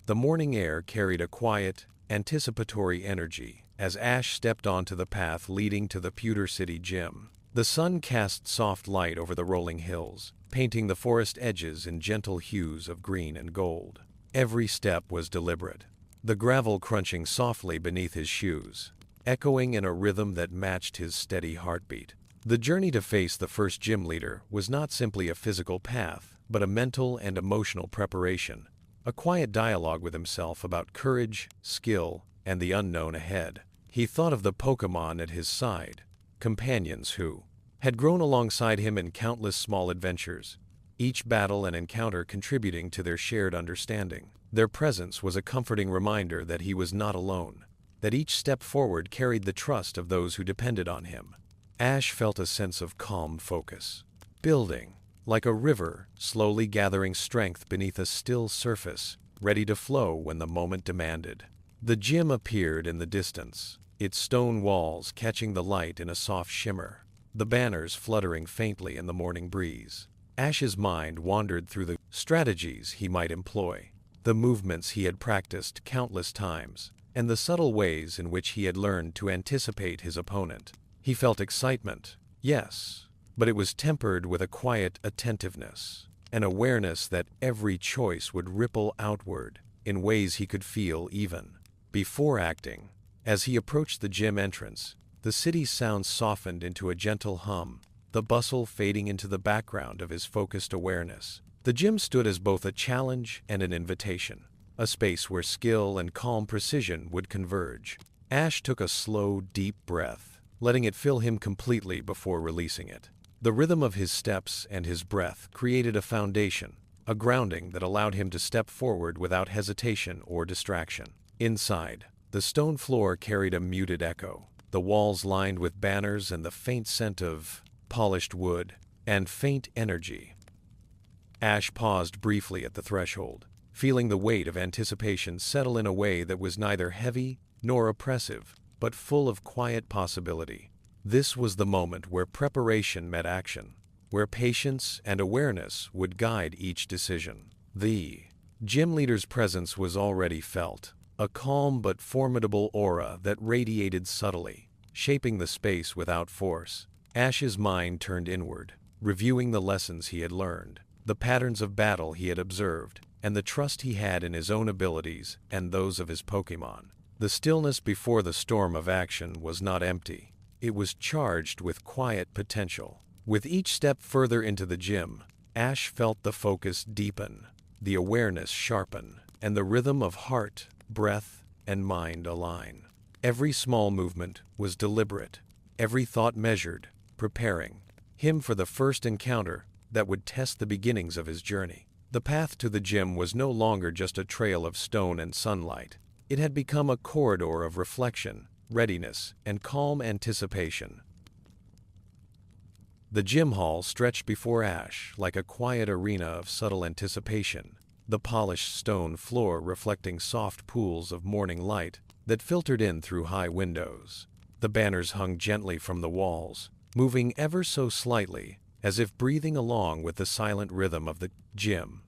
The morning air carried a quiet, anticipatory energy as Ash stepped onto the path leading to the Pewter City gym. The sun cast soft light over the rolling hills, painting the forest edges in gentle hues of green and gold. Every step was deliberate, the gravel crunching softly beneath his shoes, echoing in a rhythm that matched his steady heartbeat. The journey to face the first gym leader was not simply a physical path, but a mental and emotional preparation, a quiet dialogue with himself about courage, skill, and the unknown ahead. He thought of the Pokémon at his side, companions who had grown alongside him in countless small adventures, each battle and encounter contributing to their shared understanding. Their presence was a comforting reminder that he was not alone, that each step forward carried the trust of those who depended on him. Ash felt a sense of calm focus, building, like a river, slowly gathering strength beneath a still surface, ready to flow when the moment demanded. The gym appeared in the distance, its stone walls catching the light in a soft shimmer, the banners fluttering faintly in the morning breeze. Ash's mind wandered through the strategies he might employ, the movements he had practiced countless times, and the subtle ways in which he had learned to anticipate his opponent. He felt excitement, yes, but it was tempered with a quiet attentiveness, an awareness that every choice would ripple outward in ways he could feel even before acting. As he approached the gym entrance, the city's sounds softened into a gentle hum, the bustle fading into the background of his focused awareness. The gym stood as both a challenge and an invitation, a space where skill and calm precision would converge. Ash took a slow, deep breath, letting it fill him completely before releasing it. The rhythm of his steps and his breath created a foundation, a grounding that allowed him to step forward without hesitation or distraction. Inside, the stone floor carried a muted echo, the walls lined with banners and the faint scent of polished wood and faint energy. Ash paused briefly at the threshold, feeling the weight of anticipation settle in a way that was neither heavy nor oppressive, but full of quiet possibility. This was the moment where preparation met action, where patience and awareness would guide each decision. The gym leader's presence was already felt, a calm but formidable aura that radiated subtly, shaping the space without force. Ash's mind turned inward, reviewing the lessons he had learned, the patterns of battle he had observed, and the trust he had in his own abilities and those of his Pokémon. The stillness before the storm of action was not empty. It was charged with quiet potential. With each step further into the gym, Ash felt the focus deepen, the awareness sharpen, and the rhythm of heart, breath, and mind align. Every small movement was deliberate, every thought measured, preparing him for the first encounter that would test the beginnings of his journey. The path to the gym was no longer just a trail of stone and sunlight. It had become a corridor of reflection, readiness, and calm anticipation. The gym hall stretched before Ash like a quiet arena of subtle anticipation, the polished stone floor reflecting soft pools of morning light that filtered in through high windows. The banners hung gently from the walls, moving ever so slightly, as if breathing along with the silent rhythm of the gym.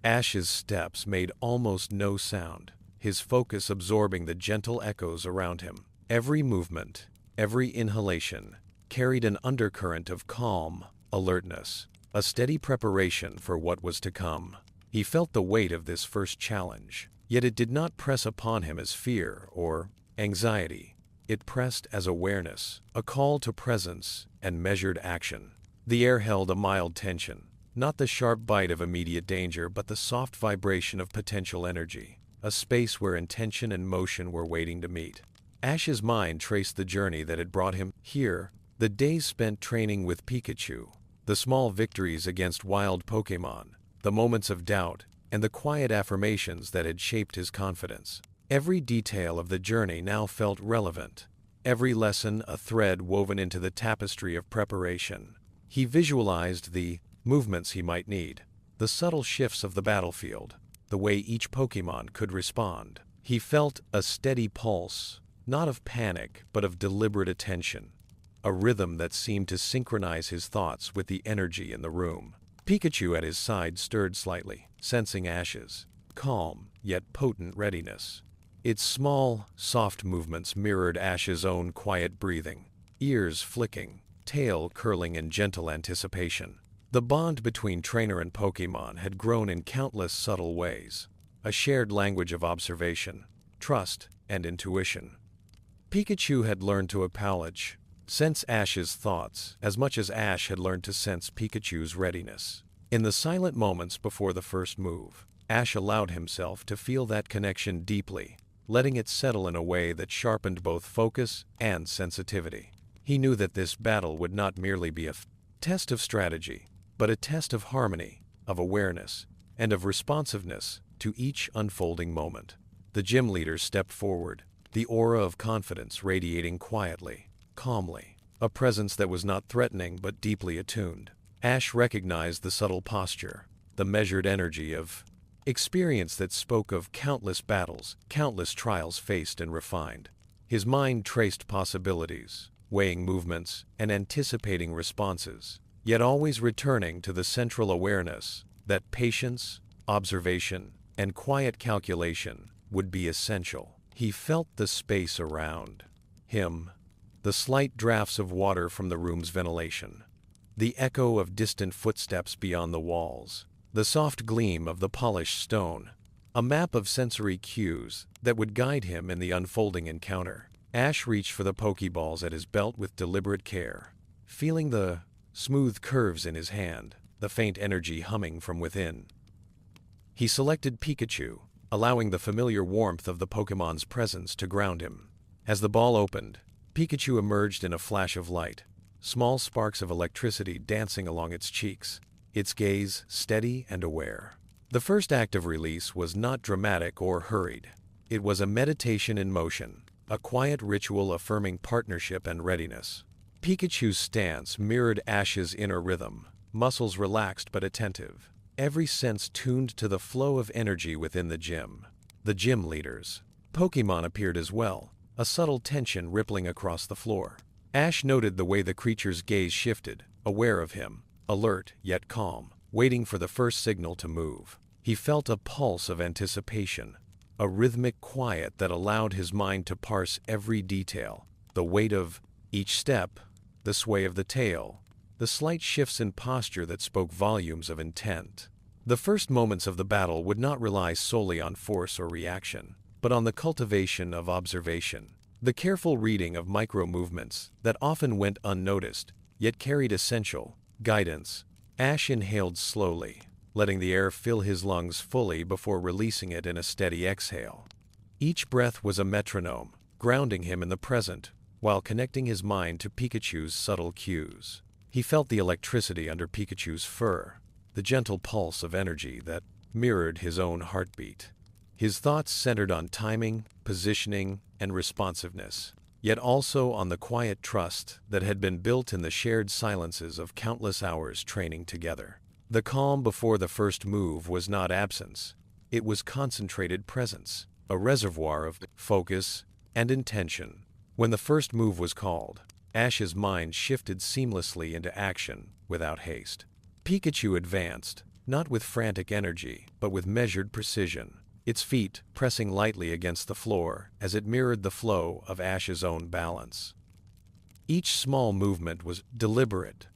Ash's steps made almost no sound, his focus absorbing the gentle echoes around him. Every movement, every inhalation, carried an undercurrent of calm, alertness, a steady preparation for what was to come. He felt the weight of this first challenge, yet it did not press upon him as fear or anxiety. It pressed as awareness, a call to presence and measured action. The air held a mild tension, not the sharp bite of immediate danger but the soft vibration of potential energy, a space where intention and motion were waiting to meet. Ash's mind traced the journey that had brought him here, the days spent training with Pikachu, the small victories against wild Pokémon, the moments of doubt, and the quiet affirmations that had shaped his confidence. Every detail of the journey now felt relevant, every lesson a thread woven into the tapestry of preparation. He visualized the movements he might need, the subtle shifts of the battlefield, the way each Pokémon could respond. He felt a steady pulse, not of panic but of deliberate attention, a rhythm that seemed to synchronize his thoughts with the energy in the room. Pikachu at his side stirred slightly, sensing Ash's calm, yet potent readiness. Its small, soft movements mirrored Ash's own quiet breathing, ears flicking, tail curling in gentle anticipation. The bond between trainer and Pokémon had grown in countless subtle ways, a shared language of observation, trust, and intuition. Pikachu had learned to acknowledge, sense Ash's thoughts as much as Ash had learned to sense Pikachu's readiness. In the silent moments before the first move, Ash allowed himself to feel that connection deeply, letting it settle in a way that sharpened both focus and sensitivity. He knew that this battle would not merely be a test of strategy, but a test of harmony, of awareness, and of responsiveness to each unfolding moment. The gym leader stepped forward, the aura of confidence radiating quietly, calmly, a presence that was not threatening but deeply attuned. Ash recognized the subtle posture, the measured energy of experience that spoke of countless battles, countless trials faced and refined. His mind traced possibilities, weighing movements and anticipating responses, yet always returning to the central awareness that patience, observation, and quiet calculation would be essential. He felt the space around him, the slight drafts of water from the room's ventilation, the echo of distant footsteps beyond the walls, the soft gleam of the polished stone, a map of sensory cues that would guide him in the unfolding encounter. Ash reached for the Pokeballs at his belt with deliberate care, feeling the smooth curves in his hand, the faint energy humming from within. He selected Pikachu, allowing the familiar warmth of the Pokemon's presence to ground him. As the ball opened, Pikachu emerged in a flash of light, small sparks of electricity dancing along its cheeks, its gaze steady and aware. The first act of release was not dramatic or hurried. It was a meditation in motion, a quiet ritual affirming partnership and readiness. Pikachu's stance mirrored Ash's inner rhythm, muscles relaxed but attentive, every sense tuned to the flow of energy within the gym. The gym leaders, Pokémon, appeared as well, a subtle tension rippling across the floor. Ash noted the way the creature's gaze shifted, aware of him, alert yet calm, waiting for the first signal to move. He felt a pulse of anticipation, a rhythmic quiet that allowed his mind to parse every detail, the weight of each step, the sway of the tail, the slight shifts in posture that spoke volumes of intent. The first moments of the battle would not rely solely on force or reaction, but on the cultivation of observation, the careful reading of micro-movements that often went unnoticed, yet carried essential guidance. Ash inhaled slowly, letting the air fill his lungs fully before releasing it in a steady exhale. Each breath was a metronome, grounding him in the present, while connecting his mind to Pikachu's subtle cues. He felt the electricity under Pikachu's fur, the gentle pulse of energy that mirrored his own heartbeat. His thoughts centered on timing, positioning, and responsiveness, yet also on the quiet trust that had been built in the shared silences of countless hours training together. The calm before the first move was not absence, it was concentrated presence, a reservoir of focus and intention. When the first move was called, Ash's mind shifted seamlessly into action without haste. Pikachu advanced, not with frantic energy, but with measured precision, its feet pressing lightly against the floor as it mirrored the flow of Ash's own balance. Each small movement was deliberate,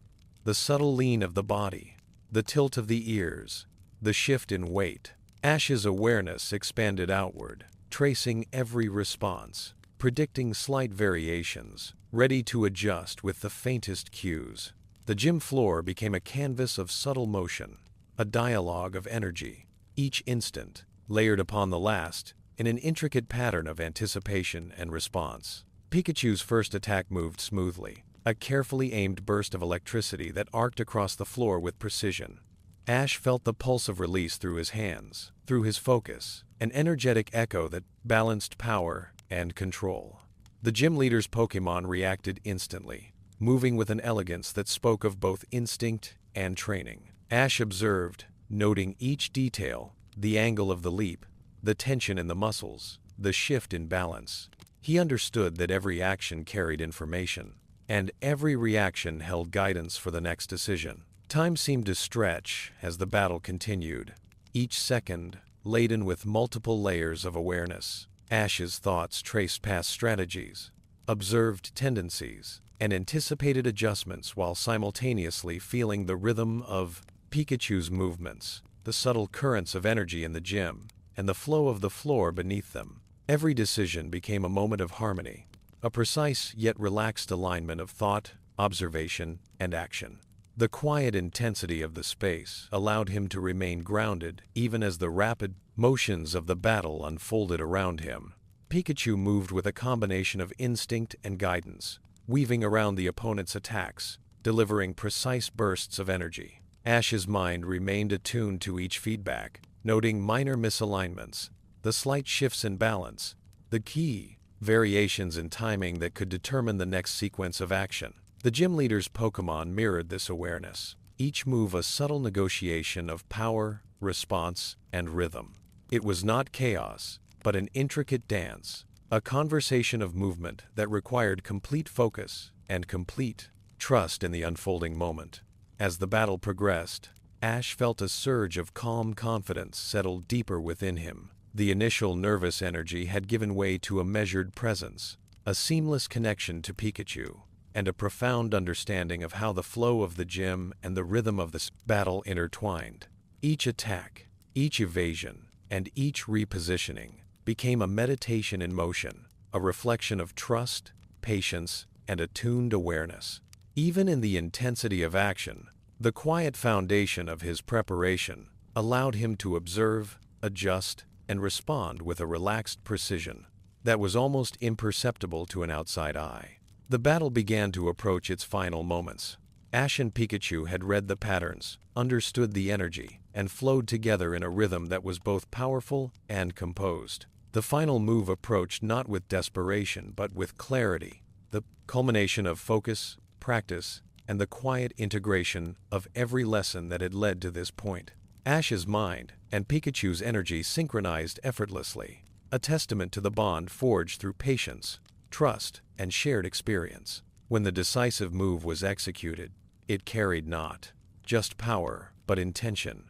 the subtle lean of the body, the tilt of the ears, the shift in weight. Ash's awareness expanded outward, tracing every response, predicting slight variations, ready to adjust with the faintest cues. The gym floor became a canvas of subtle motion, a dialogue of energy, each instant layered upon the last in an intricate pattern of anticipation and response. Pikachu's first attack moved smoothly, a carefully aimed burst of electricity that arced across the floor with precision. Ash felt the pulse of release through his hands, through his focus, an energetic echo that balanced power and control. The gym leader's Pokémon reacted instantly, moving with an elegance that spoke of both instinct and training. Ash observed, noting each detail, the angle of the leap, the tension in the muscles, the shift in balance. He understood that every action carried information, and every reaction held guidance for the next decision. Time seemed to stretch as the battle continued, each second laden with multiple layers of awareness. Ash's thoughts traced past strategies, observed tendencies, and anticipated adjustments while simultaneously feeling the rhythm of Pikachu's movements, the subtle currents of energy in the gym, and the flow of the floor beneath them. Every decision became a moment of harmony, a precise yet relaxed alignment of thought, observation, and action. The quiet intensity of the space allowed him to remain grounded even as the rapid motions of the battle unfolded around him. Pikachu moved with a combination of instinct and guidance, weaving around the opponent's attacks, delivering precise bursts of energy. Ash's mind remained attuned to each feedback, noting minor misalignments, the slight shifts in balance, the key variations in timing that could determine the next sequence of action. The gym leader's Pokémon mirrored this awareness, each move a subtle negotiation of power, response, and rhythm. It was not chaos, but an intricate dance, a conversation of movement that required complete focus and complete trust in the unfolding moment. As the battle progressed, Ash felt a surge of calm confidence settle deeper within him. The initial nervous energy had given way to a measured presence, a seamless connection to Pikachu, and a profound understanding of how the flow of the gym and the rhythm of this battle intertwined. Each attack, each evasion, and each repositioning became a meditation in motion, a reflection of trust, patience, and attuned awareness. Even in the intensity of action, the quiet foundation of his preparation allowed him to observe, adjust, and respond with a relaxed precision that was almost imperceptible to an outside eye. The battle began to approach its final moments. Ash and Pikachu had read the patterns, understood the energy, and flowed together in a rhythm that was both powerful and composed. The final move approached not with desperation but with clarity, the culmination of focus, practice, and the quiet integration of every lesson that had led to this point. Ash's mind and Pikachu's energy synchronized effortlessly, a testament to the bond forged through patience, trust, and shared experience. When the decisive move was executed, it carried not just power, but intention,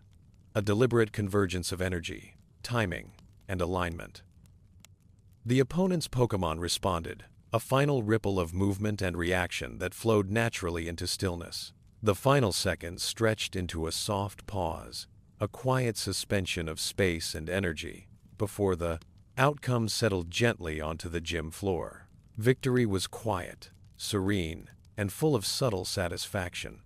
a deliberate convergence of energy, timing, and alignment. The opponent's Pokémon responded, a final ripple of movement and reaction that flowed naturally into stillness. The final seconds stretched into a soft pause, a quiet suspension of space and energy, before the outcome settled gently onto the gym floor. Victory was quiet, serene, and full of subtle satisfaction.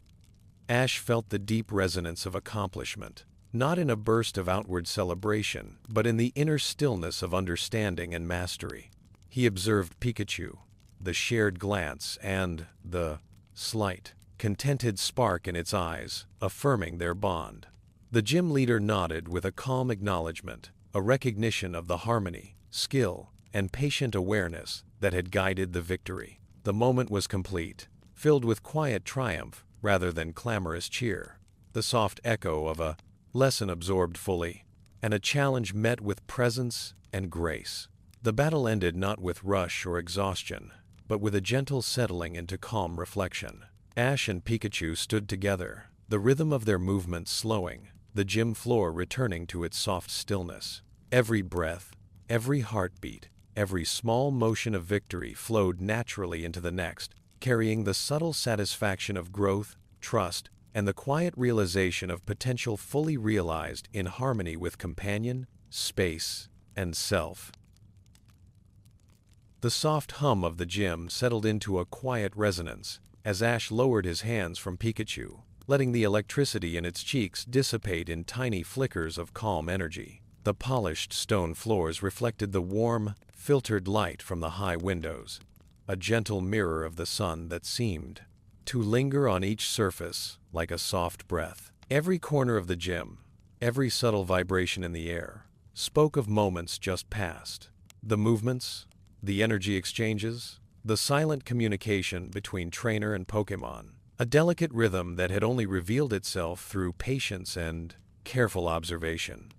Ash felt the deep resonance of accomplishment, not in a burst of outward celebration, but in the inner stillness of understanding and mastery. He observed Pikachu, the shared glance and the slight, contented spark in its eyes, affirming their bond. The gym leader nodded with a calm acknowledgement, a recognition of the harmony, skill, and patient awareness that had guided the victory. The moment was complete, filled with quiet triumph rather than clamorous cheer, the soft echo of a lesson absorbed fully, and a challenge met with presence and grace. The battle ended not with rush or exhaustion, but with a gentle settling into calm reflection. Ash and Pikachu stood together, the rhythm of their movements slowing, the gym floor returning to its soft stillness. Every breath, every heartbeat, every small motion of victory flowed naturally into the next, carrying the subtle satisfaction of growth, trust, and the quiet realization of potential fully realized in harmony with companion, space, and self. The soft hum of the gym settled into a quiet resonance as Ash lowered his hands from Pikachu, letting the electricity in its cheeks dissipate in tiny flickers of calm energy. The polished stone floors reflected the warm, filtered light from the high windows, a gentle mirror of the sun that seemed to linger on each surface like a soft breath. Every corner of the gym, every subtle vibration in the air, spoke of moments just past. The movements, the energy exchanges, the silent communication between trainer and Pokémon, a delicate rhythm that had only revealed itself through patience and careful observation.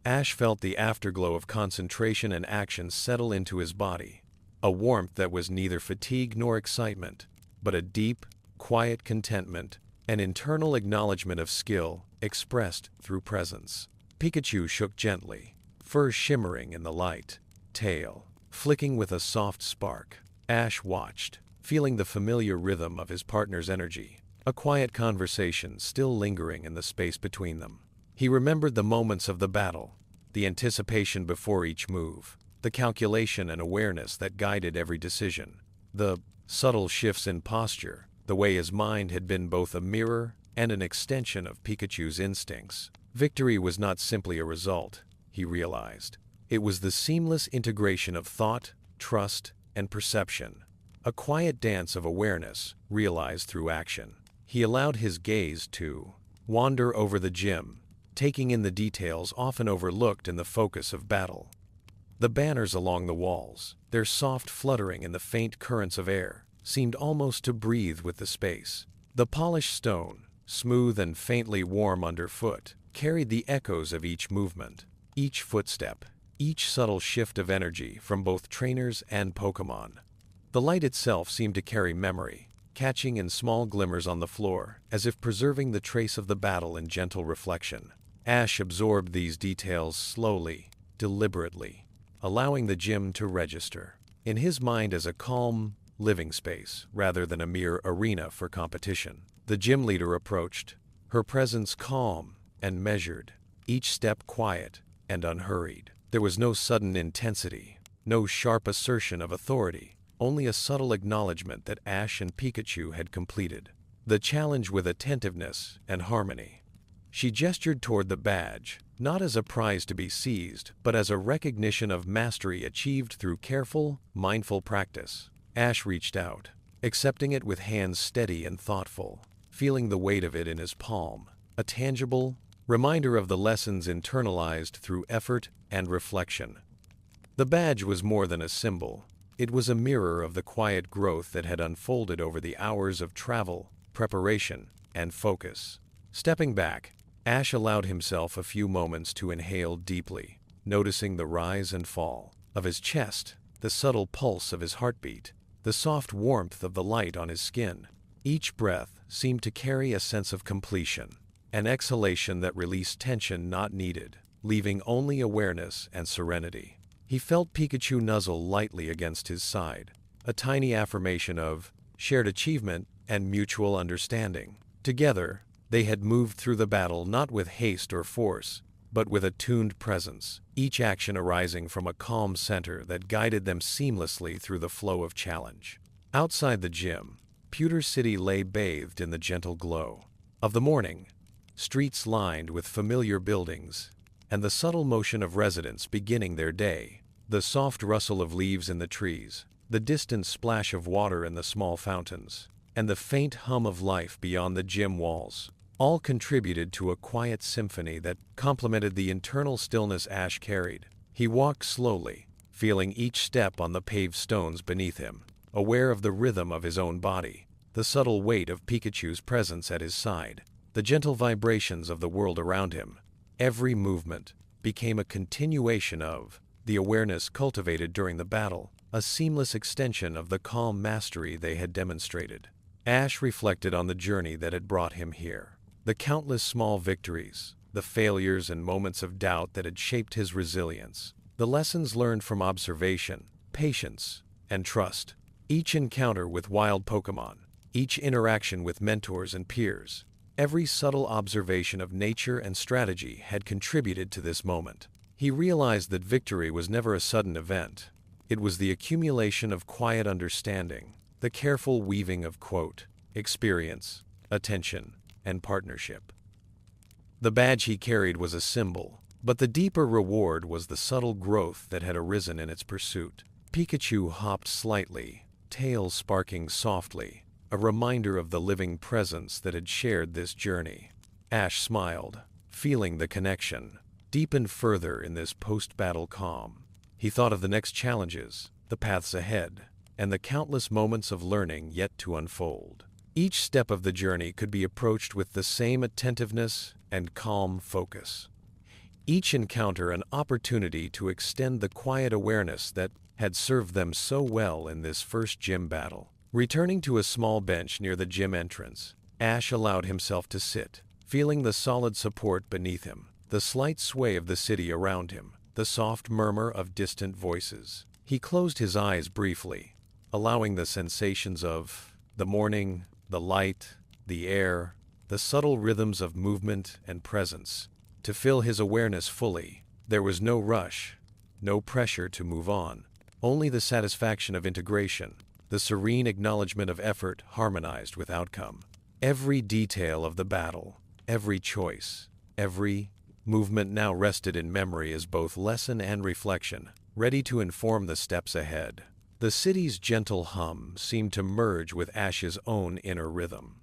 Ash felt the afterglow of concentration and action settle into his body, a warmth that was neither fatigue nor excitement, but a deep, quiet contentment, an internal acknowledgement of skill expressed through presence. Pikachu shook gently, fur shimmering in the light, tail flicking with a soft spark. Ash watched, feeling the familiar rhythm of his partner's energy, a quiet conversation still lingering in the space between them. He remembered the moments of the battle, the anticipation before each move, the calculation and awareness that guided every decision, the subtle shifts in posture, the way his mind had been both a mirror and an extension of Pikachu's instincts. Victory was not simply a result, he realized. It was the seamless integration of thought, trust, and perception, a quiet dance of awareness realized through action. He allowed his gaze to wander over the gym, taking in the details often overlooked in the focus of battle. The banners along the walls, their soft fluttering in the faint currents of air, seemed almost to breathe with the space. The polished stone, smooth and faintly warm underfoot, carried the echoes of each movement, each footstep, each subtle shift of energy from both trainers and Pokémon. The light itself seemed to carry memory, catching in small glimmers on the floor, as if preserving the trace of the battle in gentle reflection. Ash absorbed these details slowly, deliberately, allowing the gym to register in his mind as a calm, living space rather than a mere arena for competition. The gym leader approached, her presence calm and measured, each step quiet and unhurried. There was no sudden intensity, no sharp assertion of authority, only a subtle acknowledgement that Ash and Pikachu had completed the challenge with attentiveness and harmony. She gestured toward the badge, not as a prize to be seized, but as a recognition of mastery achieved through careful, mindful practice. Ash reached out, accepting it with hands steady and thoughtful, feeling the weight of it in his palm, a tangible reminder of the lessons internalized through effort and reflection. The badge was more than a symbol. It was a mirror of the quiet growth that had unfolded over the hours of travel, preparation, and focus. Stepping back, Ash allowed himself a few moments to inhale deeply, noticing the rise and fall of his chest, the subtle pulse of his heartbeat, the soft warmth of the light on his skin. Each breath seemed to carry a sense of completion, an exhalation that released tension not needed, leaving only awareness and serenity. He felt Pikachu nuzzle lightly against his side, a tiny affirmation of shared achievement and mutual understanding. Together, they had moved through the battle not with haste or force, but with a tuned presence, each action arising from a calm center that guided them seamlessly through the flow of challenge. Outside the gym, Pewter City lay bathed in the gentle glow of the morning, streets lined with familiar buildings, and the subtle motion of residents beginning their day, the soft rustle of leaves in the trees, the distant splash of water in the small fountains, and the faint hum of life beyond the gym walls, all contributed to a quiet symphony that complemented the internal stillness Ash carried. He walked slowly, feeling each step on the paved stones beneath him, aware of the rhythm of his own body, the subtle weight of Pikachu's presence at his side, the gentle vibrations of the world around him. Every movement became a continuation of the awareness cultivated during the battle, a seamless extension of the calm mastery they had demonstrated. Ash reflected on the journey that had brought him here, the countless small victories, the failures and moments of doubt that had shaped his resilience, the lessons learned from observation, patience, and trust. Each encounter with wild Pokémon, each interaction with mentors and peers, every subtle observation of nature and strategy had contributed to this moment. He realized that victory was never a sudden event. It was the accumulation of quiet understanding, the careful weaving of experience, attention, and partnership. The badge he carried was a symbol, but the deeper reward was the subtle growth that had arisen in its pursuit. Pikachu hopped slightly, tail sparking softly, a reminder of the living presence that had shared this journey. Ash smiled, feeling the connection deepened further in this post-battle calm. He thought of the next challenges, the paths ahead, and the countless moments of learning yet to unfold. Each step of the journey could be approached with the same attentiveness and calm focus. Each encounter an opportunity to extend the quiet awareness that had served them so well in this first gym battle. Returning to a small bench near the gym entrance, Ash allowed himself to sit, feeling the solid support beneath him, the slight sway of the city around him, the soft murmur of distant voices. He closed his eyes briefly, allowing the sensations of the morning, the light, the air, the subtle rhythms of movement and presence to fill his awareness fully. There was no rush, no pressure to move on, only the satisfaction of integration, the serene acknowledgement of effort harmonized with outcome. Every detail of the battle, every choice, every movement now rested in memory as both lesson and reflection, ready to inform the steps ahead. The city's gentle hum seemed to merge with Ash's own inner rhythm.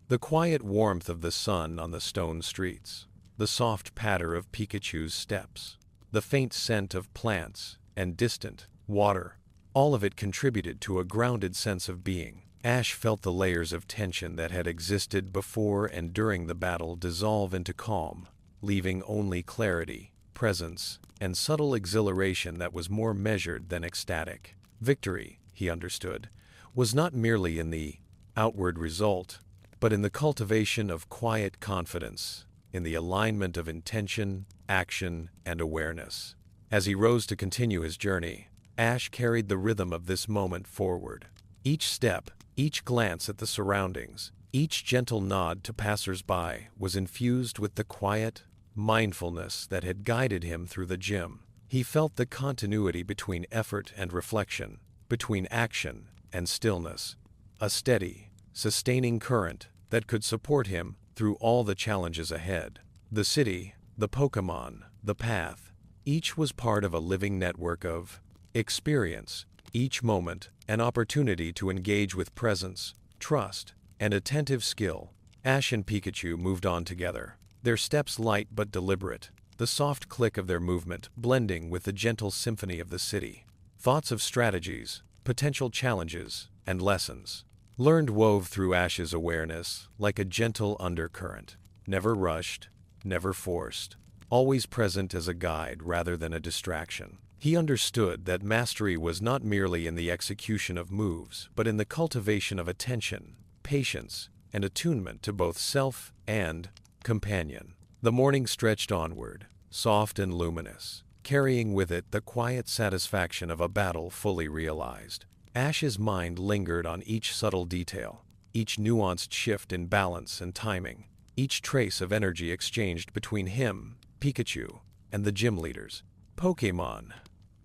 The quiet warmth of the sun on the stone streets, the soft patter of Pikachu's steps, the faint scent of plants and distant water, all of it contributed to a grounded sense of being. Ash felt the layers of tension that had existed before and during the battle dissolve into calm, leaving only clarity, presence, and subtle exhilaration that was more measured than ecstatic. Victory, he understood, was not merely in the outward result, but in the cultivation of quiet confidence, in the alignment of intention, action, and awareness. As he rose to continue his journey, Ash carried the rhythm of this moment forward. Each step, each glance at the surroundings, each gentle nod to passers-by was infused with the quiet mindfulness that had guided him through the gym. He felt the continuity between effort and reflection, between action and stillness, a steady, sustaining current that could support him through all the challenges ahead. The city, the Pokémon, the path, each was part of a living network of experience, each moment an opportunity to engage with presence, trust, and attentive skill. Ash and Pikachu moved on together, their steps light but deliberate, the soft click of their movement blending with the gentle symphony of the city. Thoughts of strategies, potential challenges, and lessons learned wove through Ash's awareness like a gentle undercurrent, never rushed, never forced, always present as a guide rather than a distraction. He understood that mastery was not merely in the execution of moves, but in the cultivation of attention, patience, and attunement to both self and companion. The morning stretched onward, soft and luminous, carrying with it the quiet satisfaction of a battle fully realized. Ash's mind lingered on each subtle detail, each nuanced shift in balance and timing, each trace of energy exchanged between him, Pikachu, and the gym leaders. Pokémon.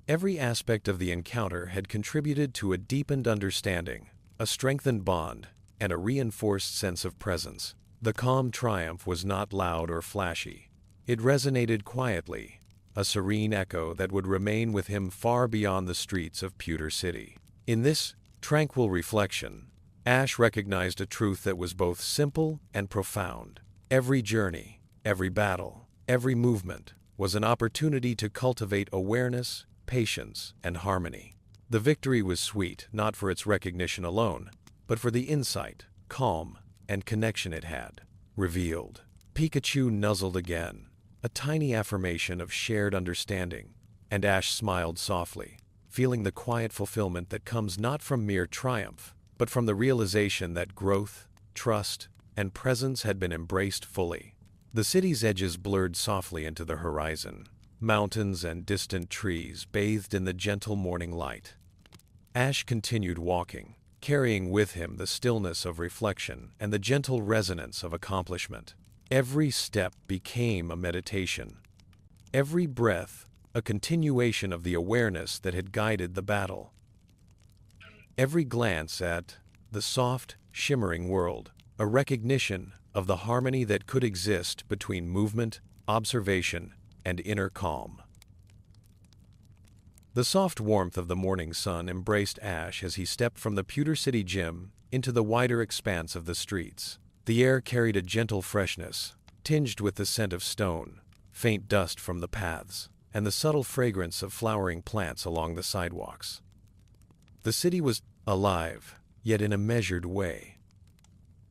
Every aspect of the encounter had contributed to a deepened understanding, a strengthened bond, and a reinforced sense of presence. The calm triumph was not loud or flashy. It resonated quietly, a serene echo that would remain with him far beyond the streets of Pewter City. In this tranquil reflection, Ash recognized a truth that was both simple and profound. Every journey, every battle, every movement was an opportunity to cultivate awareness, patience, and harmony. The victory was sweet not for its recognition alone, but for the insight, calm, and connection it had revealed. Pikachu nuzzled again, a tiny affirmation of shared understanding, and Ash smiled softly, feeling the quiet fulfillment that comes not from mere triumph, but from the realization that growth, trust, and presence had been embraced fully. The city's edges blurred softly into the horizon. Mountains and distant trees bathed in the gentle morning light. Ash continued walking, carrying with him the stillness of reflection and the gentle resonance of accomplishment. Every step became a meditation. Every breath, a continuation of the awareness that had guided the battle. Every glance at the soft, shimmering world, a recognition of the harmony that could exist between movement, observation, and inner calm. The soft warmth of the morning sun embraced Ash as he stepped from the Pewter City gym into the wider expanse of the streets. The air carried a gentle freshness, tinged with the scent of stone, faint dust from the paths, and the subtle fragrance of flowering plants along the sidewalks. The city was alive, yet in a measured way.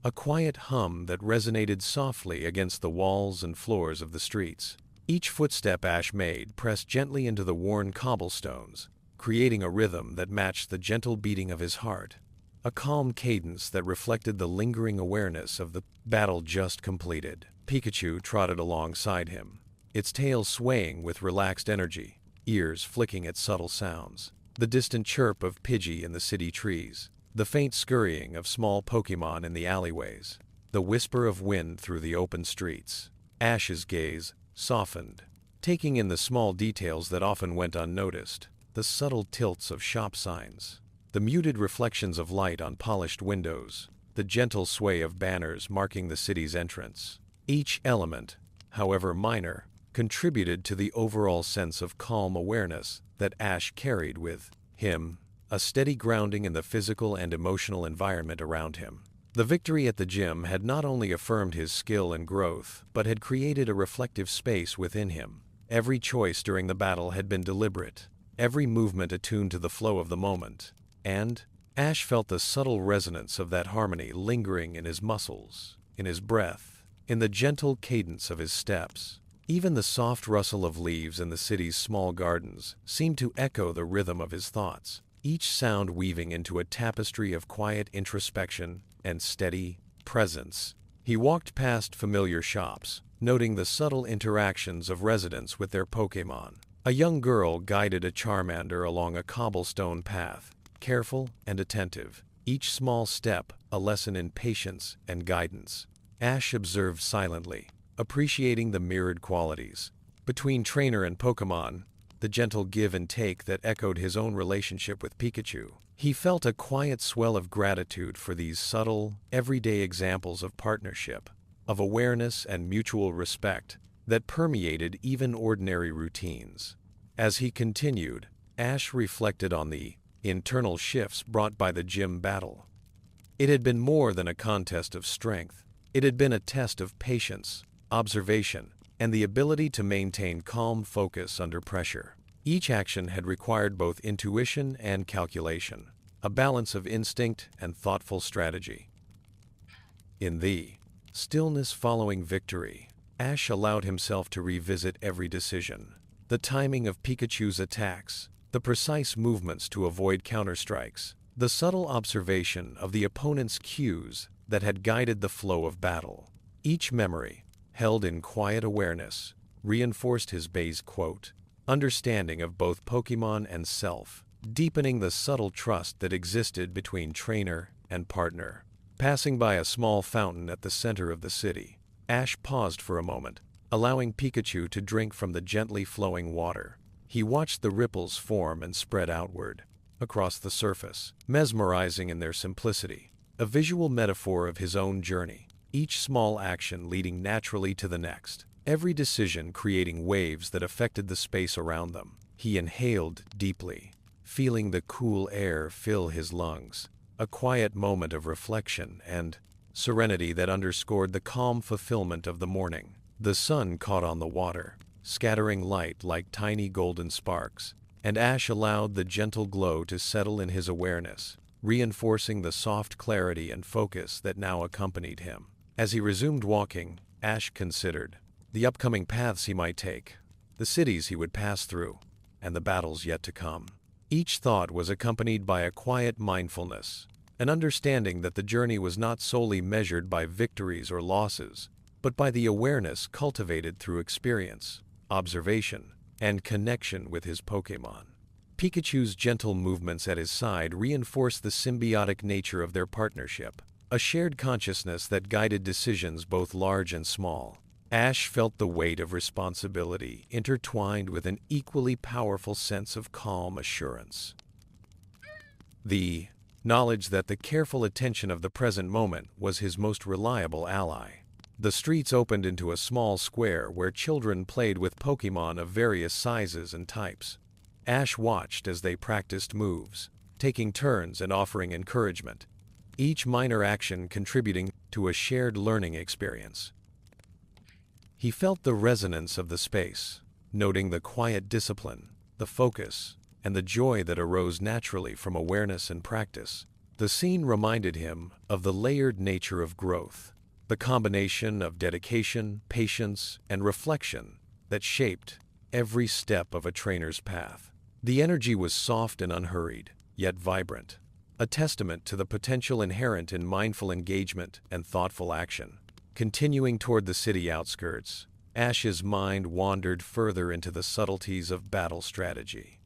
A quiet hum that resonated softly against the walls and floors of the streets. Each footstep Ash made pressed gently into the worn cobblestones, creating a rhythm that matched the gentle beating of his heart, a calm cadence that reflected the lingering awareness of the battle just completed. Pikachu trotted alongside him, its tail swaying with relaxed energy, ears flicking at subtle sounds. The distant chirp of Pidgey in the city trees, the faint scurrying of small Pokémon in the alleyways, the whisper of wind through the open streets. Ash's gaze softened, taking in the small details that often went unnoticed, the subtle tilts of shop signs, the muted reflections of light on polished windows, the gentle sway of banners marking the city's entrance. Each element, however minor, contributed to the overall sense of calm awareness that Ash carried with him, a steady grounding in the physical and emotional environment around him. The victory at the gym had not only affirmed his skill and growth, but had created a reflective space within him. Every choice during the battle had been deliberate, every movement attuned to the flow of the moment, and Ash felt the subtle resonance of that harmony lingering in his muscles, in his breath, in the gentle cadence of his steps. Even the soft rustle of leaves in the city's small gardens seemed to echo the rhythm of his thoughts, each sound weaving into a tapestry of quiet introspection and steady presence. He walked past familiar shops, noting the subtle interactions of residents with their Pokémon. A young girl guided a Charmander along a cobblestone path, careful and attentive, each small step a lesson in patience and guidance. Ash observed silently, appreciating the mirrored qualities between trainer and Pokémon, the gentle give and take that echoed his own relationship with Pikachu. He felt a quiet swell of gratitude for these subtle, everyday examples of partnership, of awareness and mutual respect that permeated even ordinary routines. As he continued, Ash reflected on the internal shifts brought by the gym battle. It had been more than a contest of strength. It had been a test of patience, observation, and the ability to maintain calm focus under pressure. Each action had required both intuition and calculation, a balance of instinct and thoughtful strategy. In the stillness following victory, Ash allowed himself to revisit every decision. The timing of Pikachu's attacks, the precise movements to avoid counterstrikes, the subtle observation of the opponent's cues that had guided the flow of battle. Each memory, held in quiet awareness, reinforced his base understanding of both Pokémon and self, deepening the subtle trust that existed between trainer and partner. Passing by a small fountain at the center of the city, Ash paused for a moment, allowing Pikachu to drink from the gently flowing water. He watched the ripples form and spread outward, across the surface, mesmerizing in their simplicity, a visual metaphor of his own journey, each small action leading naturally to the next, every decision creating waves that affected the space around them. He inhaled deeply, feeling the cool air fill his lungs, a quiet moment of reflection and serenity that underscored the calm fulfillment of the morning. The sun caught on the water, scattering light like tiny golden sparks, and Ash allowed the gentle glow to settle in his awareness, reinforcing the soft clarity and focus that now accompanied him. As he resumed walking, Ash considered the upcoming paths he might take, the cities he would pass through, and the battles yet to come. Each thought was accompanied by a quiet mindfulness, an understanding that the journey was not solely measured by victories or losses, but by the awareness cultivated through experience, observation, and connection with his Pokémon. Pikachu's gentle movements at his side reinforced the symbiotic nature of their partnership, a shared consciousness that guided decisions both large and small. Ash felt the weight of responsibility intertwined with an equally powerful sense of calm assurance. The knowledge that the careful attention of the present moment was his most reliable ally. The streets opened into a small square where children played with Pokémon of various sizes and types. Ash watched as they practiced moves, taking turns and offering encouragement, each minor action contributing to a shared learning experience. He felt the resonance of the space, noting the quiet discipline, the focus, and the joy that arose naturally from awareness and practice. The scene reminded him of the layered nature of growth, the combination of dedication, patience, and reflection that shaped every step of a trainer's path. The energy was soft and unhurried, yet vibrant, a testament to the potential inherent in mindful engagement and thoughtful action. Continuing toward the city outskirts, Ash's mind wandered further into the subtleties of battle strategy.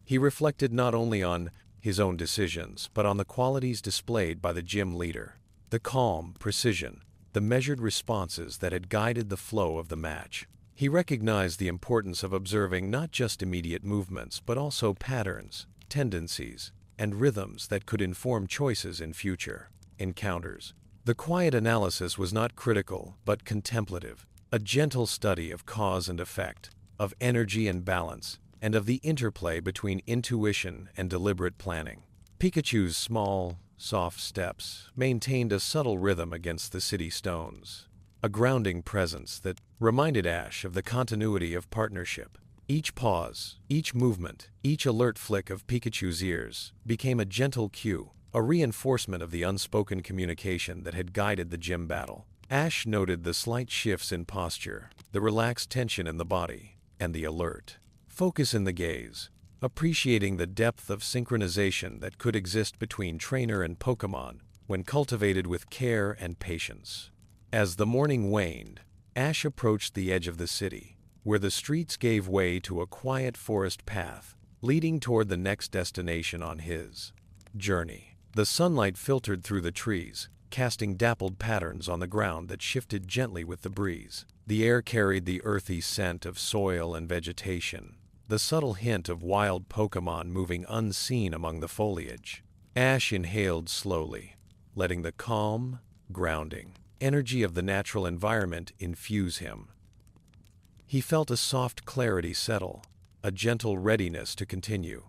He reflected not only on his own decisions, but on the qualities displayed by the gym leader. The calm, precision, the measured responses that had guided the flow of the match. He recognized the importance of observing not just immediate movements, but also patterns, tendencies, and rhythms that could inform choices in future encounters. The quiet analysis was not critical, but contemplative, a gentle study of cause and effect, of energy and balance, and of the interplay between intuition and deliberate planning. Pikachu's small, soft steps maintained a subtle rhythm against the city stones, a grounding presence that reminded Ash of the continuity of partnership. Each pause, each movement, each alert flick of Pikachu's ears became a gentle cue, a reinforcement of the unspoken communication that had guided the gym battle. Ash noted the slight shifts in posture, the relaxed tension in the body, and the alert focus in the gaze, appreciating the depth of synchronization that could exist between trainer and Pokémon when cultivated with care and patience. As the morning waned, Ash approached the edge of the city, where the streets gave way to a quiet forest path leading toward the next destination on his journey. The sunlight filtered through the trees, casting dappled patterns on the ground that shifted gently with the breeze. The air carried the earthy scent of soil and vegetation, the subtle hint of wild Pokémon moving unseen among the foliage. Ash inhaled slowly, letting the calm, grounding energy of the natural environment infuse him. He felt a soft clarity settle, a gentle readiness to continue,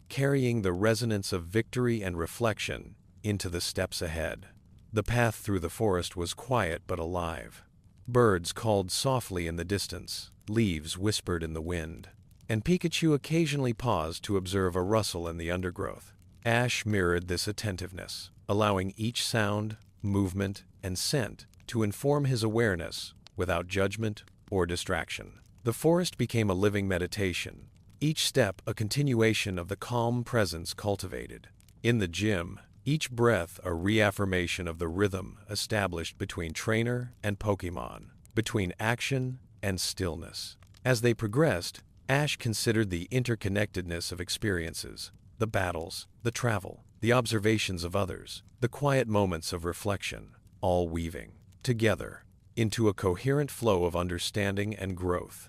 carrying the resonance of victory and reflection into the steps ahead. The path through the forest was quiet but alive. Birds called softly in the distance, leaves whispered in the wind, and Pikachu occasionally paused to observe a rustle in the undergrowth. Ash mirrored this attentiveness, allowing each sound, movement, and scent to inform his awareness without judgment or distraction. The forest became a living meditation, each step a continuation of the calm presence cultivated. In the gym, each breath a reaffirmation of the rhythm established between trainer and Pokémon, between action and stillness. As they progressed, Ash considered the interconnectedness of experiences, the battles, the travel, the observations of others, the quiet moments of reflection, all weaving together into a coherent flow of understanding and growth.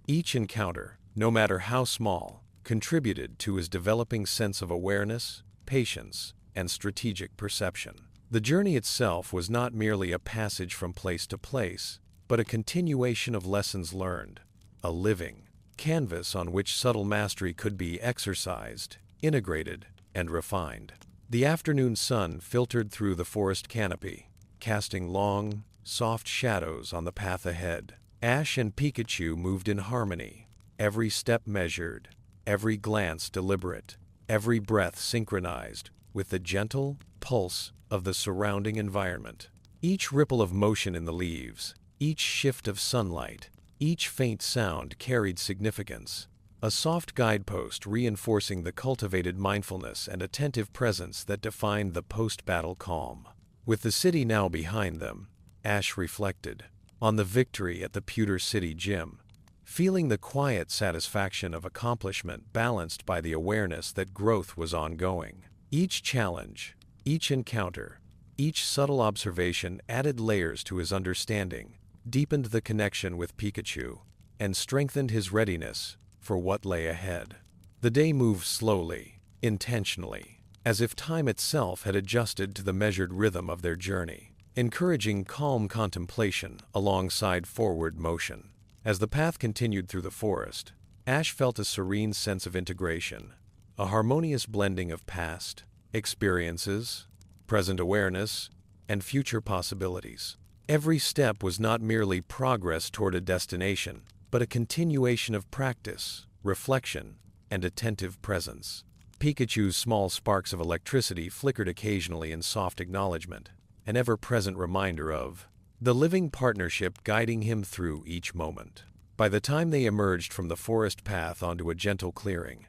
Each encounter, no matter how small, contributed to his developing sense of awareness, patience, and strategic perception. The journey itself was not merely a passage from place to place, but a continuation of lessons learned, a living canvas on which subtle mastery could be exercised, integrated, and refined. The afternoon sun filtered through the forest canopy, casting long, soft shadows on the path ahead. Ash and Pikachu moved in harmony, every step measured, every glance deliberate, every breath synchronized with the gentle pulse of the surrounding environment. Each ripple of motion in the leaves, each shift of sunlight, each faint sound carried significance, a soft guidepost reinforcing the cultivated mindfulness and attentive presence that defined the post-battle calm. With the city now behind them, Ash reflected on the victory at the Pewter City Gym, feeling the quiet satisfaction of accomplishment balanced by the awareness that growth was ongoing. Each challenge, each encounter, each subtle observation added layers to his understanding, deepened the connection with Pikachu, and strengthened his readiness for what lay ahead. The day moved slowly, intentionally, as if time itself had adjusted to the measured rhythm of their journey, encouraging calm contemplation alongside forward motion. As the path continued through the forest, Ash felt a serene sense of integration, a harmonious blending of past experiences, present awareness, and future possibilities. Every step was not merely progress toward a destination, but a continuation of practice, reflection, and attentive presence. Pikachu's small sparks of electricity flickered occasionally in soft acknowledgement, an ever-present reminder of the living partnership guiding him through each moment. By the time they emerged from the forest path onto a gentle clearing,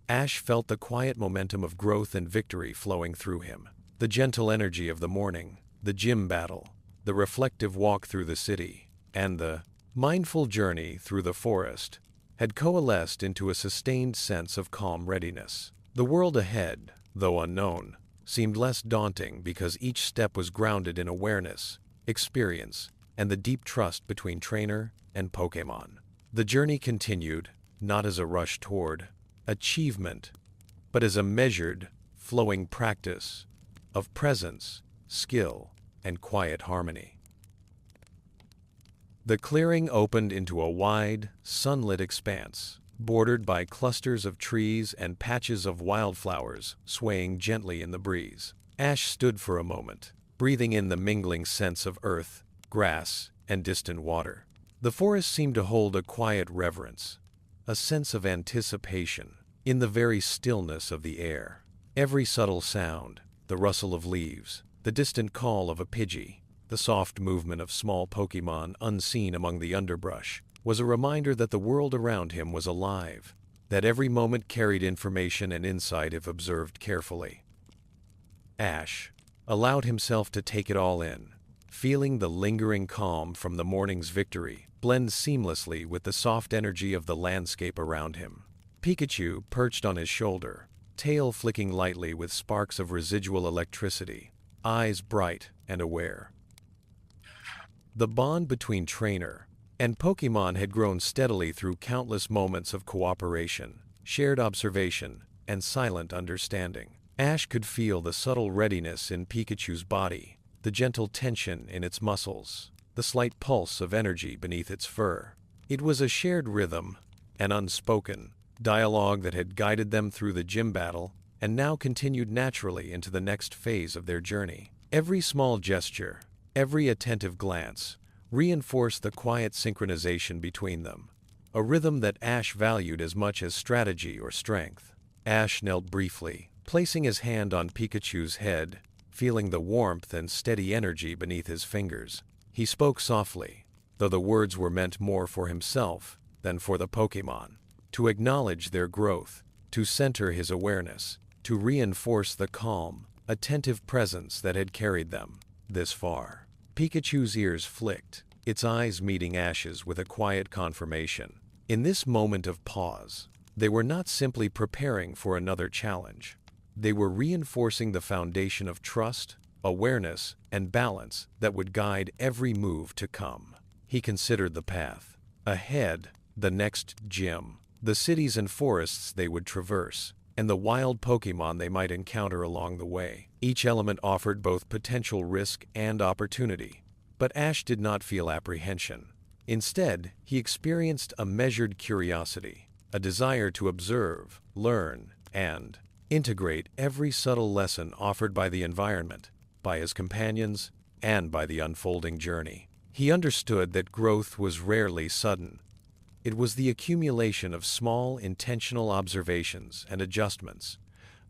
Ash felt the quiet momentum of growth and victory flowing through him. The gentle energy of the morning, the gym battle, the reflective walk through the city, and the mindful journey through the forest had coalesced into a sustained sense of calm readiness. The world ahead, though unknown, seemed less daunting because each step was grounded in awareness, experience, and the deep trust between trainer and Pokémon. The journey continued, not as a rush toward achievement, but as a measured, flowing practice of presence, skill, and quiet harmony. The clearing opened into a wide, sunlit expanse, bordered by clusters of trees and patches of wildflowers swaying gently in the breeze. Ash stood for a moment, breathing in the mingling scents of earth, grass, and distant water. The forest seemed to hold a quiet reverence, a sense of anticipation, in the very stillness of the air. Every subtle sound, the rustle of leaves, the distant call of a Pidgey, the soft movement of small Pokémon unseen among the underbrush, was a reminder that the world around him was alive, that every moment carried information and insight if observed carefully. Ash allowed himself to take it all in, feeling the lingering calm from the morning's victory blend seamlessly with the soft energy of the landscape around him. Pikachu perched on his shoulder, tail flicking lightly with sparks of residual electricity, eyes bright and aware. The bond between trainer and Pokémon had grown steadily through countless moments of cooperation, shared observation, and silent understanding. Ash could feel the subtle readiness in Pikachu's body, the gentle tension in its muscles, the slight pulse of energy beneath its fur. It was a shared rhythm, an unspoken dialogue that had guided them through the gym battle and now continued naturally into the next phase of their journey. Every small gesture, every attentive glance, reinforced the quiet synchronization between them, a rhythm that Ash valued as much as strategy or strength. Ash knelt briefly, placing his hand on Pikachu's head, feeling the warmth and steady energy beneath his fingers. He spoke softly, though the words were meant more for himself than for the Pokémon, to acknowledge their growth, to center his awareness, to reinforce the calm, attentive presence that had carried them this far. Pikachu's ears flicked, its eyes meeting Ash's with a quiet confirmation. In this moment of pause, they were not simply preparing for another challenge. They were reinforcing the foundation of trust, awareness, and balance that would guide every move to come. He considered the path ahead, the next gym, the cities and forests they would traverse, and the wild Pokémon they might encounter along the way. Each element offered both potential risk and opportunity, but Ash did not feel apprehension. Instead, he experienced a measured curiosity, a desire to observe, learn, and integrate every subtle lesson offered by the environment, by his companions, and by the unfolding journey. He understood that growth was rarely sudden. It was the accumulation of small, intentional observations and adjustments,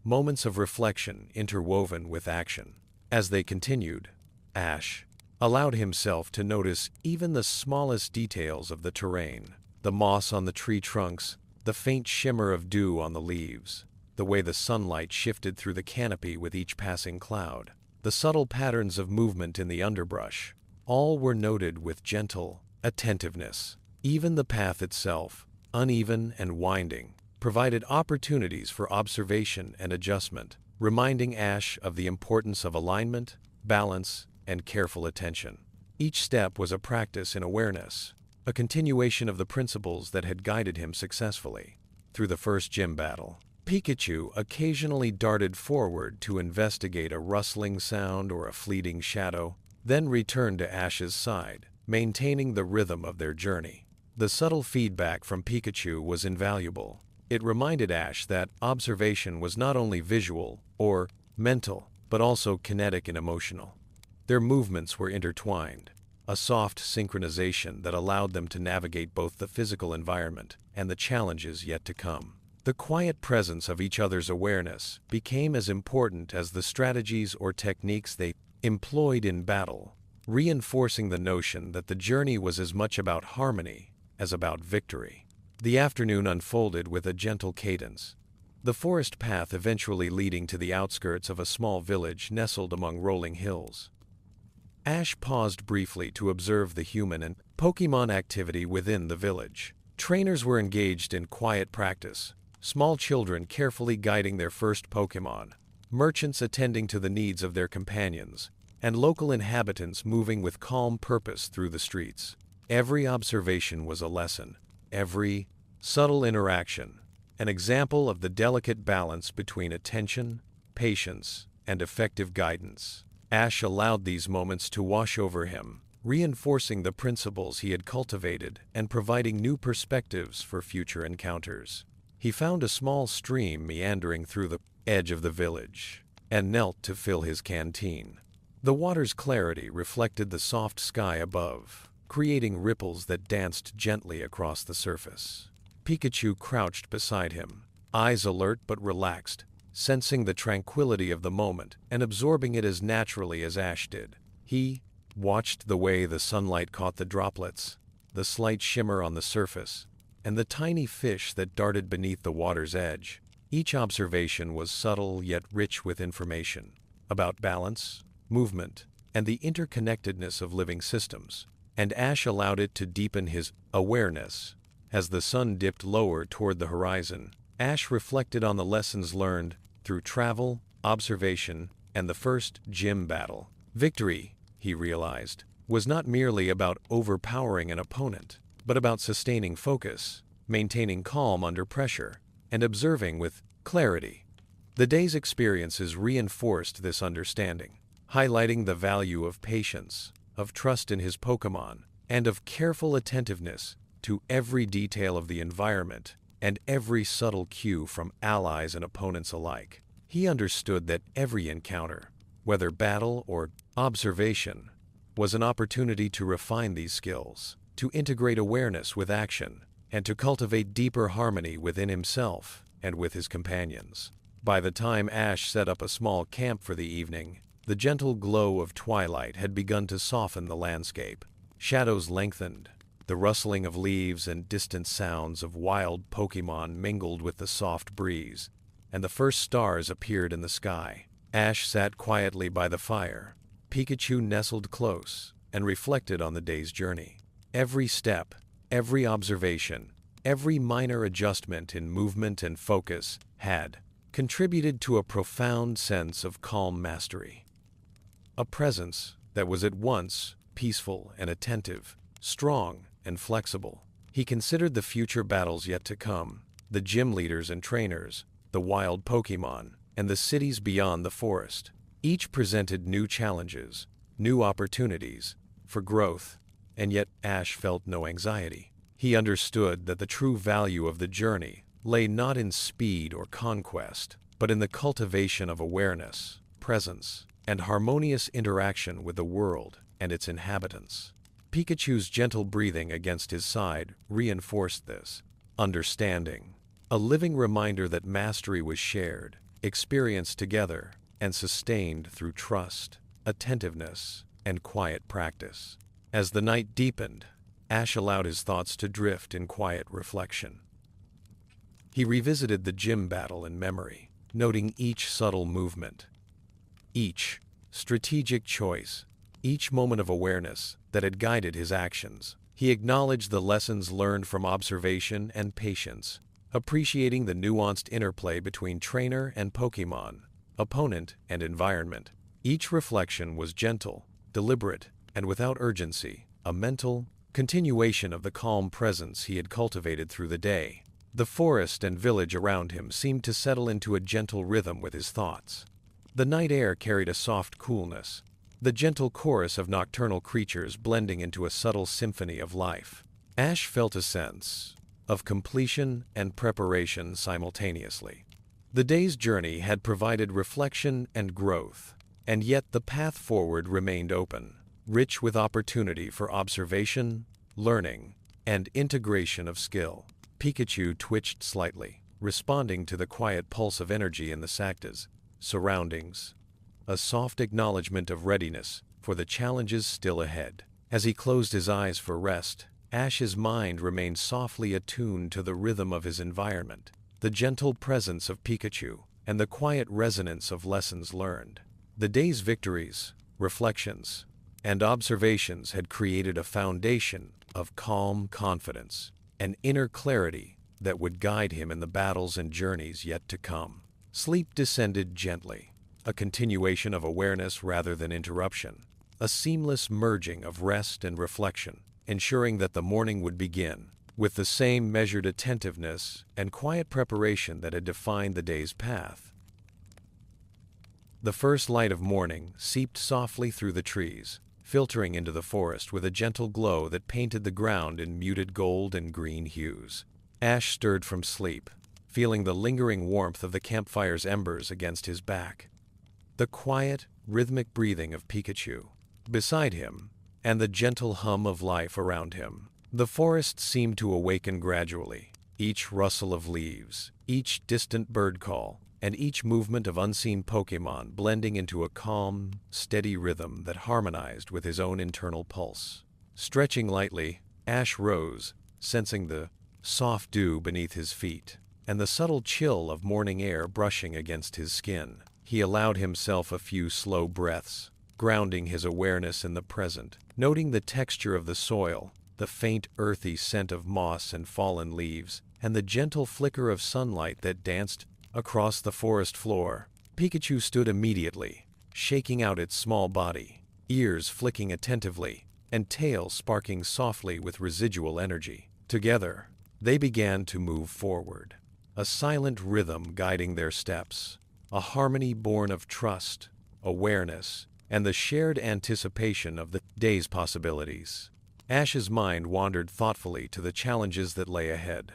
moments of reflection interwoven with action. As they continued, Ash allowed himself to notice even the smallest details of the terrain, the moss on the tree trunks, the faint shimmer of dew on the leaves, the way the sunlight shifted through the canopy with each passing cloud, the subtle patterns of movement in the underbrush. All were noted with gentle attentiveness. Even the path itself, uneven and winding, provided opportunities for observation and adjustment, reminding Ash of the importance of alignment, balance, and careful attention. Each step was a practice in awareness, a continuation of the principles that had guided him successfully through the first gym battle. Pikachu occasionally darted forward to investigate a rustling sound or a fleeting shadow, then returned to Ash's side, maintaining the rhythm of their journey. The subtle feedback from Pikachu was invaluable. It reminded Ash that observation was not only visual or mental, but also kinetic and emotional. Their movements were intertwined, a soft synchronization that allowed them to navigate both the physical environment and the challenges yet to come. The quiet presence of each other's awareness became as important as the strategies or techniques they employed in battle, reinforcing the notion that the journey was as much about harmony as about victory. The afternoon unfolded with a gentle cadence, the forest path eventually leading to the outskirts of a small village nestled among rolling hills. Ash paused briefly to observe the human and Pokémon activity within the village. Trainers were engaged in quiet practice, small children carefully guiding their first Pokémon, merchants attending to the needs of their companions, and local inhabitants moving with calm purpose through the streets. Every observation was a lesson, every subtle interaction, an example of the delicate balance between attention, patience, and effective guidance. Ash allowed these moments to wash over him, reinforcing the principles he had cultivated and providing new perspectives for future encounters. He found a small stream meandering through the edge of the village and knelt to fill his canteen. The water's clarity reflected the soft sky above, creating ripples that danced gently across the surface. Pikachu crouched beside him, eyes alert but relaxed, sensing the tranquility of the moment and absorbing it as naturally as Ash did. He watched the way the sunlight caught the droplets, the slight shimmer on the surface, and the tiny fish that darted beneath the water's edge. Each observation was subtle yet rich with information about balance, movement, and the interconnectedness of living systems, and Ash allowed it to deepen his awareness. As the sun dipped lower toward the horizon, Ash reflected on the lessons learned through travel, observation, and the first gym battle. Victory, he realized, was not merely about overpowering an opponent, but about sustaining focus, maintaining calm under pressure, and observing with clarity. The day's experiences reinforced this understanding, highlighting the value of patience, of trust in his Pokémon, and of careful attentiveness to every detail of the environment and every subtle cue from allies and opponents alike. He understood that every encounter, whether battle or observation, was an opportunity to refine these skills, to integrate awareness with action, and to cultivate deeper harmony within himself and with his companions. By the time Ash set up a small camp for the evening, the gentle glow of twilight had begun to soften the landscape. Shadows lengthened, the rustling of leaves and distant sounds of wild Pokémon mingled with the soft breeze, and the first stars appeared in the sky. Ash sat quietly by the fire. Pikachu nestled close and reflected on the day's journey. Every step, every observation, every minor adjustment in movement and focus had contributed to a profound sense of calm mastery. A presence that was at once peaceful and attentive, strong and flexible. He considered the future battles yet to come, the gym leaders and trainers, the wild Pokémon, and the cities beyond the forest. Each presented new challenges, new opportunities for growth, and yet Ash felt no anxiety. He understood that the true value of the journey lay not in speed or conquest, but in the cultivation of awareness, presence, and harmonious interaction with the world and its inhabitants. Pikachu's gentle breathing against his side reinforced this understanding, a living reminder that mastery was shared, experienced together, and sustained through trust, attentiveness, and quiet practice. As the night deepened, Ash allowed his thoughts to drift in quiet reflection. He revisited the gym battle in memory, noting each subtle movement, each strategic choice, each moment of awareness that had guided his actions. He acknowledged the lessons learned from observation and patience, appreciating the nuanced interplay between trainer and Pokémon, opponent and environment. Each reflection was gentle, deliberate, and without urgency, a mental continuation of the calm presence he had cultivated through the day. The forest and village around him seemed to settle into a gentle rhythm with his thoughts. The night air carried a soft coolness, the gentle chorus of nocturnal creatures blending into a subtle symphony of life. Ash felt a sense of completion and preparation simultaneously. The day's journey had provided reflection and growth, and yet the path forward remained open, rich with opportunity for observation, learning, and integration of skill. Pikachu twitched slightly, responding to the quiet pulse of energy in the Sacta's surroundings, a soft acknowledgement of readiness for the challenges still ahead. As he closed his eyes for rest, Ash's mind remained softly attuned to the rhythm of his environment, the gentle presence of Pikachu, and the quiet resonance of lessons learned. The day's victories, reflections, and observations had created a foundation of calm confidence, an inner clarity that would guide him in the battles and journeys yet to come. Sleep descended gently, a continuation of awareness rather than interruption, a seamless merging of rest and reflection, ensuring that the morning would begin with the same measured attentiveness and quiet preparation that had defined the day's path. The first light of morning seeped softly through the trees, filtering into the forest with a gentle glow that painted the ground in muted gold and green hues. Ash stirred from sleep, feeling the lingering warmth of the campfire's embers against his back. The quiet, rhythmic breathing of Pikachu beside him, and the gentle hum of life around him. The forest seemed to awaken gradually, each rustle of leaves, each distant bird call, and each movement of unseen Pokémon blending into a calm, steady rhythm that harmonized with his own internal pulse. Stretching lightly, Ash rose, sensing the soft dew beneath his feet, and the subtle chill of morning air brushing against his skin. He allowed himself a few slow breaths, grounding his awareness in the present, noting the texture of the soil, the faint earthy scent of moss and fallen leaves, and the gentle flicker of sunlight that danced across the forest floor. Pikachu stood immediately, shaking out its small body, ears flicking attentively, and tail sparking softly with residual energy. Together, they began to move forward, a silent rhythm guiding their steps, a harmony born of trust, awareness, and the shared anticipation of the day's possibilities. Ash's mind wandered thoughtfully to the challenges that lay ahead.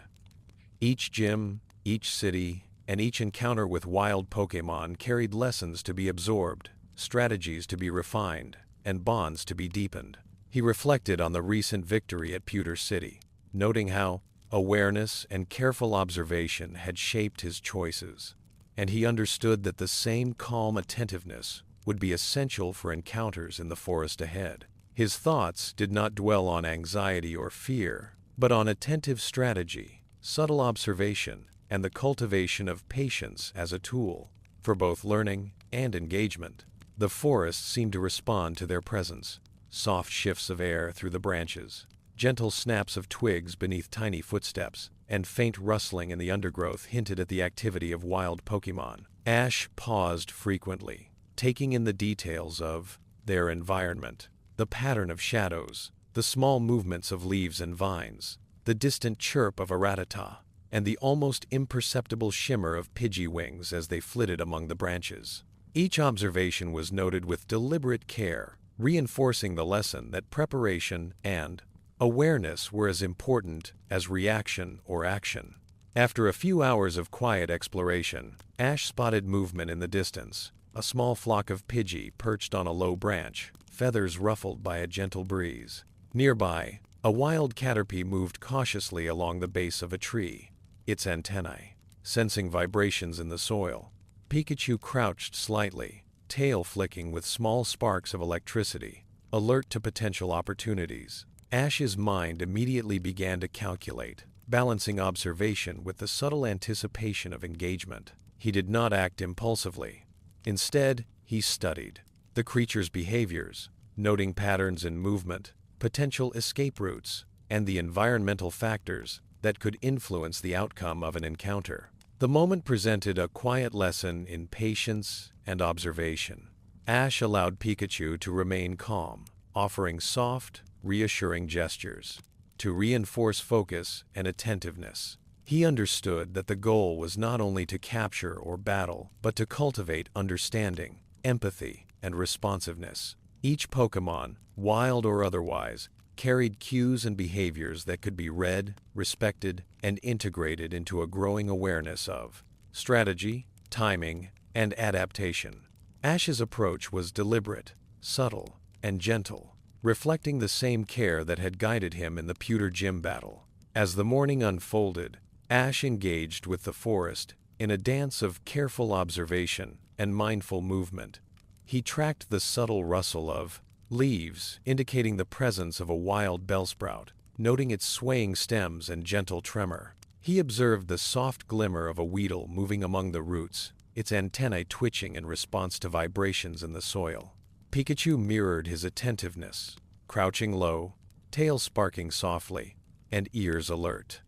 Each gym, each city, and each encounter with wild Pokémon carried lessons to be absorbed, strategies to be refined, and bonds to be deepened. He reflected on the recent victory at Pewter City, noting how awareness and careful observation had shaped his choices, and he understood that the same calm attentiveness would be essential for encounters in the forest ahead. His thoughts did not dwell on anxiety or fear, but on attentive strategy, subtle observation, and the cultivation of patience as a tool for both learning and engagement. The forest seemed to respond to their presence, soft shifts of air through the branches, gentle snaps of twigs beneath tiny footsteps, and faint rustling in the undergrowth hinted at the activity of wild Pokémon. Ash paused frequently, taking in the details of their environment, the pattern of shadows, the small movements of leaves and vines, the distant chirp of a Rattata, and the almost imperceptible shimmer of Pidgey wings as they flitted among the branches. Each observation was noted with deliberate care, reinforcing the lesson that preparation and awareness were as important as reaction or action. After a few hours of quiet exploration, Ash spotted movement in the distance, a small flock of Pidgey perched on a low branch, feathers ruffled by a gentle breeze. Nearby, a wild Caterpie moved cautiously along the base of a tree, its antennae sensing vibrations in the soil. Pikachu crouched slightly, tail flicking with small sparks of electricity, alert to potential opportunities. Ash's mind immediately began to calculate, balancing observation with the subtle anticipation of engagement. He did not act impulsively. Instead, he studied the creature's behaviors, noting patterns in movement, potential escape routes, and the environmental factors that could influence the outcome of an encounter. The moment presented a quiet lesson in patience and observation. Ash allowed Pikachu to remain calm, offering soft, reassuring gestures to reinforce focus and attentiveness. He understood that the goal was not only to capture or battle, but to cultivate understanding, empathy, and responsiveness. Each Pokémon, wild or otherwise, carried cues and behaviors that could be read, respected, and integrated into a growing awareness of strategy, timing, and adaptation. Ash's approach was deliberate, subtle, and gentle, reflecting the same care that had guided him in the Pewter Gym battle. As the morning unfolded, Ash engaged with the forest in a dance of careful observation and mindful movement. He tracked the subtle rustle of leaves, indicating the presence of a wild bellsprout, noting its swaying stems and gentle tremor. He observed the soft glimmer of a weedle moving among the roots, its antennae twitching in response to vibrations in the soil. Pikachu mirrored his attentiveness, crouching low, tail sparking softly, and ears alert.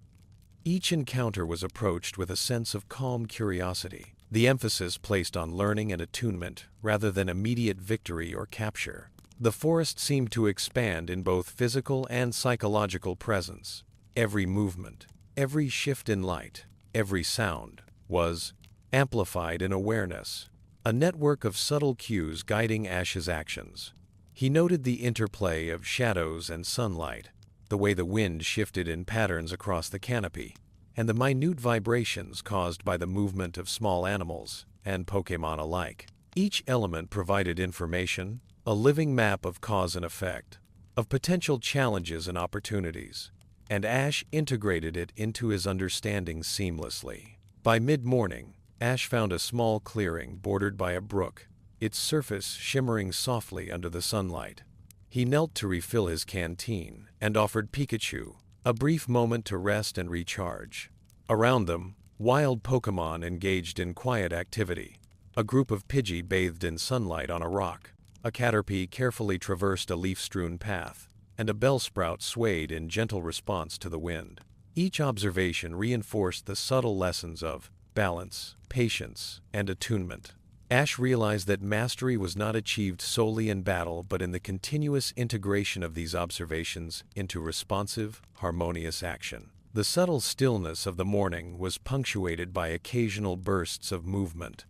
Each encounter was approached with a sense of calm curiosity, the emphasis placed on learning and attunement rather than immediate victory or capture. The forest seemed to expand in both physical and psychological presence. Every movement, every shift in light, every sound was amplified in awareness, a network of subtle cues guiding Ash's actions. He noted the interplay of shadows and sunlight, the way the wind shifted in patterns across the canopy, and the minute vibrations caused by the movement of small animals and Pokémon alike. Each element provided information, a living map of cause and effect, of potential challenges and opportunities, and Ash integrated it into his understanding seamlessly. By mid-morning, Ash found a small clearing bordered by a brook, its surface shimmering softly under the sunlight. He knelt to refill his canteen and offered Pikachu a brief moment to rest and recharge. Around them, wild Pokémon engaged in quiet activity. A group of Pidgey bathed in sunlight on a rock. A Caterpie carefully traversed a leaf-strewn path, and a Bellsprout swayed in gentle response to the wind. Each observation reinforced the subtle lessons of balance, patience, and attunement. Ash realized that mastery was not achieved solely in battle but in the continuous integration of these observations into responsive, harmonious action. The subtle stillness of the morning was punctuated by occasional bursts of movement.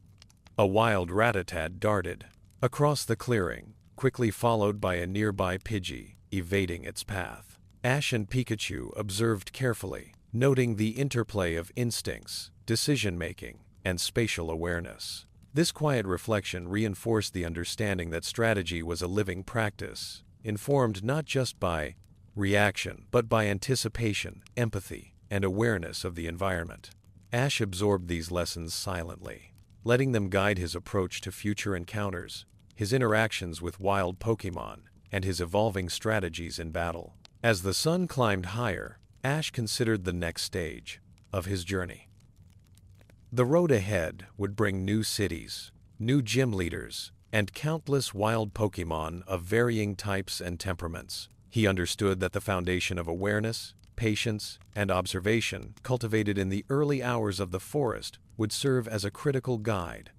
A wild Rattata darted across the clearing, quickly followed by a nearby Pidgey, evading its path. Ash and Pikachu observed carefully, noting the interplay of instincts, decision-making, and spatial awareness. This quiet reflection reinforced the understanding that strategy was a living practice, informed not just by reaction, but by anticipation, empathy, and awareness of the environment. Ash absorbed these lessons silently, letting them guide his approach to future encounters, his interactions with wild Pokémon, and his evolving strategies in battle. As the sun climbed higher, Ash considered the next stage of his journey. The road ahead would bring new cities, new gym leaders, and countless wild Pokémon of varying types and temperaments. He understood that the foundation of awareness, patience, and observation cultivated in the early hours of the forest would serve as a critical guide.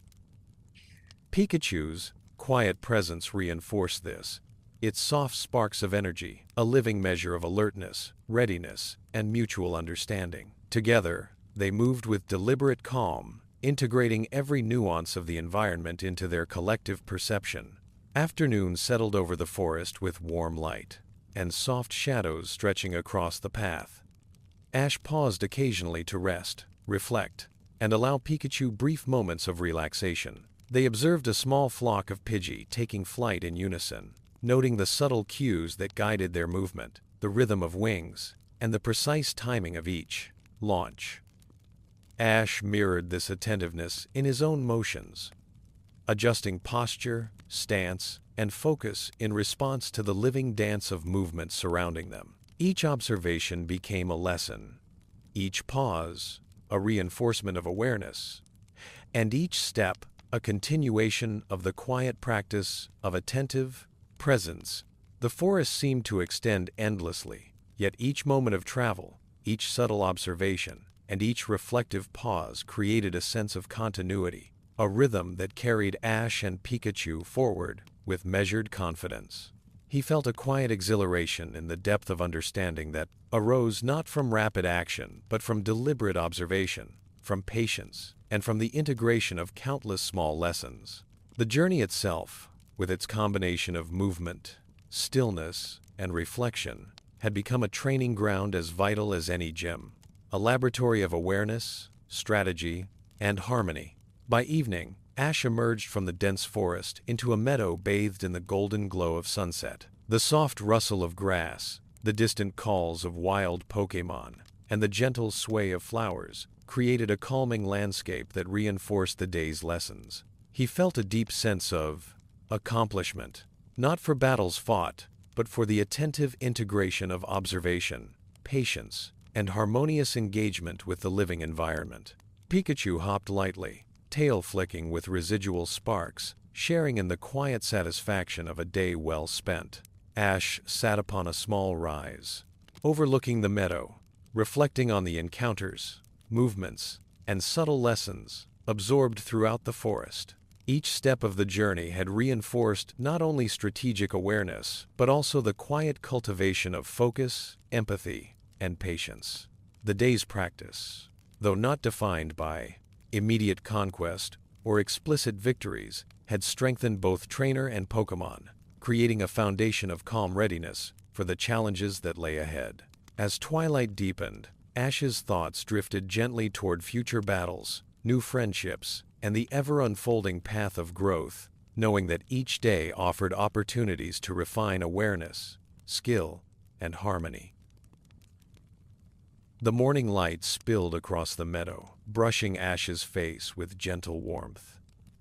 Pikachu's quiet presence reinforced this, its soft sparks of energy, a living measure of alertness, readiness, and mutual understanding. Together, they moved with deliberate calm, integrating every nuance of the environment into their collective perception. Afternoon settled over the forest with warm light, and soft shadows stretching across the path. Ash paused occasionally to rest, reflect, and allow Pikachu brief moments of relaxation. They observed a small flock of Pidgey taking flight in unison, noting the subtle cues that guided their movement, the rhythm of wings, and the precise timing of each launch. Ash mirrored this attentiveness in his own motions, adjusting posture, stance, and focus in response to the living dance of movement surrounding them. Each observation became a lesson, each pause a reinforcement of awareness, and each step a continuation of the quiet practice of attentive presence. The forest seemed to extend endlessly, yet each moment of travel, each subtle observation, and each reflective pause created a sense of continuity, a rhythm that carried Ash and Pikachu forward with measured confidence. He felt a quiet exhilaration in the depth of understanding that arose not from rapid action but from deliberate observation, from patience, and from the integration of countless small lessons. The journey itself, with its combination of movement, stillness, and reflection, had become a training ground as vital as any gym, a laboratory of awareness, strategy, and harmony. By evening, Ash emerged from the dense forest into a meadow bathed in the golden glow of sunset. The soft rustle of grass, the distant calls of wild Pokémon, and the gentle sway of flowers created a calming landscape that reinforced the day's lessons. He felt a deep sense of accomplishment, not for battles fought, but for the attentive integration of observation, patience, and harmonious engagement with the living environment. Pikachu hopped lightly, tail flicking with residual sparks, sharing in the quiet satisfaction of a day well spent. Ash sat upon a small rise, overlooking the meadow, reflecting on the encounters, movements, and subtle lessons absorbed throughout the forest. Each step of the journey had reinforced not only strategic awareness, but also the quiet cultivation of focus, empathy, and patience. The day's practice, though not defined by immediate conquest or explicit victories, had strengthened both trainer and Pokémon, creating a foundation of calm readiness for the challenges that lay ahead. As twilight deepened, Ash's thoughts drifted gently toward future battles, new friendships, and the ever-unfolding path of growth, knowing that each day offered opportunities to refine awareness, skill, and harmony. The morning light spilled across the meadow, brushing Ash's face with gentle warmth.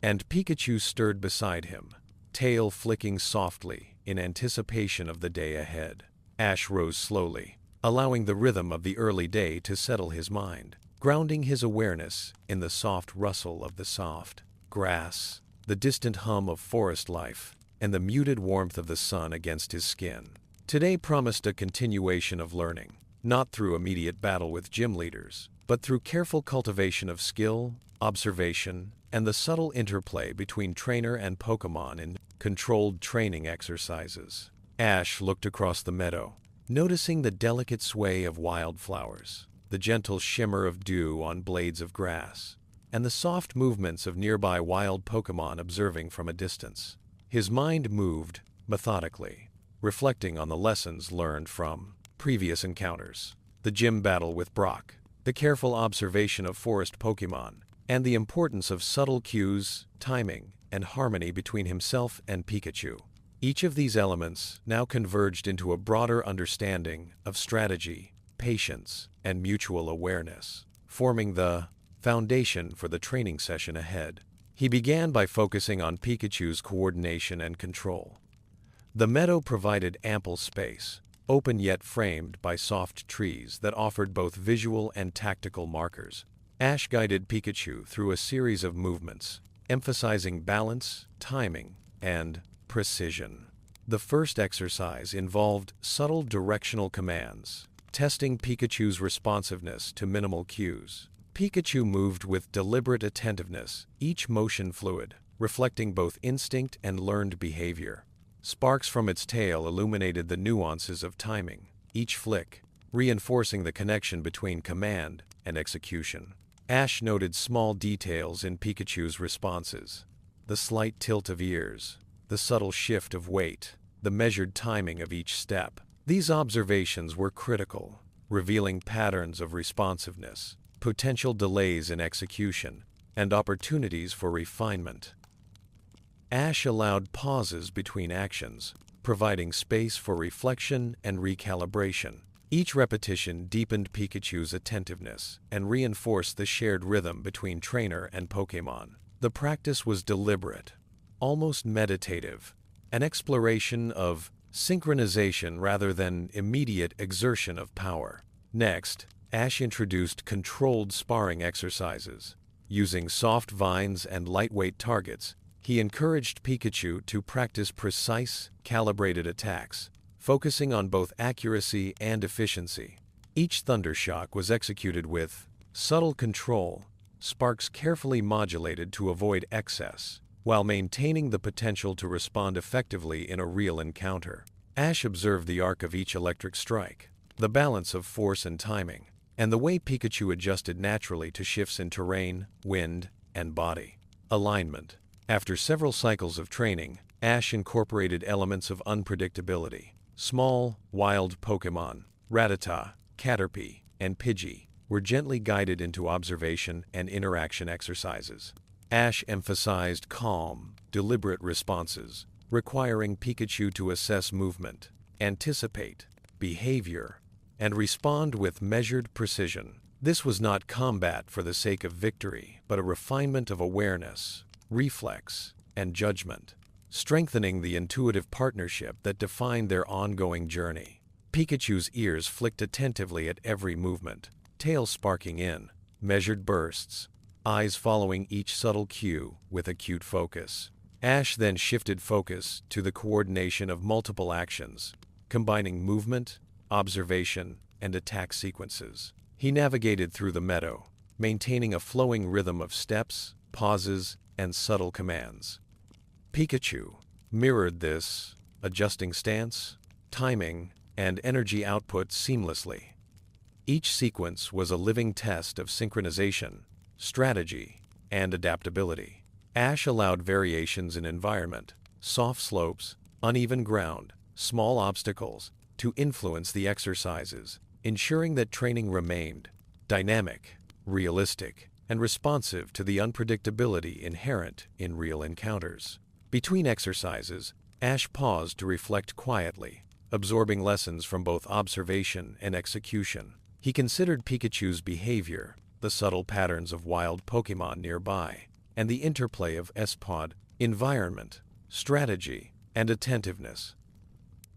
And Pikachu stirred beside him, tail flicking softly in anticipation of the day ahead. Ash rose slowly, allowing the rhythm of the early day to settle his mind, grounding his awareness in the soft rustle of the soft grass, the distant hum of forest life, and the muted warmth of the sun against his skin. Today promised a continuation of learning, not through immediate battle with gym leaders, but through careful cultivation of skill, observation, and the subtle interplay between trainer and Pokémon in controlled training exercises. Ash looked across the meadow, noticing the delicate sway of wildflowers, the gentle shimmer of dew on blades of grass, and the soft movements of nearby wild Pokémon observing from a distance. His mind moved methodically, reflecting on the lessons learned from previous encounters, the gym battle with Brock, the careful observation of forest Pokémon, and the importance of subtle cues, timing, and harmony between himself and Pikachu. Each of these elements now converged into a broader understanding of strategy, patience, and mutual awareness, forming the foundation for the training session ahead. He began by focusing on Pikachu's coordination and control. The meadow provided ample space, open yet framed by soft trees that offered both visual and tactical markers. Ash guided Pikachu through a series of movements, emphasizing balance, timing, and precision. The first exercise involved subtle directional commands, testing Pikachu's responsiveness to minimal cues. Pikachu moved with deliberate attentiveness, each motion fluid, reflecting both instinct and learned behavior. Sparks from its tail illuminated the nuances of timing, each flick reinforcing the connection between command and execution. Ash noted small details in Pikachu's responses: the slight tilt of ears, the subtle shift of weight, the measured timing of each step. These observations were critical, revealing patterns of responsiveness, potential delays in execution, and opportunities for refinement. Ash allowed pauses between actions, providing space for reflection and recalibration. Each repetition deepened Pikachu's attentiveness and reinforced the shared rhythm between trainer and Pokémon. The practice was deliberate, almost meditative, an exploration of synchronization rather than immediate exertion of power. Next, Ash introduced controlled sparring exercises. Using soft vines and lightweight targets, he encouraged Pikachu to practice precise, calibrated attacks, focusing on both accuracy and efficiency. Each thundershock was executed with subtle control, sparks carefully modulated to avoid excess, while maintaining the potential to respond effectively in a real encounter. Ash observed the arc of each electric strike, the balance of force and timing, and the way Pikachu adjusted naturally to shifts in terrain, wind, and body alignment. After several cycles of training, Ash incorporated elements of unpredictability. Small, wild Pokémon, Rattata, Caterpie, and Pidgey, were gently guided into observation and interaction exercises. Ash emphasized calm, deliberate responses, requiring Pikachu to assess movement, anticipate behavior, and respond with measured precision. This was not combat for the sake of victory, but a refinement of awareness, reflex, and judgment, strengthening the intuitive partnership that defined their ongoing journey. Pikachu's ears flicked attentively at every movement, tail sparking in measured bursts, eyes following each subtle cue with acute focus. Ash then shifted focus to the coordination of multiple actions, combining movement, observation, and attack sequences. He navigated through the meadow, maintaining a flowing rhythm of steps, pauses, and subtle commands. Pikachu mirrored this, adjusting stance, timing, and energy output seamlessly. Each sequence was a living test of synchronization, strategy, and adaptability. Ash allowed variations in environment, soft slopes, uneven ground, small obstacles, to influence the exercises, ensuring that training remained dynamic, realistic, and responsive to the unpredictability inherent in real encounters. Between exercises, Ash paused to reflect quietly, absorbing lessons from both observation and execution. He considered Pikachu's behavior, the subtle patterns of wild Pokémon nearby, and the interplay of S-Pod, environment, strategy, and attentiveness.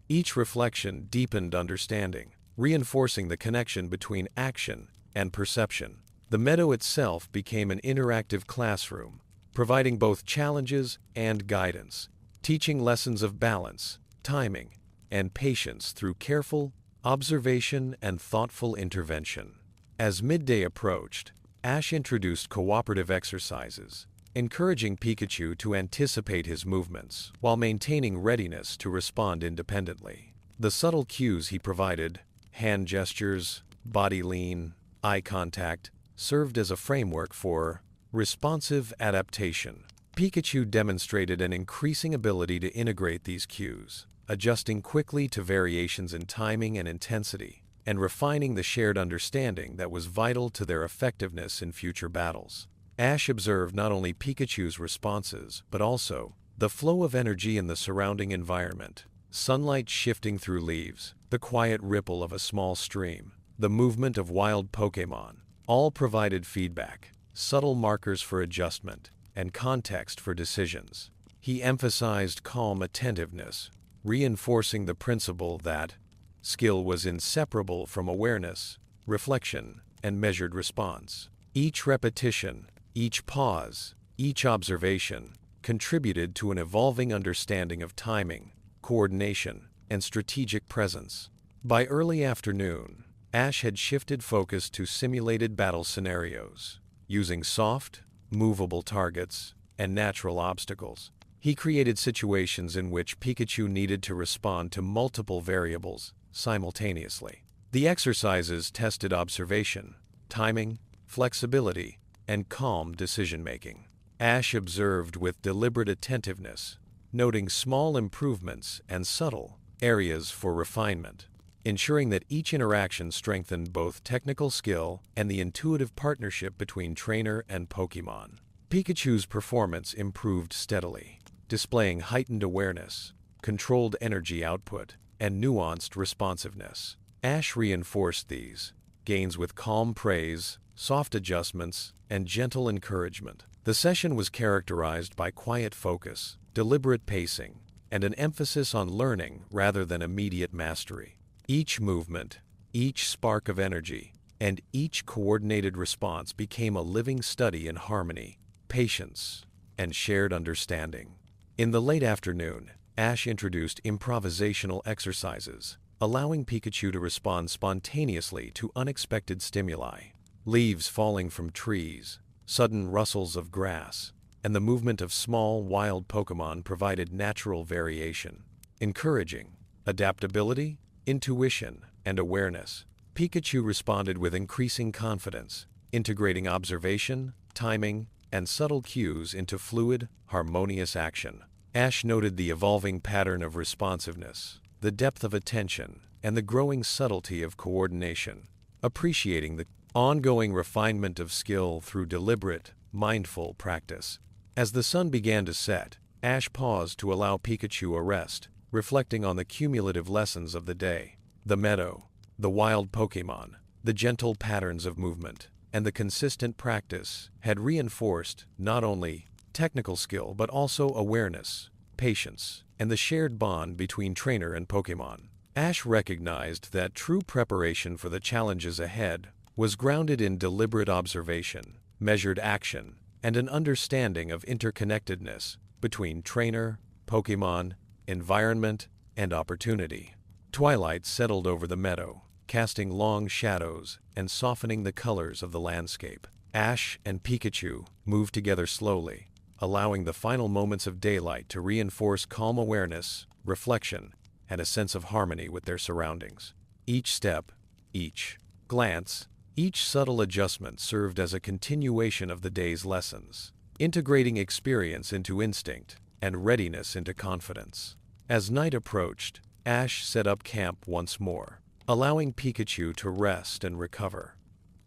Each reflection deepened understanding, reinforcing the connection between action and perception. The meadow itself became an interactive classroom, providing both challenges and guidance, teaching lessons of balance, timing, and patience through careful observation and thoughtful intervention. As midday approached, Ash introduced cooperative exercises, encouraging Pikachu to anticipate his movements while maintaining readiness to respond independently. The subtle cues he provided, hand gestures, body lean, eye contact, served as a framework for responsive adaptation. Pikachu demonstrated an increasing ability to integrate these cues, adjusting quickly to variations in timing and intensity, and refining the shared understanding that was vital to their effectiveness in future battles. Ash observed not only Pikachu's responses, but also the flow of energy in the surrounding environment, sunlight shifting through leaves, the quiet ripple of a small stream, the movement of wild Pokémon, all provided feedback, subtle markers for adjustment, and context for decisions. He emphasized calm attentiveness, reinforcing the principle that skill was inseparable from awareness, reflection, and measured response. Each repetition, each pause, each observation contributed to an evolving understanding of timing, coordination, and strategic presence. By early afternoon, Ash had shifted focus to simulated battle scenarios, using soft, movable targets and natural obstacles. He created situations in which Pikachu needed to respond to multiple variables simultaneously. The exercises tested observation, timing, flexibility, and calm decision-making. Ash observed with deliberate attentiveness, noting small improvements and subtle areas for refinement, ensuring that each interaction strengthened both technical skill and the intuitive partnership between trainer and Pokémon. Pikachu's performance improved steadily, displaying heightened awareness, controlled energy output, and nuanced responsiveness. Ash reinforced these gains with calm praise, soft adjustments, and gentle encouragement. The session was characterized by quiet focus, deliberate pacing, and an emphasis on learning rather than immediate mastery. Each movement, each spark of energy, and each coordinated response became a living study in harmony, patience, and shared understanding. In the late afternoon, Ash introduced improvisational exercises, allowing Pikachu to respond spontaneously to unexpected stimuli. Leaves falling from trees, sudden rustles of grass, and the movement of small wild Pokémon provided natural variation, encouraging adaptability, intuition, and awareness. Pikachu responded with increasing confidence, integrating observation, timing, and subtle cues into fluid, harmonious action. Ash noted the evolving pattern of responsiveness, the depth of attention, and the growing subtlety of coordination, appreciating the ongoing refinement of skill through deliberate, mindful practice. As the sun began to set, Ash paused to allow Pikachu a rest, reflecting on the cumulative lessons of the day. The meadow, the wild Pokémon, the gentle patterns of movement, and the consistent practice had reinforced not only technical skill but also awareness, patience, and the shared bond between trainer and Pokémon. Ash recognized that true preparation for the challenges ahead was grounded in deliberate observation, measured action, and an understanding of interconnectedness between trainer, Pokémon, environment, and opportunity. Twilight settled over the meadow, casting long shadows and softening the colors of the landscape. Ash and Pikachu moved together slowly, allowing the final moments of daylight to reinforce calm awareness, reflection, and a sense of harmony with their surroundings. Each step, each glance, each subtle adjustment served as a continuation of the day's lessons, integrating experience into instinct and readiness into confidence. As night approached, Ash set up camp once more, allowing Pikachu to rest and recover.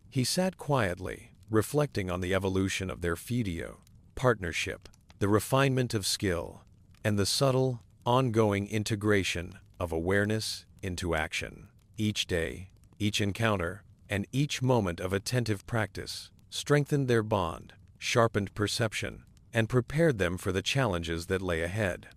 He sat quietly, reflecting on the evolution of their physio partnership, the refinement of skill, and the subtle, ongoing integration of awareness into action. Each day, each encounter, and each moment of attentive practice strengthened their bond, sharpened perception, and prepared them for the challenges that lay ahead.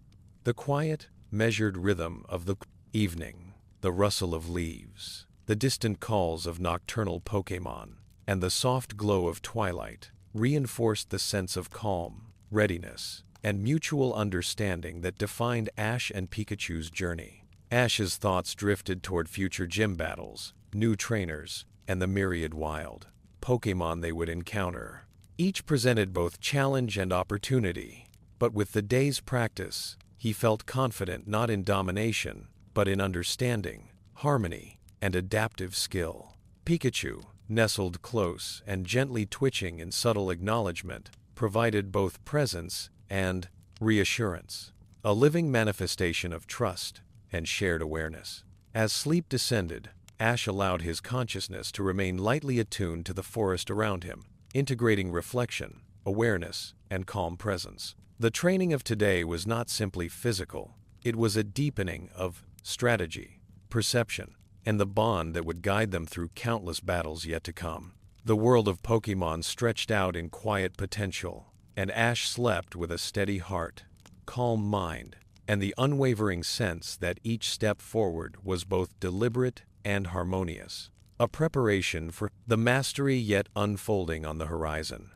The quiet, measured rhythm of the evening, the rustle of leaves, the distant calls of nocturnal Pokémon, and the soft glow of twilight reinforced the sense of calm, readiness, and mutual understanding that defined Ash and Pikachu's journey. Ash's thoughts drifted toward future gym battles, new trainers, and the myriad wild Pokémon they would encounter. Each presented both challenge and opportunity, but with the day's practice, he felt confident not in domination, but in understanding, harmony, and adaptive skill. Pikachu, nestled close and gently twitching in subtle acknowledgement, provided both presence and reassurance, a living manifestation of trust and shared awareness. As sleep descended, Ash allowed his consciousness to remain lightly attuned to the forest around him, integrating reflection, awareness, and calm presence. The training of today was not simply physical, it was a deepening of strategy, perception, and the bond that would guide them through countless battles yet to come. The world of Pokémon stretched out in quiet potential, and Ash slept with a steady heart, calm mind, and the unwavering sense that each step forward was both deliberate and harmonious, a preparation for the mastery yet unfolding on the horizon.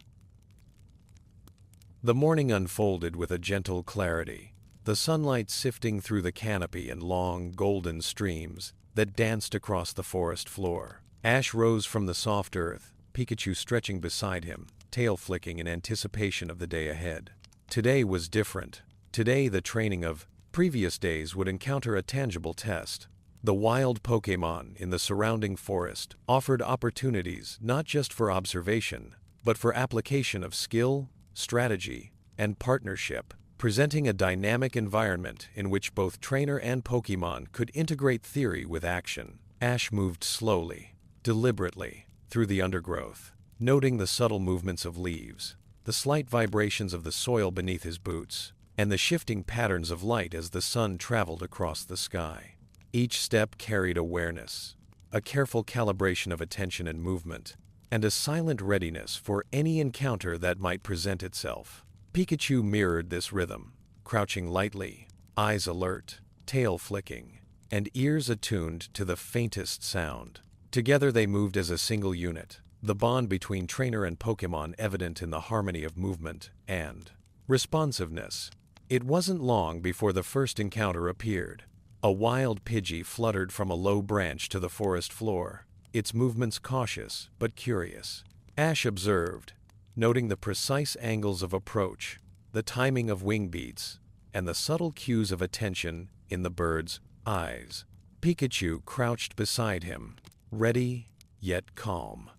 The morning unfolded with a gentle clarity, the sunlight sifting through the canopy in long, golden streams that danced across the forest floor. Ash rose from the soft earth, Pikachu stretching beside him, tail flicking in anticipation of the day ahead. Today was different. Today the training of previous days would encounter a tangible test. The wild Pokémon in the surrounding forest offered opportunities not just for observation, but for application of skill, strategy, and partnership, presenting a dynamic environment in which both trainer and Pokémon could integrate theory with action. Ash moved slowly, deliberately, through the undergrowth, noting the subtle movements of leaves, the slight vibrations of the soil beneath his boots, and the shifting patterns of light as the sun traveled across the sky. Each step carried awareness, a careful calibration of attention and movement, and a silent readiness for any encounter that might present itself. Pikachu mirrored this rhythm, crouching lightly, eyes alert, tail flicking, and ears attuned to the faintest sound. Together they moved as a single unit, the bond between trainer and Pokémon evident in the harmony of movement and responsiveness. It wasn't long before the first encounter appeared. A wild Pidgey fluttered from a low branch to the forest floor, its movements cautious but curious. Ash observed, noting the precise angles of approach, the timing of wing beats, and the subtle cues of attention in the bird's eyes. Pikachu crouched beside him, ready yet calm.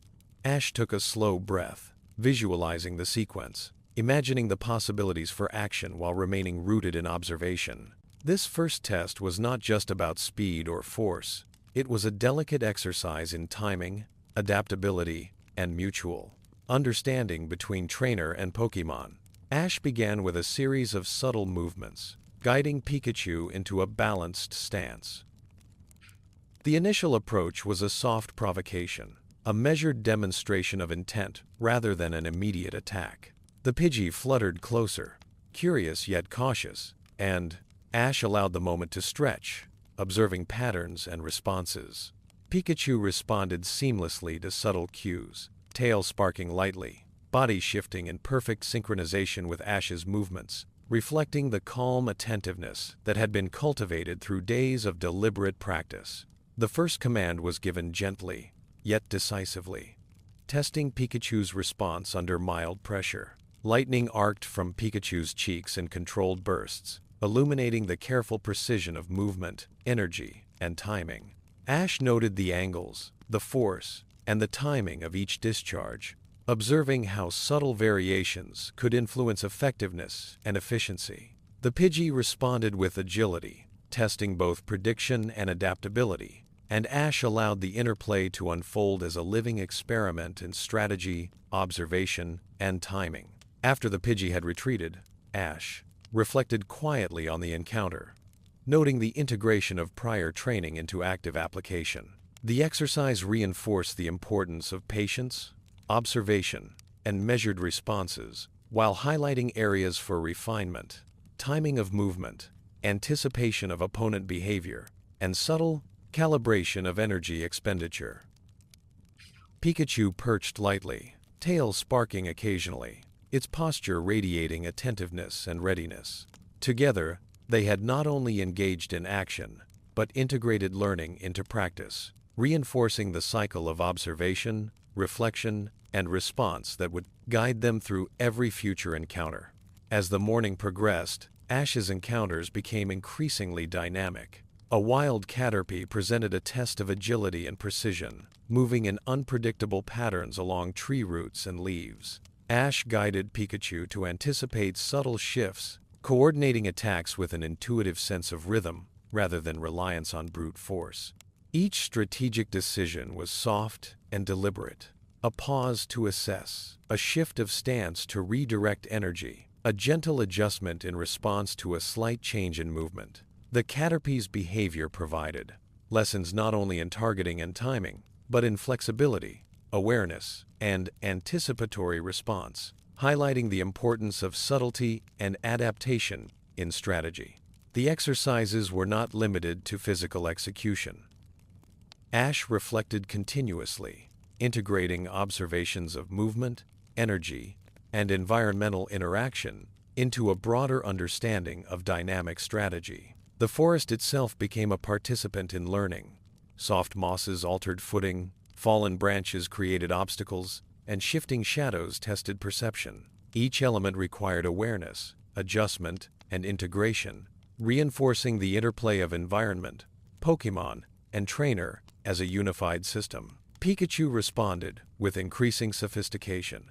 Ash took a slow breath, visualizing the sequence, imagining the possibilities for action while remaining rooted in observation. This first test was not just about speed or force. It was a delicate exercise in timing, adaptability, and mutual understanding between trainer and Pokémon. Ash began with a series of subtle movements, guiding Pikachu into a balanced stance. The initial approach was a soft provocation, a measured demonstration of intent rather than an immediate attack. The Pidgey fluttered closer, curious yet cautious, and Ash allowed the moment to stretch, observing patterns and responses. Pikachu responded seamlessly to subtle cues, tail sparking lightly, body shifting in perfect synchronization with Ash's movements, reflecting the calm attentiveness that had been cultivated through days of deliberate practice. The first command was given gently, yet decisively, testing Pikachu's response under mild pressure. Lightning arced from Pikachu's cheeks in controlled bursts, illuminating the careful precision of movement, energy, and timing. Ash noted the angles, the force, and the timing of each discharge, observing how subtle variations could influence effectiveness and efficiency. The Pidgey responded with agility, testing both prediction and adaptability, and Ash allowed the interplay to unfold as a living experiment in strategy, observation, and timing. After the Pidgey had retreated, Ash reflected quietly on the encounter, noting the integration of prior training into active application. The exercise reinforced the importance of patience, observation, and measured responses, while highlighting areas for refinement, timing of movement, anticipation of opponent behavior, and subtle calibration of energy expenditure. Pikachu perched lightly, tail sparking occasionally, its posture radiating attentiveness and readiness. Together, they had not only engaged in action, but integrated learning into practice, reinforcing the cycle of observation, reflection, and response that would guide them through every future encounter. As the morning progressed, Ash's encounters became increasingly dynamic. A wild Caterpie presented a test of agility and precision, moving in unpredictable patterns along tree roots and leaves. Ash guided Pikachu to anticipate subtle shifts, coordinating attacks with an intuitive sense of rhythm rather than reliance on brute force. Each strategic decision was soft and deliberate. A pause to assess, a shift of stance to redirect energy, a gentle adjustment in response to a slight change in movement. The Caterpie's behavior provided lessons not only in targeting and timing, but in flexibility, awareness, and anticipatory response, highlighting the importance of subtlety and adaptation in strategy. The exercises were not limited to physical execution. Ash reflected continuously, integrating observations of movement, energy, and environmental interaction into a broader understanding of dynamic strategy. The forest itself became a participant in learning. Soft mosses altered footing, fallen branches created obstacles, and shifting shadows tested perception. Each element required awareness, adjustment, and integration, reinforcing the interplay of environment, Pokémon, and trainer as a unified system. Pikachu responded with increasing sophistication,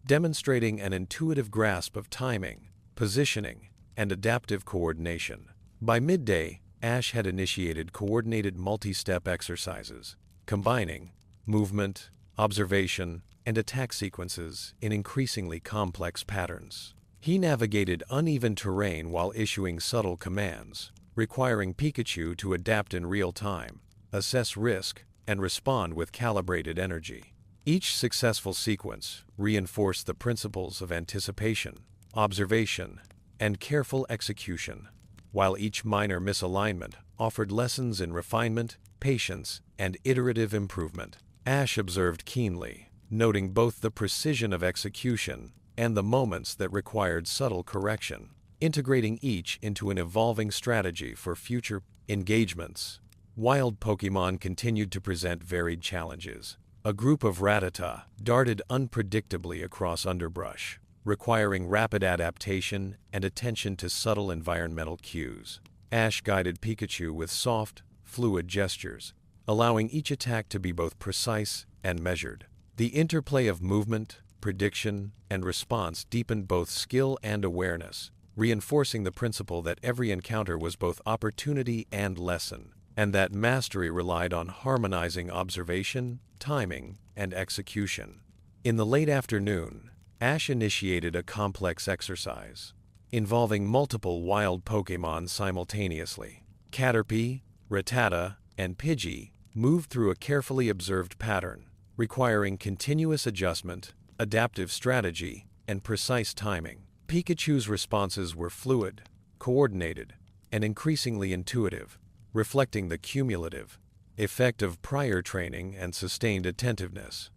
demonstrating an intuitive grasp of timing, positioning, and adaptive coordination. By midday, Ash had initiated coordinated multi-step exercises, combining movement, observation, and attack sequences in increasingly complex patterns. He navigated uneven terrain while issuing subtle commands, requiring Pikachu to adapt in real time, assess risk, and respond with calibrated energy. Each successful sequence reinforced the principles of anticipation, observation, and careful execution, while each minor misalignment offered lessons in refinement, patience, and iterative improvement. Ash observed keenly, noting both the precision of execution and the moments that required subtle correction, integrating each into an evolving strategy for future engagements. Wild Pokémon continued to present varied challenges. A group of Rattata darted unpredictably across underbrush, requiring rapid adaptation and attention to subtle environmental cues. Ash guided Pikachu with soft, fluid gestures, allowing each attack to be both precise and measured. The interplay of movement, prediction, and response deepened both skill and awareness, reinforcing the principle that every encounter was both opportunity and lesson, and that mastery relied on harmonizing observation, timing, and execution. In the late afternoon, Ash initiated a complex exercise, involving multiple wild Pokémon simultaneously. Caterpie, Rattata, and Pidgey moved through a carefully observed pattern, requiring continuous adjustment, adaptive strategy, and precise timing. Pikachu's responses were fluid, coordinated, and increasingly intuitive, reflecting the cumulative effect of prior training and sustained attentiveness.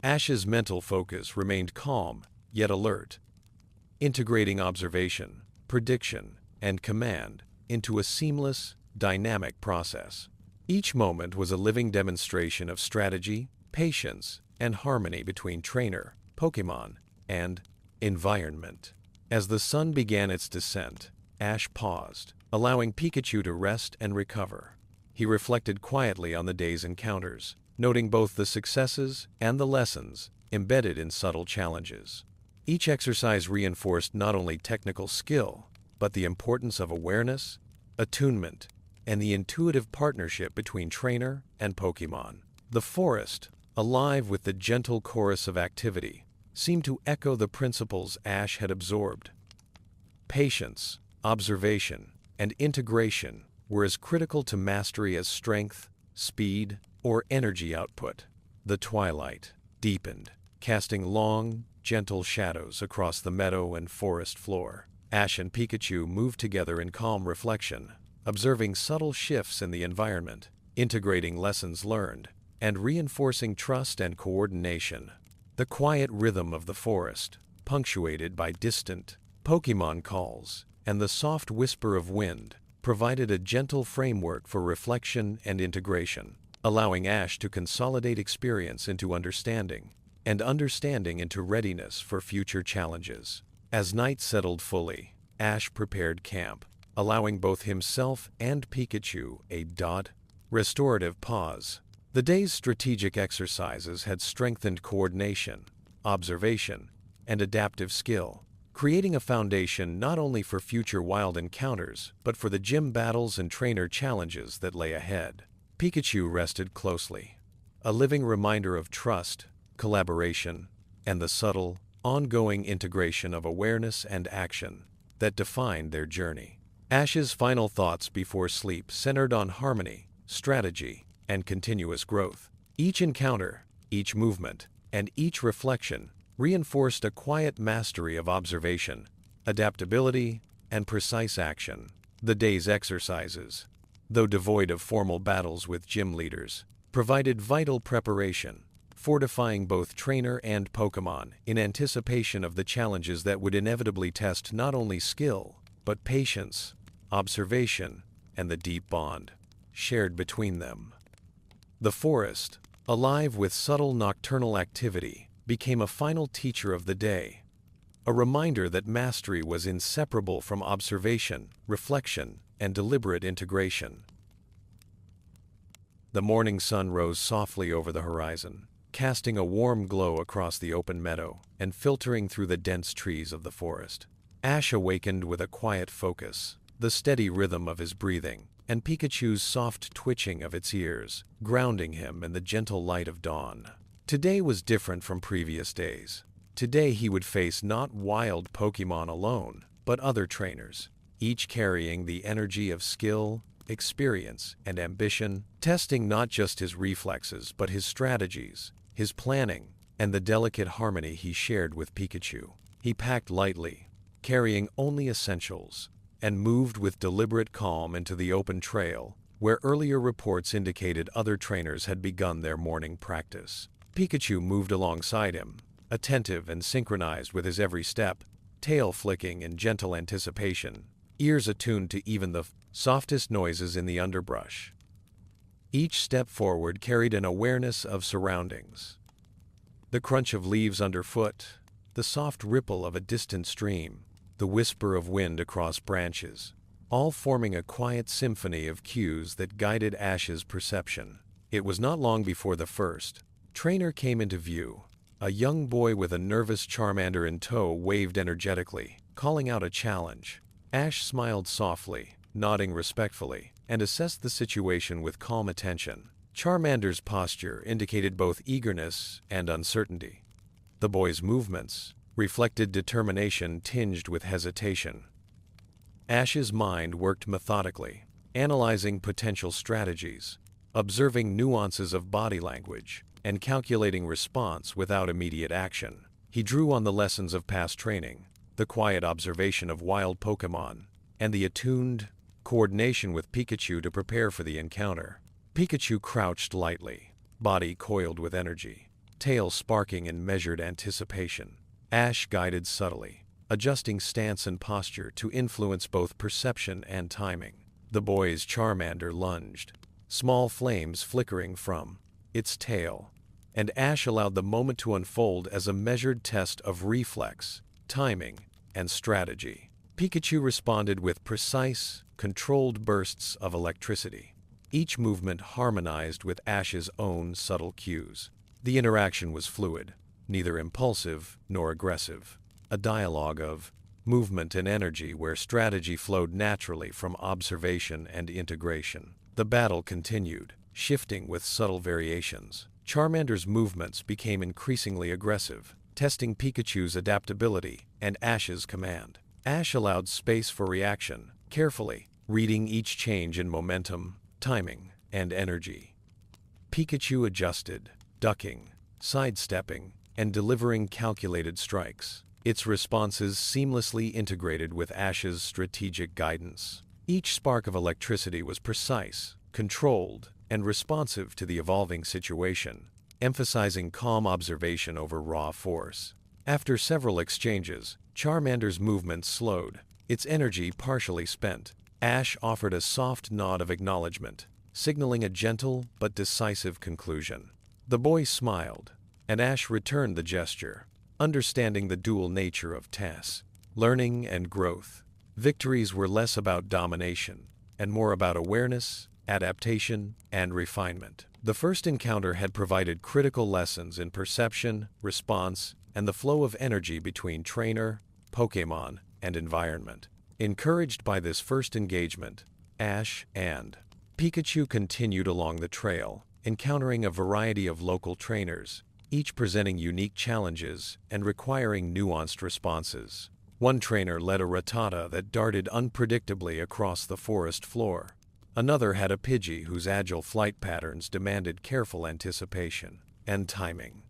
Ash's mental focus remained calm, yet alert, integrating observation, prediction, and command into a seamless, dynamic process. Each moment was a living demonstration of strategy, patience, and harmony between trainer, Pokémon, and environment. As the sun began its descent, Ash paused, allowing Pikachu to rest and recover. He reflected quietly on the day's encounters, noting both the successes and the lessons embedded in subtle challenges. Each exercise reinforced not only technical skill, but the importance of awareness, attunement, and the intuitive partnership between trainer and Pokémon. The forest, alive with the gentle chorus of activity, seemed to echo the principles Ash had absorbed. Patience, observation, and integration were as critical to mastery as strength, speed, or energy output. The twilight deepened, casting long, gentle shadows across the meadow and forest floor. Ash and Pikachu moved together in calm reflection, observing subtle shifts in the environment, integrating lessons learned, and reinforcing trust and coordination. The quiet rhythm of the forest, punctuated by distant Pokémon calls and the soft whisper of wind, provided a gentle framework for reflection and integration, allowing Ash to consolidate experience into understanding, and understanding into readiness for future challenges. As night settled fully, Ash prepared camp, allowing both himself and Pikachu a restorative pause. The day's strategic exercises had strengthened coordination, observation, and adaptive skill, creating a foundation not only for future wild encounters, but for the gym battles and trainer challenges that lay ahead. Pikachu rested closely, a living reminder of trust, collaboration, and the subtle, ongoing integration of awareness and action that defined their journey. Ash's final thoughts before sleep centered on harmony, strategy, and continuous growth. Each encounter, each movement, and each reflection reinforced a quiet mastery of observation, adaptability, and precise action. The day's exercises, though devoid of formal battles with gym leaders, provided vital preparation, fortifying both trainer and Pokémon in anticipation of the challenges that would inevitably test not only skill, but patience, observation, and the deep bond shared between them. The forest, alive with subtle nocturnal activity, became a final teacher of the day, a reminder that mastery was inseparable from observation, reflection, and deliberate integration. The morning sun rose softly over the horizon, casting a warm glow across the open meadow and filtering through the dense trees of the forest. Ash awakened with a quiet focus, the steady rhythm of his breathing, and Pikachu's soft twitching of its ears, grounding him in the gentle light of dawn. Today was different from previous days. Today he would face not wild Pokémon alone, but other trainers, each carrying the energy of skill, experience, and ambition, testing not just his reflexes but his strategies, his planning, and the delicate harmony he shared with Pikachu. He packed lightly, carrying only essentials, and moved with deliberate calm into the open trail, where earlier reports indicated other trainers had begun their morning practice. Pikachu moved alongside him, attentive and synchronized with his every step, tail flicking in gentle anticipation, ears attuned to even the softest noises in the underbrush. Each step forward carried an awareness of surroundings. The crunch of leaves underfoot, the soft ripple of a distant stream, the whisper of wind across branches, all forming a quiet symphony of cues that guided Ash's perception. It was not long before the first trainer came into view. A young boy with a nervous Charmander in tow waved energetically, calling out a challenge. Ash smiled softly, nodding respectfully, and assessed the situation with calm attention. Charmander's posture indicated both eagerness and uncertainty. The boy's movements reflected determination tinged with hesitation. Ash's mind worked methodically, analyzing potential strategies, observing nuances of body language, and calculating response without immediate action. He drew on the lessons of past training, the quiet observation of wild Pokémon, and the attuned coordination with Pikachu to prepare for the encounter. Pikachu crouched lightly, body coiled with energy, tail sparking in measured anticipation. Ash guided subtly, adjusting stance and posture to influence both perception and timing. The boy's Charmander lunged, small flames flickering from its tail, and Ash allowed the moment to unfold as a measured test of reflex, timing, and strategy. Pikachu responded with precise, controlled bursts of electricity. Each movement harmonized with Ash's own subtle cues. The interaction was fluid, neither impulsive nor aggressive, a dialogue of movement and energy where strategy flowed naturally from observation and integration. The battle continued, shifting with subtle variations. Charmander's movements became increasingly aggressive, testing Pikachu's adaptability and Ash's command. Ash allowed space for reaction, carefully reading each change in momentum, timing, and energy. Pikachu adjusted, ducking, sidestepping, and delivering calculated strikes, its responses seamlessly integrated with Ash's strategic guidance. Each spark of electricity was precise, controlled, and responsive to the evolving situation, emphasizing calm observation over raw force. After several exchanges, Charmander's movements slowed, its energy partially spent. Ash offered a soft nod of acknowledgement, signaling a gentle but decisive conclusion. The boy smiled, and Ash returned the gesture, understanding the dual nature of tasks, learning and growth. Victories were less about domination and more about awareness, adaptation, and refinement. The first encounter had provided critical lessons in perception, response, and the flow of energy between trainer, Pokémon, and environment. Encouraged by this first engagement, Ash and Pikachu continued along the trail, encountering a variety of local trainers, each presenting unique challenges and requiring nuanced responses. One trainer led a Rattata that darted unpredictably across the forest floor. Another had a Pidgey whose agile flight patterns demanded careful anticipation and timing.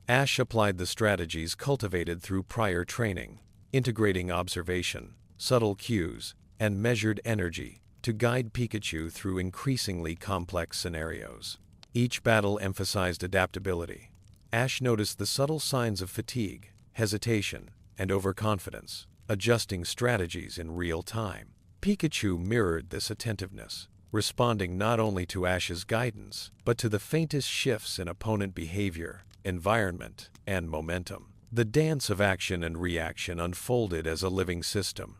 Ash applied the strategies cultivated through prior training, integrating observation, subtle cues, and measured energy to guide Pikachu through increasingly complex scenarios. Each battle emphasized adaptability. Ash noticed the subtle signs of fatigue, hesitation, and overconfidence, adjusting strategies in real time. Pikachu mirrored this attentiveness, responding not only to Ash's guidance, but to the faintest shifts in opponent behavior, environment, and momentum. The dance of action and reaction unfolded as a living system,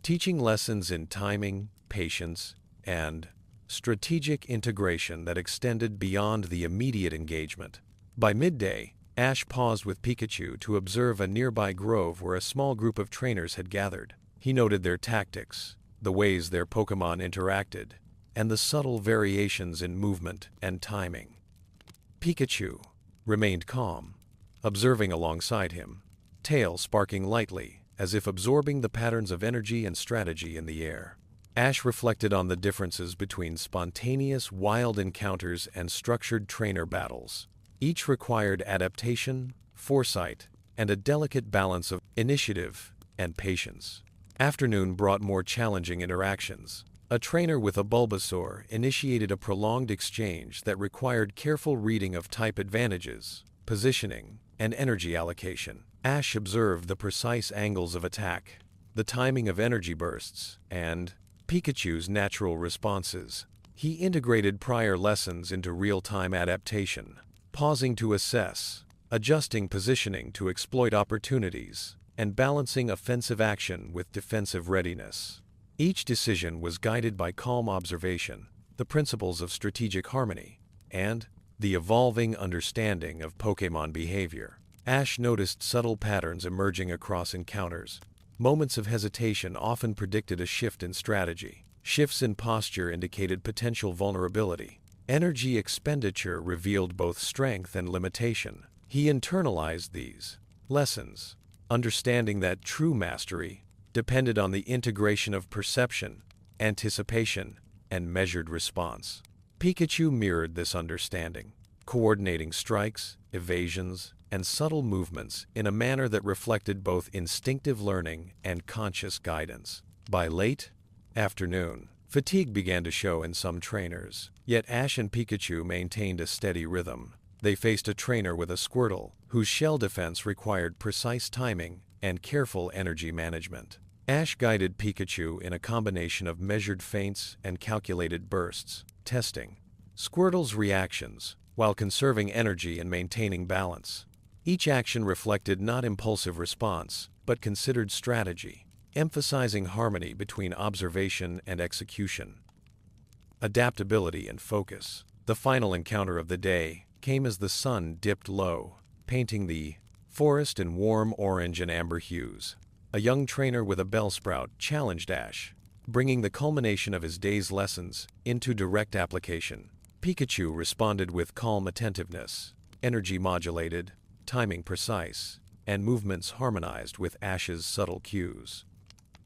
teaching lessons in timing, patience, and strategic integration that extended beyond the immediate engagement. By midday, Ash paused with Pikachu to observe a nearby grove where a small group of trainers had gathered. He noted their tactics, the ways their Pokémon interacted, and the subtle variations in movement and timing. Pikachu remained calm, observing alongside him, tail sparking lightly, as if absorbing the patterns of energy and strategy in the air. Ash reflected on the differences between spontaneous, wild encounters and structured trainer battles. Each required adaptation, foresight, and a delicate balance of initiative and patience. Afternoon brought more challenging interactions. A trainer with a Bulbasaur initiated a prolonged exchange that required careful reading of type advantages, positioning, and energy allocation. Ash observed the precise angles of attack, the timing of energy bursts, and Pikachu's natural responses. He integrated prior lessons into real-time adaptation, pausing to assess, adjusting positioning to exploit opportunities, and balancing offensive action with defensive readiness. Each decision was guided by calm observation, the principles of strategic harmony, and the evolving understanding of Pokémon behavior. Ash noticed subtle patterns emerging across encounters. Moments of hesitation often predicted a shift in strategy. Shifts in posture indicated potential vulnerability. Energy expenditure revealed both strength and limitation. He internalized these lessons, understanding that true mastery depended on the integration of perception, anticipation, and measured response. Pikachu mirrored this understanding, coordinating strikes, evasions, and subtle movements in a manner that reflected both instinctive learning and conscious guidance. By late afternoon, fatigue began to show in some trainers, yet Ash and Pikachu maintained a steady rhythm. They faced a trainer with a Squirtle, whose shell defense required precise timing and careful energy management. Ash guided Pikachu in a combination of measured feints and calculated bursts, testing Squirtle's reactions while conserving energy and maintaining balance. Each action reflected not impulsive response, but considered strategy, emphasizing harmony between observation and execution. Adaptability and focus. The final encounter of the day came as the sun dipped low, painting the forest in warm orange and amber hues. A young trainer with a Bellsprout challenged Ash, bringing the culmination of his day's lessons into direct application. Pikachu responded with calm attentiveness, energy modulated, timing precise, and movements harmonized with Ash's subtle cues.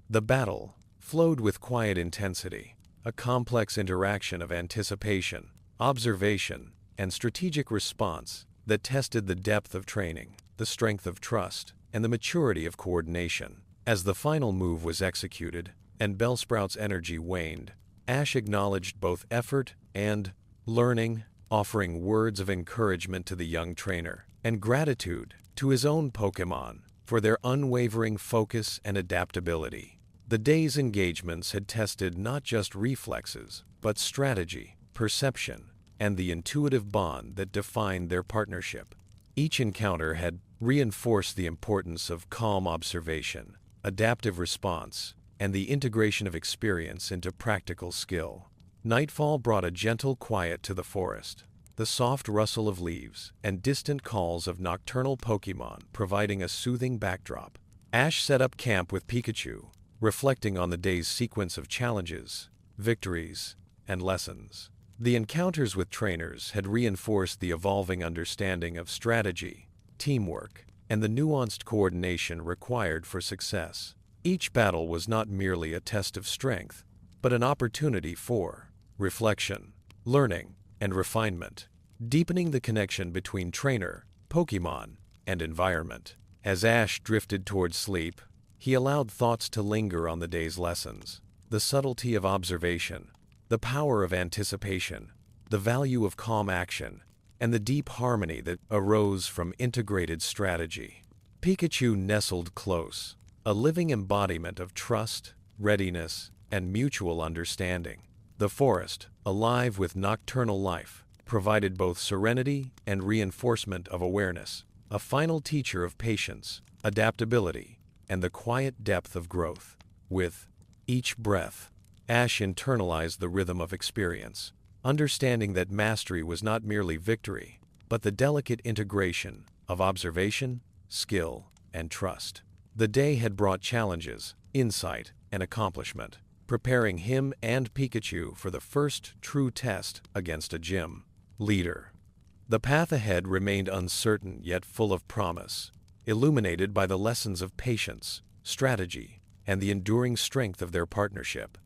The battle flowed with quiet intensity, a complex interaction of anticipation, observation, and strategic response that tested the depth of training, the strength of trust, and the maturity of coordination. As the final move was executed and Bellsprout's energy waned, Ash acknowledged both effort and learning, offering words of encouragement to the young trainer and gratitude to his own Pokémon for their unwavering focus and adaptability. The day's engagements had tested not just reflexes, but strategy, perception, and the intuitive bond that defined their partnership. Each encounter had reinforced the importance of calm observation, adaptive response, and the integration of experience into practical skill. Nightfall brought a gentle quiet to the forest, the soft rustle of leaves and distant calls of nocturnal Pokémon providing a soothing backdrop. Ash set up camp with Pikachu, reflecting on the day's sequence of challenges, victories, and lessons. The encounters with trainers had reinforced the evolving understanding of strategy, teamwork, and the nuanced coordination required for success. Each battle was not merely a test of strength, but an opportunity for reflection, learning, and refinement, deepening the connection between trainer, Pokémon, and environment. As Ash drifted toward sleep, he allowed thoughts to linger on the day's lessons, the subtlety of observation, the power of anticipation, the value of calm action, and the deep harmony that arose from integrated strategy. Pikachu nestled close, a living embodiment of trust, readiness, and mutual understanding. The forest, alive with nocturnal life, provided both serenity and reinforcement of awareness, a final teacher of patience, adaptability, and the quiet depth of growth. With each breath, Ash internalized the rhythm of experience, understanding that mastery was not merely victory, but the delicate integration of observation, skill, and trust. The day had brought challenges, insight, and accomplishment, preparing him and Pikachu for the first true test against a gym leader. The path ahead remained uncertain yet full of promise, illuminated by the lessons of patience, strategy, and the enduring strength of their partnership.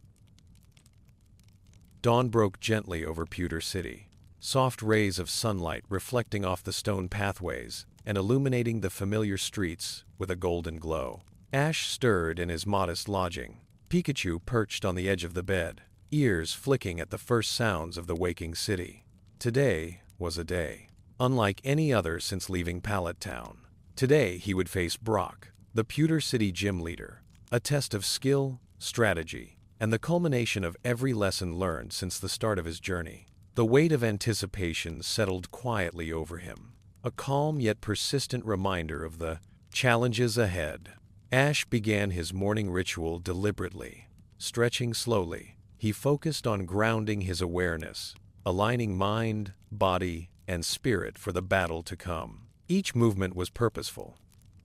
Dawn broke gently over Pewter City, soft rays of sunlight reflecting off the stone pathways and illuminating the familiar streets with a golden glow. Ash stirred in his modest lodging, Pikachu perched on the edge of the bed, ears flicking at the first sounds of the waking city. Today was a day unlike any other since leaving Pallet Town. Today he would face Brock, the Pewter City Gym Leader, a test of skill, strategy, and the culmination of every lesson learned since the start of his journey. The weight of anticipation settled quietly over him, a calm yet persistent reminder of the challenges ahead. Ash began his morning ritual deliberately. Stretching slowly, he focused on grounding his awareness, aligning mind, body, and spirit for the battle to come. Each movement was purposeful.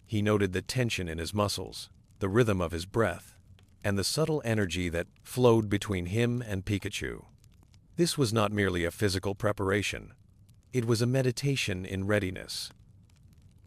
He noted the tension in his muscles, the rhythm of his breath, and the subtle energy that flowed between him and Pikachu. This was not merely a physical preparation. It was a meditation in readiness,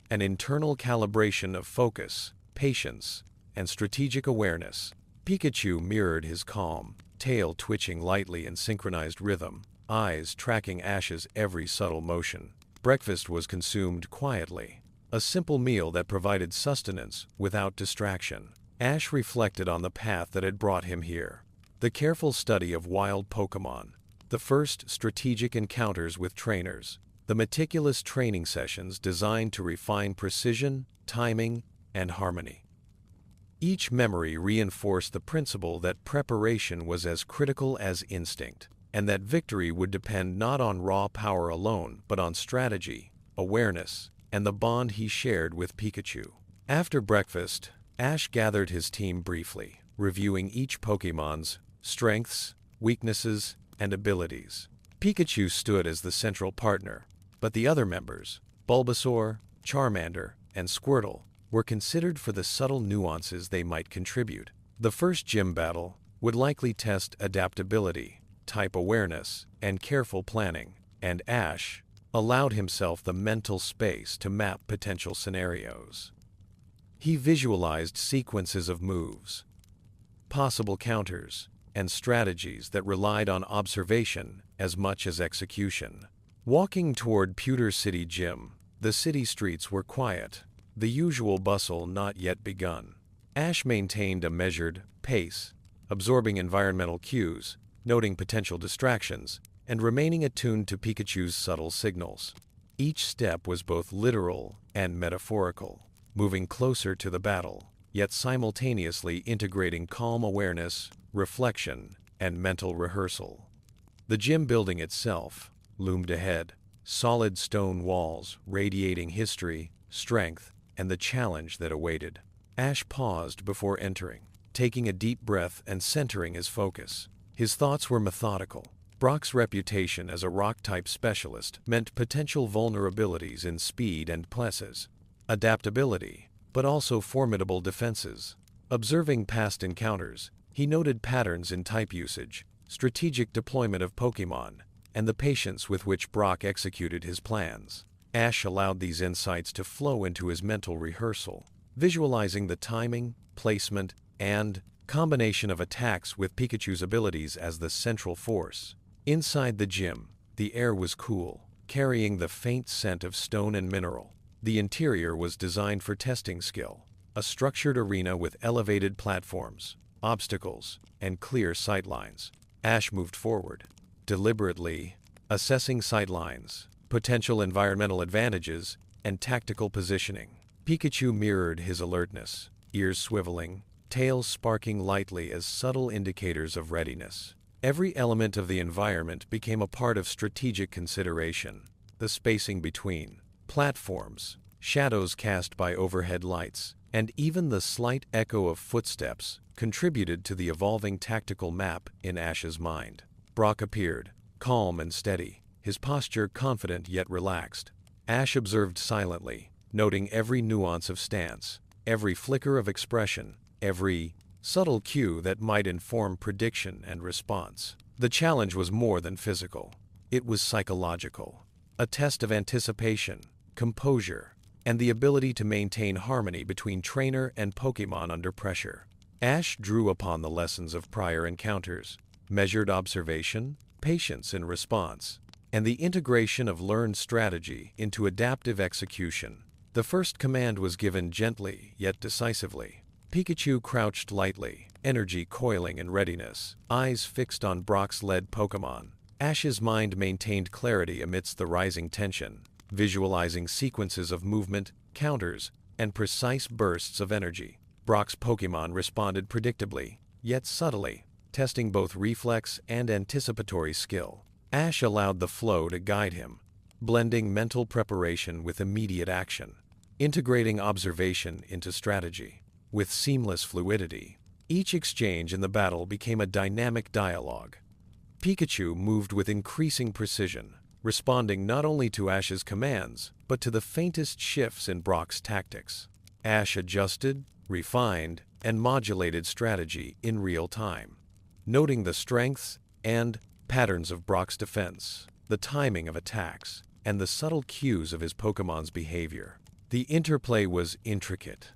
an internal calibration of focus, patience, and strategic awareness. Pikachu mirrored his calm, tail twitching lightly in synchronized rhythm, eyes tracking Ash's every subtle motion. Breakfast was consumed quietly, a simple meal that provided sustenance without distraction. Ash reflected on the path that had brought him here. The careful study of wild Pokémon, the first strategic encounters with trainers, the meticulous training sessions designed to refine precision, timing, and harmony. Each memory reinforced the principle that preparation was as critical as instinct, and that victory would depend not on raw power alone, but on strategy, awareness, and the bond he shared with Pikachu. After breakfast, Ash gathered his team briefly, reviewing each Pokémon's strengths, weaknesses, and abilities. Pikachu stood as the central partner, but the other members, Bulbasaur, Charmander, and Squirtle, were considered for the subtle nuances they might contribute. The first gym battle would likely test adaptability, type awareness, and careful planning, and Ash allowed himself the mental space to map potential scenarios. He visualized sequences of moves, possible counters, and strategies that relied on observation as much as execution. Walking toward Pewter City Gym, the city streets were quiet, the usual bustle not yet begun. Ash maintained a measured pace, absorbing environmental cues, noting potential distractions, and remaining attuned to Pikachu's subtle signals. Each step was both literal and metaphorical, moving closer to the battle, yet simultaneously integrating calm awareness, reflection, and mental rehearsal. The gym building itself loomed ahead, solid stone walls radiating history, strength, and the challenge that awaited. Ash paused before entering, taking a deep breath and centering his focus. His thoughts were methodical. Brock's reputation as a rock-type specialist meant potential vulnerabilities in speed and plesses, adaptability, but also formidable defenses. Observing past encounters, he noted patterns in type usage, strategic deployment of Pokémon, and the patience with which Brock executed his plans. Ash allowed these insights to flow into his mental rehearsal, visualizing the timing, placement, and combination of attacks with Pikachu's abilities as the central force. Inside the gym, the air was cool, carrying the faint scent of stone and mineral. The interior was designed for testing skill, a structured arena with elevated platforms, obstacles, and clear sightlines. Ash moved forward, deliberately assessing sightlines, potential environmental advantages, and tactical positioning. Pikachu mirrored his alertness, ears swiveling, tail sparking lightly as subtle indicators of readiness. Every element of the environment became a part of strategic consideration. The spacing between platforms, shadows cast by overhead lights, and even the slight echo of footsteps contributed to the evolving tactical map in Ash's mind. Brock appeared, calm and steady, his posture confident yet relaxed. Ash observed silently, noting every nuance of stance, every flicker of expression, every subtle cue that might inform prediction and response. The challenge was more than physical. It was psychological, a test of anticipation, composure, and the ability to maintain harmony between trainer and Pokémon under pressure. Ash drew upon the lessons of prior encounters, measured observation, patience in response, and the integration of learned strategy into adaptive execution. The first command was given gently yet decisively. Pikachu crouched lightly, energy coiling in readiness, eyes fixed on Brock's led Pokémon. Ash's mind maintained clarity amidst the rising tension, visualizing sequences of movement, counters, and precise bursts of energy. Brock's Pokémon responded predictably, yet subtly, testing both reflex and anticipatory skill. Ash allowed the flow to guide him, blending mental preparation with immediate action, integrating observation into strategy. With seamless fluidity, each exchange in the battle became a dynamic dialogue. Pikachu moved with increasing precision, responding not only to Ash's commands, but to the faintest shifts in Brock's tactics. Ash adjusted, refined, and modulated strategy in real time, noting the strengths and patterns of Brock's defense, the timing of attacks, and the subtle cues of his Pokémon's behavior. The interplay was intricate,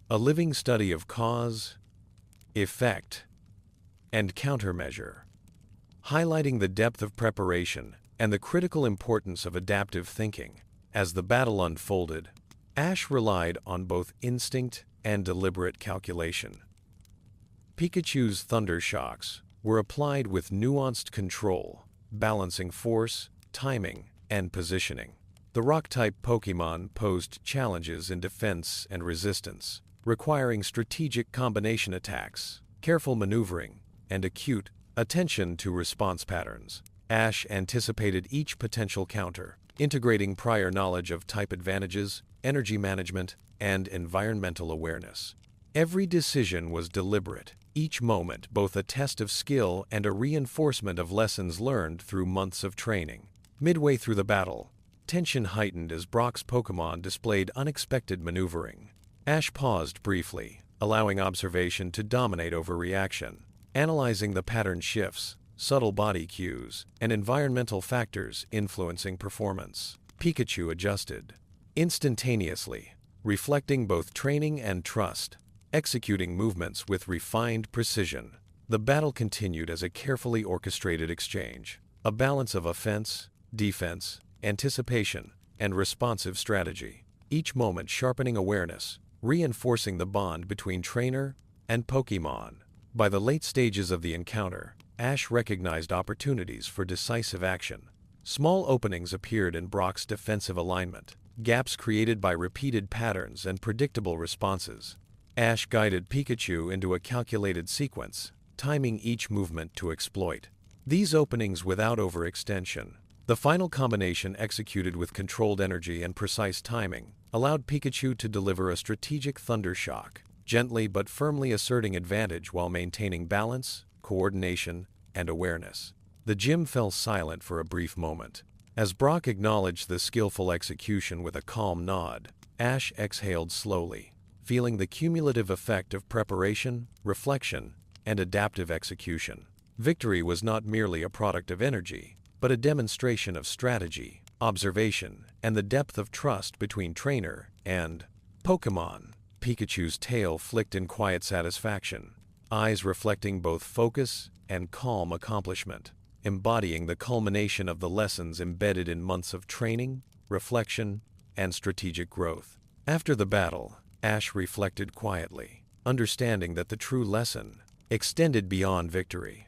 a living study of cause, effect, and countermeasure, highlighting the depth of preparation and the critical importance of adaptive thinking. As the battle unfolded, Ash relied on both instinct and deliberate calculation. Pikachu's thunder shocks were applied with nuanced control, balancing force, timing, and positioning. The rock-type Pokémon posed challenges in defense and resistance, requiring strategic combination attacks, careful maneuvering, and acute attention to response patterns. Ash anticipated each potential counter, integrating prior knowledge of type advantages, energy management, and environmental awareness. Every decision was deliberate, each moment both a test of skill and a reinforcement of lessons learned through months of training. Midway through the battle, tension heightened as Brock's Pokémon displayed unexpected maneuvering. Ash paused briefly, allowing observation to dominate over reaction, analyzing the pattern shifts, subtle body cues, and environmental factors influencing performance. Pikachu adjusted instantaneously, reflecting both training and trust, executing movements with refined precision. The battle continued as a carefully orchestrated exchange, a balance of offense, defense, anticipation, and responsive strategy, each moment sharpening awareness, reinforcing the bond between trainer and Pokémon. By the late stages of the encounter, Ash recognized opportunities for decisive action. Small openings appeared in Brock's defensive alignment, gaps created by repeated patterns and predictable responses. Ash guided Pikachu into a calculated sequence, timing each movement to exploit these openings without overextension. The final combination, executed with controlled energy and precise timing, allowed Pikachu to deliver a strategic thunder shock, gently but firmly asserting advantage while maintaining balance, coordination, and awareness. The gym fell silent for a brief moment. As Brock acknowledged the skillful execution with a calm nod, Ash exhaled slowly, feeling the cumulative effect of preparation, reflection, and adaptive execution. Victory was not merely a product of energy, but a demonstration of strategy, observation, and the depth of trust between trainer and Pokémon. Pikachu's tail flicked in quiet satisfaction, eyes reflecting both focus and calm accomplishment, embodying the culmination of the lessons embedded in months of training, reflection, and strategic growth. After the battle, Ash reflected quietly, understanding that the true lesson extended beyond victory.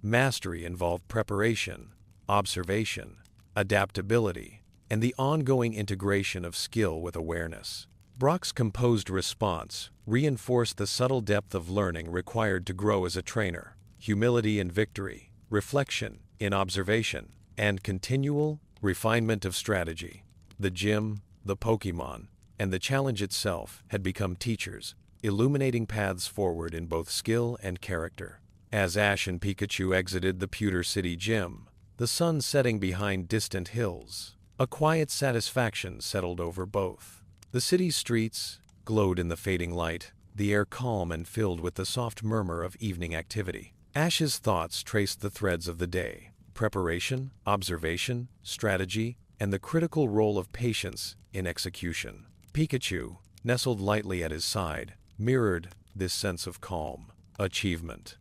Mastery involved preparation, observation, adaptability, and the ongoing integration of skill with awareness. Brock's composed response reinforced the subtle depth of learning required to grow as a trainer. Humility in victory, reflection in observation, and continual refinement of strategy. The gym, the Pokémon, and the challenge itself had become teachers, illuminating paths forward in both skill and character. As Ash and Pikachu exited the Pewter City gym, the sun setting behind distant hills, a quiet satisfaction settled over both. The city's streets glowed in the fading light, the air calm and filled with the soft murmur of evening activity. Ash's thoughts traced the threads of the day: preparation, observation, strategy, and the critical role of patience in execution. Pikachu, nestled lightly at his side, mirrored this sense of calm achievement.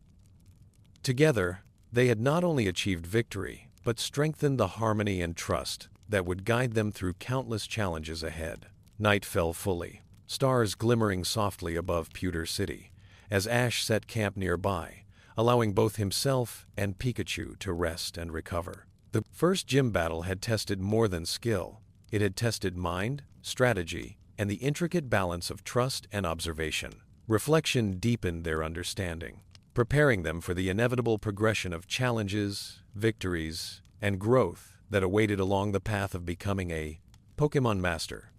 Together, they had not only achieved victory, but strengthened the harmony and trust that would guide them through countless challenges ahead. Night fell fully, stars glimmering softly above Pewter City, as Ash set camp nearby, allowing both himself and Pikachu to rest and recover. The first gym battle had tested more than skill. It had tested mind, strategy, and the intricate balance of trust and observation. Reflection deepened their understanding, preparing them for the inevitable progression of challenges, victories, and growth that awaited along the path of becoming a Pokémon Master.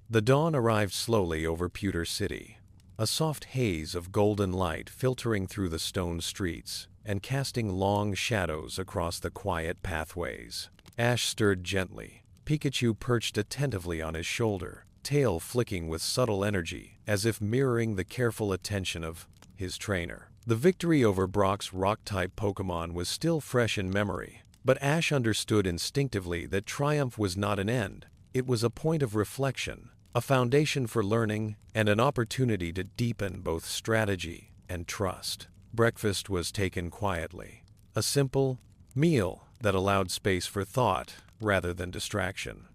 The dawn arrived slowly over Pewter City, a soft haze of golden light filtering through the stone streets and casting long shadows across the quiet pathways. Ash stirred gently, Pikachu perched attentively on his shoulder, tail flicking with subtle energy, as if mirroring the careful attention of his trainer. The victory over Brock's rock-type Pokémon was still fresh in memory, but Ash understood instinctively that triumph was not an end. It was a point of reflection, a foundation for learning, and an opportunity to deepen both strategy and trust. Breakfast was taken quietly, a simple meal that allowed space for thought rather than distraction.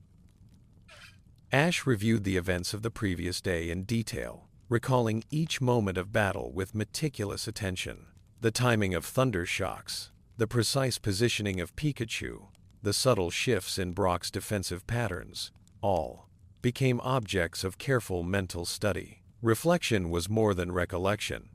Ash reviewed the events of the previous day in detail, recalling each moment of battle with meticulous attention. The timing of thunder shocks, the precise positioning of Pikachu, the subtle shifts in Brock's defensive patterns, all became objects of careful mental study. Reflection was more than recollection.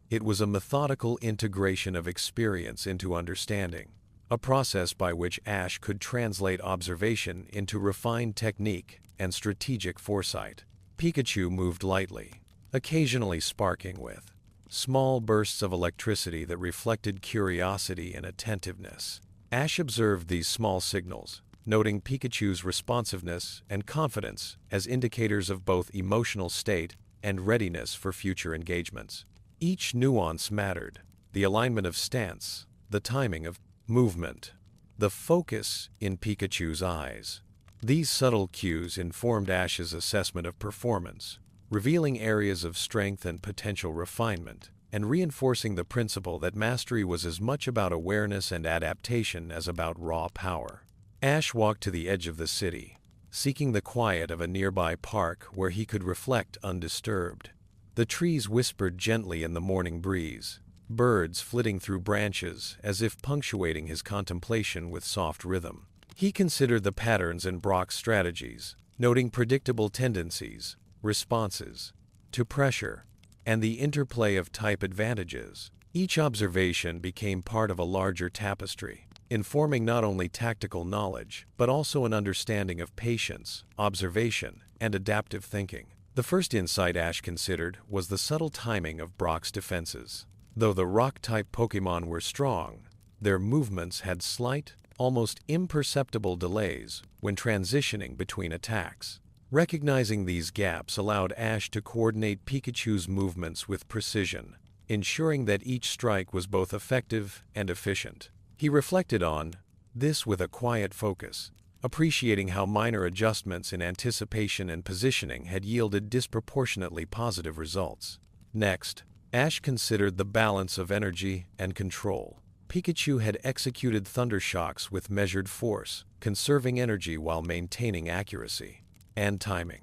It was a methodical integration of experience into understanding, a process by which Ash could translate observation into refined technique and strategic foresight. Pikachu moved lightly, occasionally sparking with small bursts of electricity that reflected curiosity and attentiveness. Ash observed these small signals, noting Pikachu's responsiveness and confidence as indicators of both emotional state and readiness for future engagements. Each nuance mattered: the alignment of stance, the timing of movement, the focus in Pikachu's eyes. These subtle cues informed Ash's assessment of performance, revealing areas of strength and potential refinement, and reinforcing the principle that mastery was as much about awareness and adaptation as about raw power. Ash walked to the edge of the city, seeking the quiet of a nearby park where he could reflect undisturbed. The trees whispered gently in the morning breeze, birds flitting through branches as if punctuating his contemplation with soft rhythm. He considered the patterns in Brock's strategies, noting predictable tendencies, responses to pressure, and the interplay of type advantages. Each observation became part of a larger tapestry, informing not only tactical knowledge, but also an understanding of patience, observation, and adaptive thinking. The first insight Ash considered was the subtle timing of Brock's defenses. Though the rock-type Pokémon were strong, their movements had slight, almost imperceptible delays when transitioning between attacks. Recognizing these gaps allowed Ash to coordinate Pikachu's movements with precision, ensuring that each strike was both effective and efficient. He reflected on this with a quiet focus, appreciating how minor adjustments in anticipation and positioning had yielded disproportionately positive results. Next, Ash considered the balance of energy and control. Pikachu had executed Thunder Shocks with measured force, conserving energy while maintaining accuracy and timing.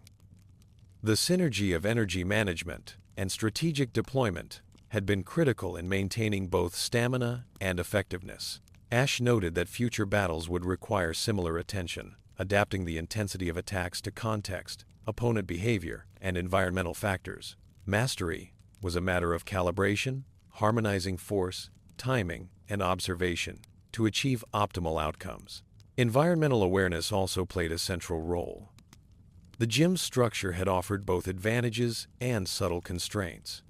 The synergy of energy management and strategic deployment had been critical in maintaining both stamina and effectiveness. Ash noted that future battles would require similar attention, adapting the intensity of attacks to context, opponent behavior, and environmental factors. Mastery was a matter of calibration, harmonizing force, timing, and observation to achieve optimal outcomes. Environmental awareness also played a central role. The gym's structure had offered both advantages and subtle constraints.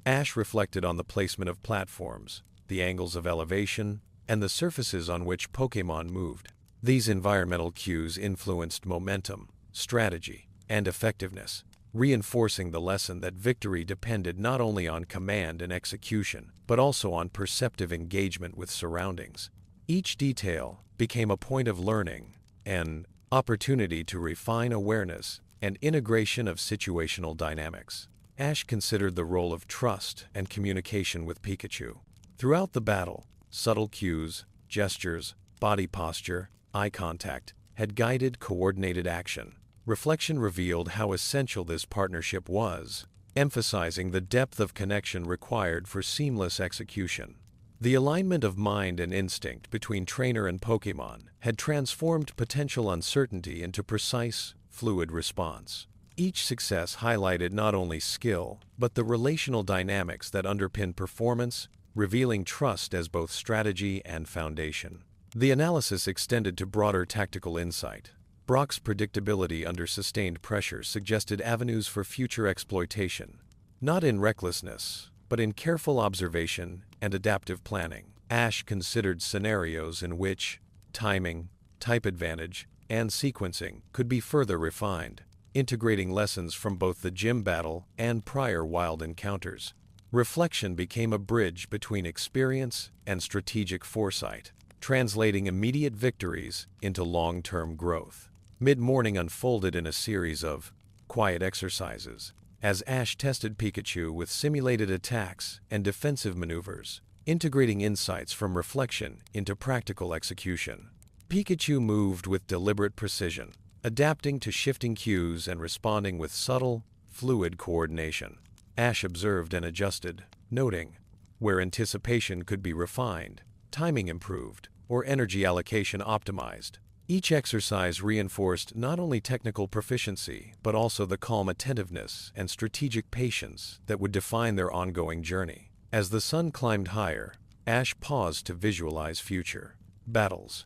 Ash reflected on the placement of platforms, the angles of elevation, and the surfaces on which Pokémon moved. These environmental cues influenced momentum, strategy, and effectiveness, reinforcing the lesson that victory depended not only on command and execution, but also on perceptive engagement with surroundings. Each detail became a point of learning, an opportunity to refine awareness and integration of situational dynamics. Ash considered the role of trust and communication with Pikachu. Throughout the battle, subtle cues, gestures, body posture, eye contact had guided coordinated action. Reflection revealed how essential this partnership was, emphasizing the depth of connection required for seamless execution. The alignment of mind and instinct between trainer and Pokémon had transformed potential uncertainty into precise, fluid response. Each success highlighted not only skill, but the relational dynamics that underpin performance, revealing trust as both strategy and foundation. The analysis extended to broader tactical insight. Brock's predictability under sustained pressure suggested avenues for future exploitation, not in recklessness, but in careful observation and adaptive planning. Ash considered scenarios in which timing, type advantage, and sequencing could be further refined, integrating lessons from both the gym battle and prior wild encounters. Reflection became a bridge between experience and strategic foresight, translating immediate victories into long-term growth. Mid-morning unfolded in a series of quiet exercises, as Ash tested Pikachu with simulated attacks and defensive maneuvers, integrating insights from reflection into practical execution. Pikachu moved with deliberate precision, adapting to shifting cues and responding with subtle, fluid coordination. Ash observed and adjusted, noting where anticipation could be refined, timing improved, or energy allocation optimized. Each exercise reinforced not only technical proficiency, but also the calm attentiveness and strategic patience that would define their ongoing journey. As the sun climbed higher, Ash paused to visualize future battles.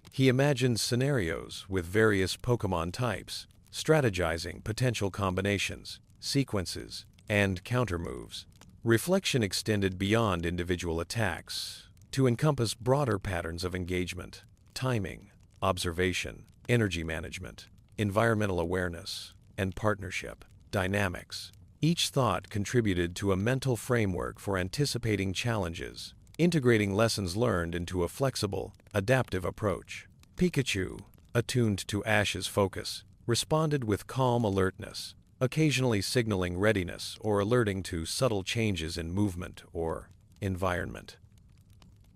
He imagined scenarios with various Pokémon types, strategizing potential combinations, sequences, and countermoves. Reflection extended beyond individual attacks to encompass broader patterns of engagement, timing, observation, energy management, environmental awareness, and partnership dynamics. Each thought contributed to a mental framework for anticipating challenges, integrating lessons learned into a flexible, adaptive approach. Pikachu, attuned to Ash's focus, responded with calm alertness, occasionally signaling readiness or alerting to subtle changes in movement or environment.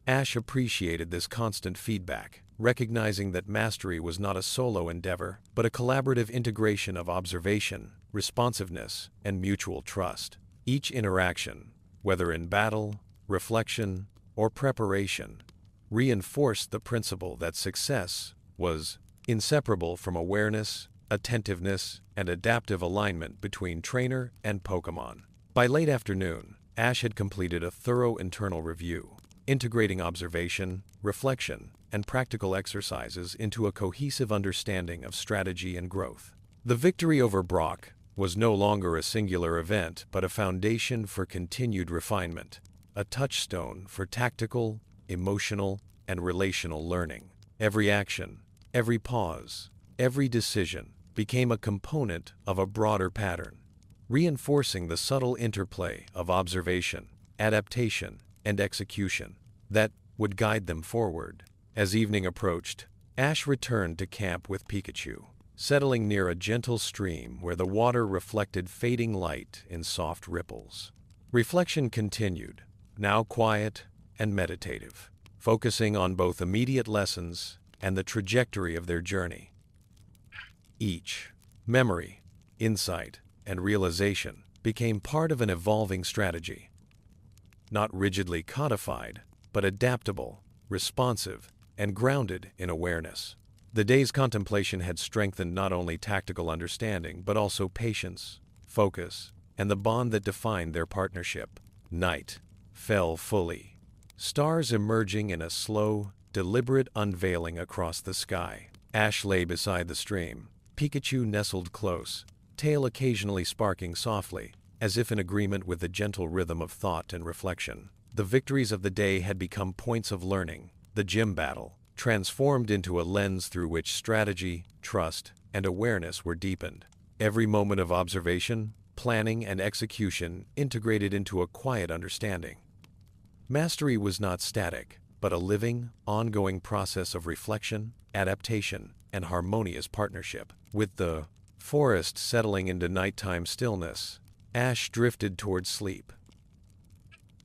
Ash appreciated this constant feedback, recognizing that mastery was not a solo endeavor, but a collaborative integration of observation, responsiveness, and mutual trust. Each interaction, whether in battle, reflection, or preparation, reinforced the principle that success was inseparable from awareness, attentiveness, and adaptive alignment between trainer and Pokémon. By late afternoon, Ash had completed a thorough internal review, integrating observation, reflection, and practical exercises into a cohesive understanding of strategy and growth. The victory over Brock was no longer a singular event, but a foundation for continued refinement, a touchstone for tactical, emotional, and relational learning. Every action, every pause, every decision became a component of a broader pattern, reinforcing the subtle interplay of observation, adaptation, and execution that would guide them forward. As evening approached, Ash returned to camp with Pikachu, settling near a gentle stream where the water reflected fading light in soft ripples. Reflection continued, now quiet and meditative, focusing on both immediate lessons and the trajectory of their journey. Each memory, insight, and realization became part of an evolving strategy, not rigidly codified, but adaptable, responsive, and grounded in awareness. The day's contemplation had strengthened not only tactical understanding, but also patience, focus, and the bond that defined their partnership. Night fell fully, stars emerging in a slow, deliberate unveiling across the sky. Ash lay beside the stream, Pikachu nestled close, tail occasionally sparking softly, as if in agreement with the gentle rhythm of thought and reflection. The victories of the day had become points of learning, the gym battle, transformed into a lens through which strategy, trust, and awareness were deepened. Every moment of observation, planning, and execution integrated into a quiet understanding. Mastery was not static, but a living, ongoing process of reflection, adaptation, and harmonious partnership. With the forest settling into nighttime stillness, Ash drifted toward sleep,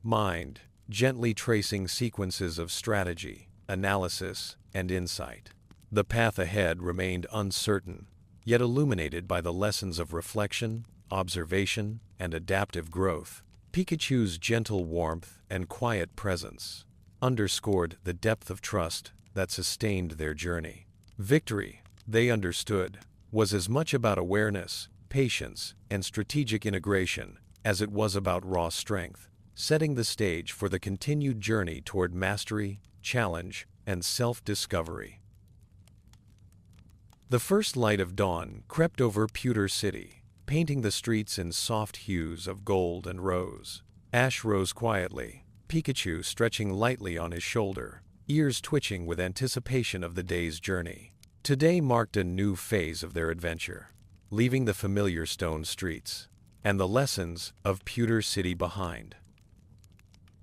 mind gently tracing sequences of strategy, analysis, and insight. The path ahead remained uncertain, yet illuminated by the lessons of reflection, observation, and adaptive growth. Pikachu's gentle warmth and quiet presence underscored the depth of trust that sustained their journey. Victory, they understood, was as much about awareness, patience, and strategic integration as it was about raw strength, setting the stage for the continued journey toward mastery, challenge, and self-discovery. The first light of dawn crept over Pewter City, painting the streets in soft hues of gold and rose. Ash rose quietly, Pikachu stretching lightly on his shoulder, ears twitching with anticipation of the day's journey. Today marked a new phase of their adventure, leaving the familiar stone streets and the lessons of Pewter City behind,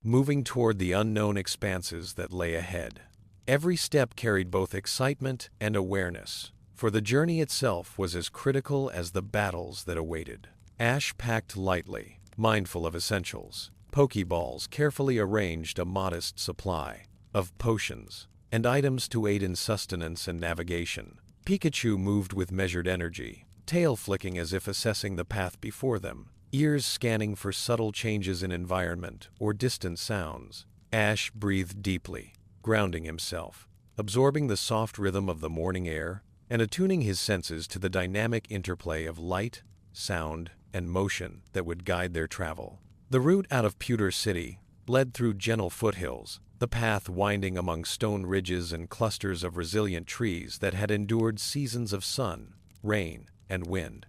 moving toward the unknown expanses that lay ahead. Every step carried both excitement and awareness, for the journey itself was as critical as the battles that awaited. Ash packed lightly, mindful of essentials. Pokeballs carefully arranged a modest supply of potions and items to aid in sustenance and navigation. Pikachu moved with measured energy, tail flicking as if assessing the path before them, ears scanning for subtle changes in environment or distant sounds. Ash breathed deeply, grounding himself, absorbing the soft rhythm of the morning air and attuning his senses to the dynamic interplay of light, sound, and motion that would guide their travel. The route out of Pewter City led through gentle foothills, the path winding among stone ridges and clusters of resilient trees that had endured seasons of sun, rain, and wind.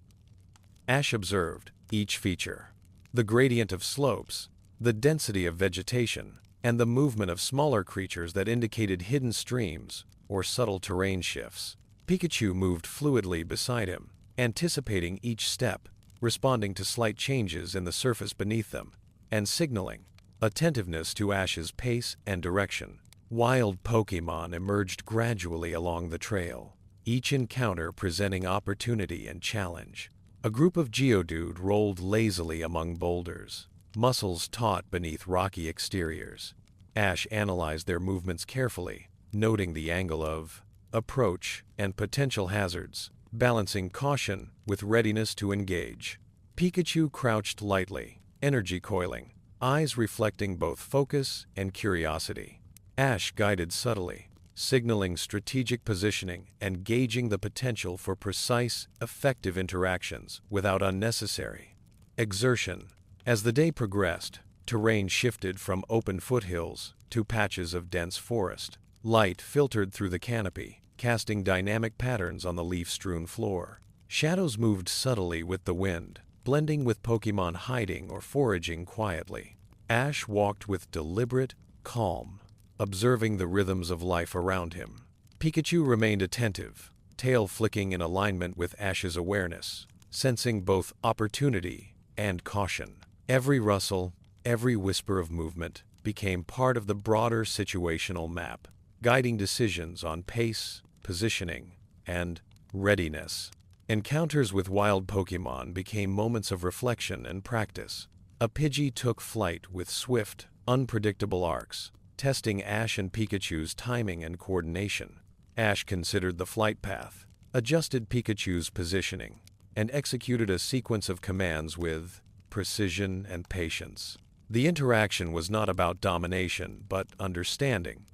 Ash observed each feature: the gradient of slopes, the density of vegetation, and the movement of smaller creatures that indicated hidden streams or subtle terrain shifts. Pikachu moved fluidly beside him, anticipating each step, responding to slight changes in the surface beneath them, and signaling attentiveness to Ash's pace and direction. Wild Pokémon emerged gradually along the trail, each encounter presenting opportunity and challenge. A group of Geodude rolled lazily among boulders, muscles taut beneath rocky exteriors. Ash analyzed their movements carefully, noting the angle of approach and potential hazards, balancing caution with readiness to engage. Pikachu crouched lightly, energy coiling, eyes reflecting both focus and curiosity. Ash guided subtly, signaling strategic positioning and gauging the potential for precise, effective interactions without unnecessary exertion. As the day progressed, terrain shifted from open foothills to patches of dense forest. Light filtered through the canopy, casting dynamic patterns on the leaf-strewn floor. Shadows moved subtly with the wind, blending with Pokémon hiding or foraging quietly. Ash walked with deliberate calm, observing the rhythms of life around him. Pikachu remained attentive, tail flicking in alignment with Ash's awareness, sensing both opportunity and caution. Every rustle, every whisper of movement became part of the broader situational map, guiding decisions on pace, positioning, and readiness. Encounters with wild Pokémon became moments of reflection and practice. A Pidgey took flight with swift, unpredictable arcs, testing Ash and Pikachu's timing and coordination. Ash considered the flight path, adjusted Pikachu's positioning, and executed a sequence of commands with precision and patience. The interaction was not about domination, but understanding,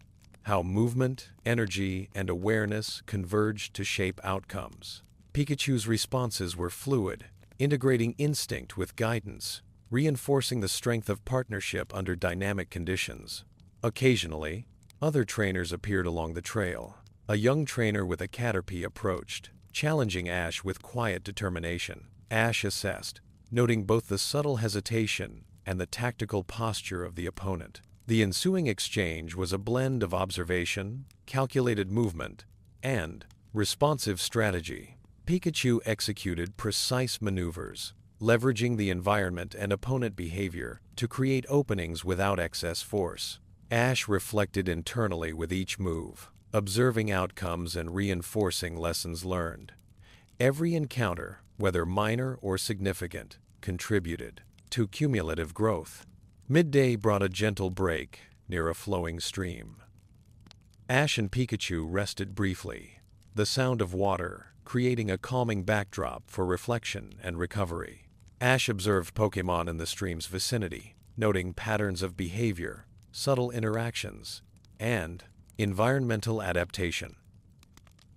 how movement, energy, and awareness converged to shape outcomes. Pikachu's responses were fluid, integrating instinct with guidance, reinforcing the strength of partnership under dynamic conditions. Occasionally, other trainers appeared along the trail. A young trainer with a Caterpie approached, challenging Ash with quiet determination. Ash assessed, noting both the subtle hesitation and the tactical posture of the opponent. The ensuing exchange was a blend of observation, calculated movement, and responsive strategy. Pikachu executed precise maneuvers, leveraging the environment and opponent behavior to create openings without excess force. Ash reflected internally with each move, observing outcomes and reinforcing lessons learned. Every encounter, whether minor or significant, contributed to cumulative growth. Midday brought a gentle break near a flowing stream. Ash and Pikachu rested briefly, the sound of water creating a calming backdrop for reflection and recovery. Ash observed Pokémon in the stream's vicinity, noting patterns of behavior, subtle interactions, and environmental adaptation.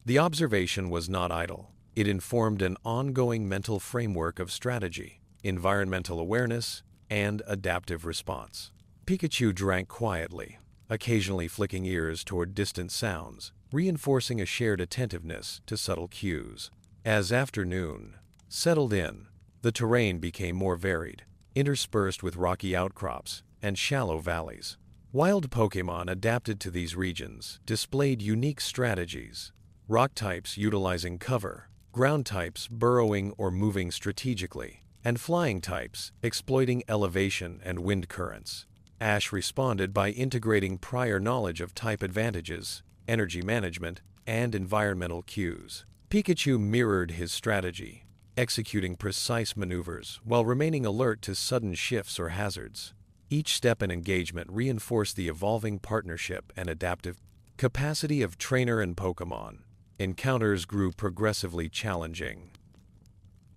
The observation was not idle. It informed an ongoing mental framework of strategy, environmental awareness, and adaptive response. Pikachu drank quietly, occasionally flicking ears toward distant sounds, reinforcing a shared attentiveness to subtle cues. As afternoon settled in, the terrain became more varied, interspersed with rocky outcrops and shallow valleys. Wild Pokémon adapted to these regions displayed unique strategies, rock types utilizing cover, ground types burrowing or moving strategically, and flying types exploiting elevation and wind currents. Ash responded by integrating prior knowledge of type advantages, energy management, and environmental cues. Pikachu mirrored his strategy, executing precise maneuvers while remaining alert to sudden shifts or hazards. Each step in engagement reinforced the evolving partnership and adaptive capacity of trainer and Pokémon. Encounters grew progressively challenging.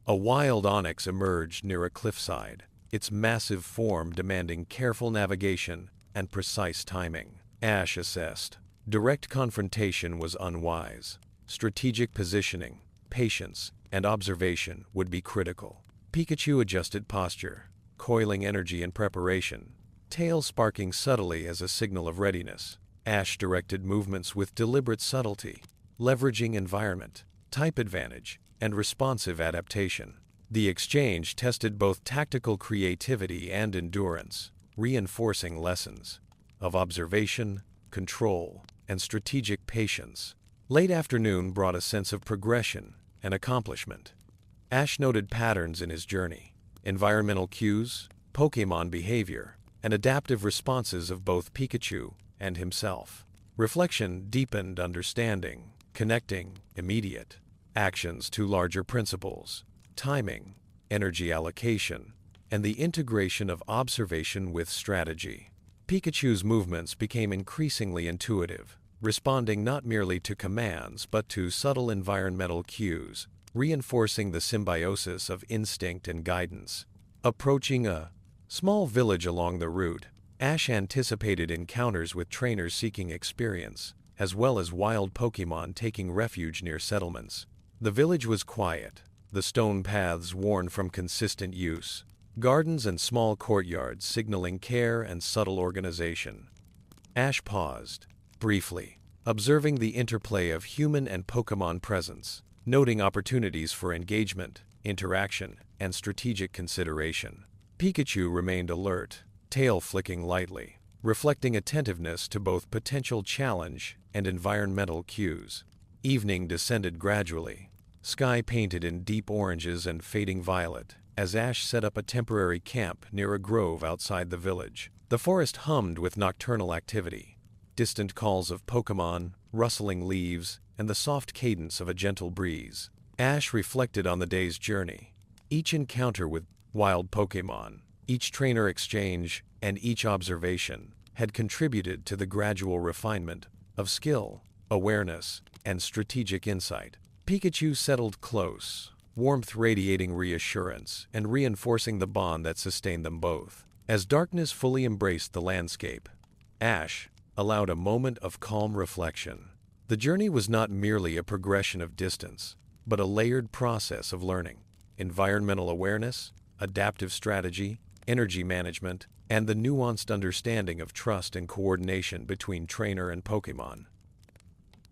A wild Onix emerged near a cliffside, its massive form demanding careful navigation and precise timing. Ash assessed, Direct confrontation was unwise. Strategic positioning, patience, and observation would be critical. Pikachu adjusted posture, coiling energy in preparation, tail sparking subtly as a signal of readiness. Ash directed movements with deliberate subtlety, leveraging environment, type advantage, and responsive adaptation. The exchange tested both tactical creativity and endurance, reinforcing lessons of observation, control, and strategic patience. Late afternoon brought a sense of progression and accomplishment. Ash noted patterns in his journey, environmental cues, Pokémon behavior, and adaptive responses of both Pikachu and himself. Reflection deepened understanding, connecting immediate actions to larger principles, timing, energy allocation, and the integration of observation with strategy. Pikachu's movements became increasingly intuitive, responding not merely to commands but to subtle environmental cues, reinforcing the symbiosis of instinct and guidance. Approaching a small village along the route, Ash anticipated encounters with trainers seeking experience, as well as wild Pokémon taking refuge near settlements. The village was quiet, the stone paths worn from consistent use, gardens and small courtyards signaling care and subtle organization. Ash paused, briefly, observing the interplay of human and Pokémon presence, noting opportunities for engagement, interaction, and strategic consideration. Pikachu remained alert, tail flicking lightly, reflecting attentiveness to both potential challenge and environmental cues. Evening descended gradually, sky painted in deep oranges and fading violet, as Ash set up a temporary camp near a grove outside the village. The forest hummed with nocturnal activity, distant calls of Pokémon, rustling leaves, and the soft cadence of a gentle breeze. Ash reflected on the day's journey. Each encounter with wild Pokémon, each trainer exchange, and each observation had contributed to the gradual refinement of skill, awareness, and strategic insight. Pikachu settled close, warmth radiating reassurance and reinforcing the bond that sustained them both. As darkness fully embraced the landscape, Ash allowed a moment of calm reflection. The journey was not merely a progression of distance, but a layered process of learning, environmental awareness, adaptive strategy, energy management, and the nuanced understanding of trust and coordination between trainer and Pokémon.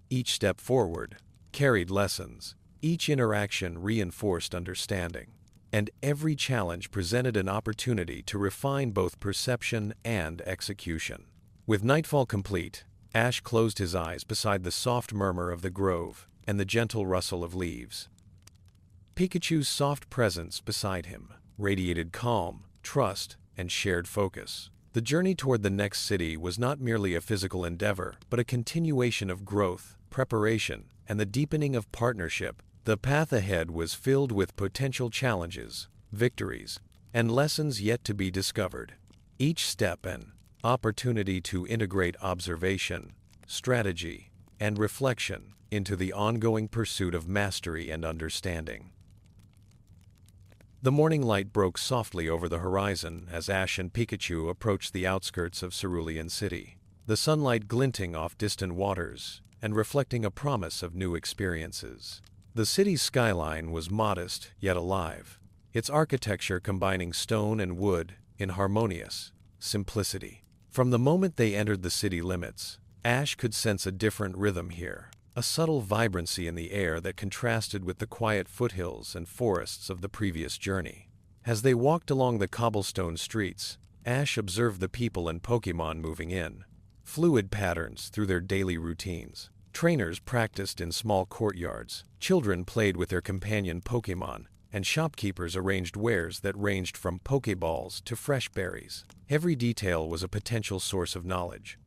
Each step forward carried lessons, each interaction reinforced understanding, and every challenge presented an opportunity to refine both perception and execution. With nightfall complete, Ash closed his eyes beside the soft murmur of the grove and the gentle rustle of leaves. Pikachu's soft presence beside him radiated calm, trust, and shared focus. The journey toward the next city was not merely a physical endeavor, but a continuation of growth, preparation, and the deepening of partnership. The path ahead was filled with potential challenges, victories, and lessons yet to be discovered. Each step an opportunity to integrate observation, strategy, and reflection into the ongoing pursuit of mastery and understanding. The morning light broke softly over the horizon as Ash and Pikachu approached the outskirts of Cerulean City, the sunlight glinting off distant waters and reflecting a promise of new experiences. The city's skyline was modest yet alive, its architecture combining stone and wood in harmonious simplicity. From the moment they entered the city limits, Ash could sense a different rhythm here, a subtle vibrancy in the air that contrasted with the quiet foothills and forests of the previous journey. As they walked along the cobblestone streets, Ash observed the people and Pokémon moving in, fluid patterns through their daily routines. Trainers practiced in small courtyards, children played with their companion Pokémon, and shopkeepers arranged wares that ranged from Pokéballs to fresh berries. Every detail was a potential source of knowledge.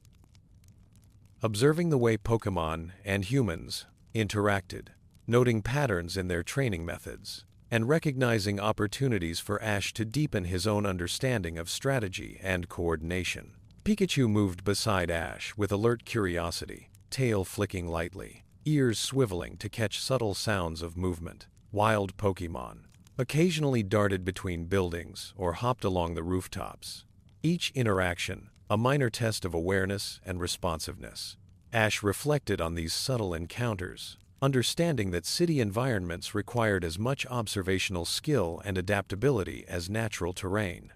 Observing the way Pokémon and humans interacted, noting patterns in their training methods, and recognizing opportunities for Ash to deepen his own understanding of strategy and coordination. Pikachu moved beside Ash with alert curiosity, tail flicking lightly, ears swiveling to catch subtle sounds of movement. Wild Pokémon occasionally darted between buildings or hopped along the rooftops. Each interaction, a minor test of awareness and responsiveness. Ash reflected on these subtle encounters, understanding that city environments required as much observational skill and adaptability as natural terrain.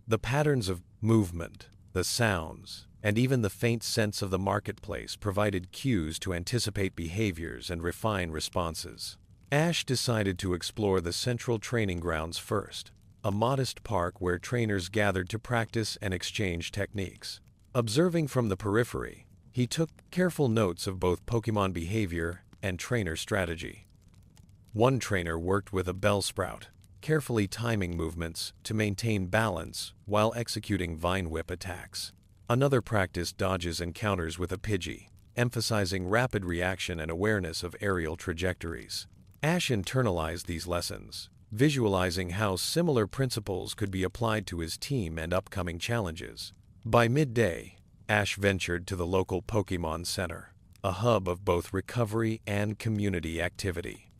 The patterns of movement, the sounds, and even the faint sense of the marketplace provided cues to anticipate behaviors and refine responses. Ash decided to explore the central training grounds first, a modest park where trainers gathered to practice and exchange techniques. Observing from the periphery, he took careful notes of both Pokémon behavior and trainer strategy. One trainer worked with a Bellsprout, carefully timing movements to maintain balance while executing Vine Whip attacks. Another practiced dodges and counters with a Pidgey, emphasizing rapid reaction and awareness of aerial trajectories. Ash internalized these lessons, visualizing how similar principles could be applied to his team and upcoming challenges. By midday, Ash ventured to the local Pokémon Center, a hub of both recovery and community activity.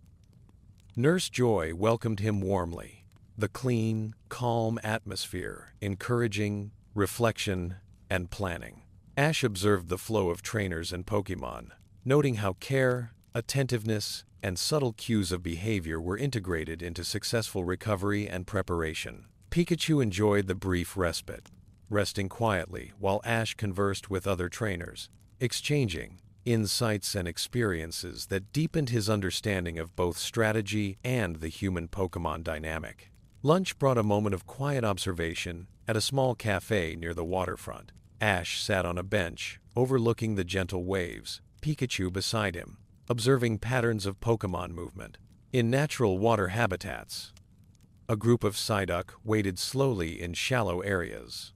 Nurse Joy welcomed him warmly, the clean, calm atmosphere encouraging reflection and planning. Ash observed the flow of trainers and Pokémon, noting how care, attentiveness, and subtle cues of behavior were integrated into successful recovery and preparation. Pikachu enjoyed the brief respite, resting quietly while Ash conversed with other trainers, exchanging insights and experiences that deepened his understanding of both strategy and the human Pokémon dynamic. Lunch brought a moment of quiet observation at a small cafe near the waterfront. Ash sat on a bench, overlooking the gentle waves, Pikachu beside him, observing patterns of Pokémon movement. In natural water habitats, a group of Psyduck waded slowly in shallow areas,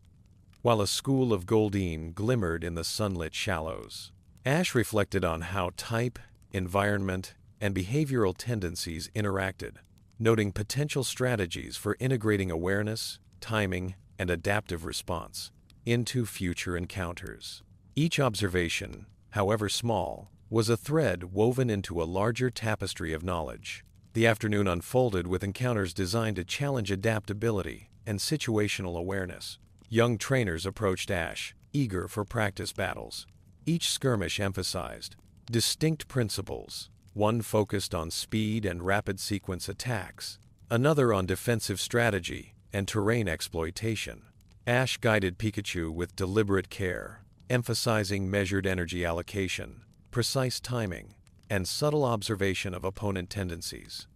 while a school of Goldeen glimmered in the sunlit shallows. Ash reflected on how type, environment, and behavioral tendencies interacted, noting potential strategies for integrating awareness, timing, and adaptive response into future encounters. Each observation, however small, was a thread woven into a larger tapestry of knowledge. The afternoon unfolded with encounters designed to challenge adaptability and situational awareness. Young trainers approached Ash, eager for practice battles. Each skirmish emphasized distinct principles, one focused on speed and rapid sequence attacks, another on defensive strategy and terrain exploitation. Ash guided Pikachu with deliberate care, emphasizing measured energy allocation, precise timing, and subtle observation of opponent tendencies.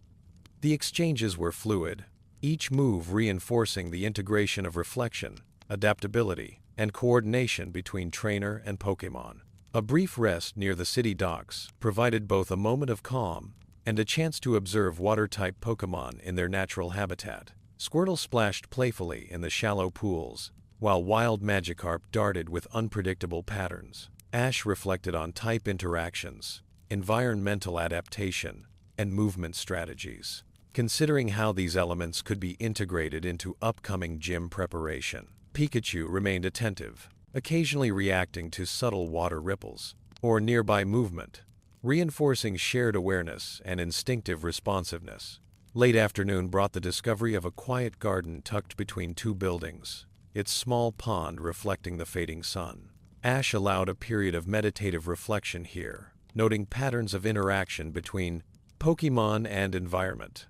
The exchanges were fluid, each move reinforcing the integration of reflection, adaptability, and coordination between trainer and Pokémon. A brief rest near the city docks provided both a moment of calm and a chance to observe water-type Pokémon in their natural habitat. Squirtle splashed playfully in the shallow pools, while wild Magikarp darted with unpredictable patterns. Ash reflected on type interactions, environmental adaptation, and movement strategies, considering how these elements could be integrated into upcoming gym preparation. Pikachu remained attentive, occasionally reacting to subtle water ripples or nearby movement, reinforcing shared awareness and instinctive responsiveness. Late afternoon brought the discovery of a quiet garden tucked between two buildings, its small pond reflecting the fading sun. Ash allowed a period of meditative reflection here, noting patterns of interaction between Pokémon and environment.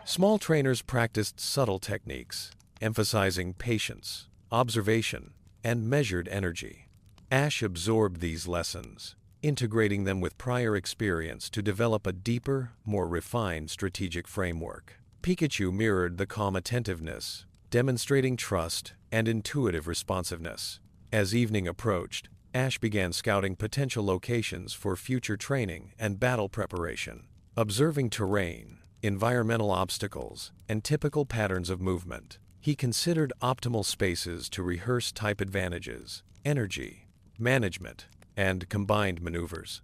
Small trainers practiced subtle techniques, emphasizing patience, observation, and measured energy. Ash absorbed these lessons, integrating them with prior experience to develop a deeper, more refined strategic framework. Pikachu mirrored the calm attentiveness, demonstrating trust and intuitive responsiveness. As evening approached, Ash began scouting potential locations for future training and battle preparation. Observing terrain, environmental obstacles, and typical patterns of movement, he considered optimal spaces to rehearse type advantages, energy management, and combined maneuvers.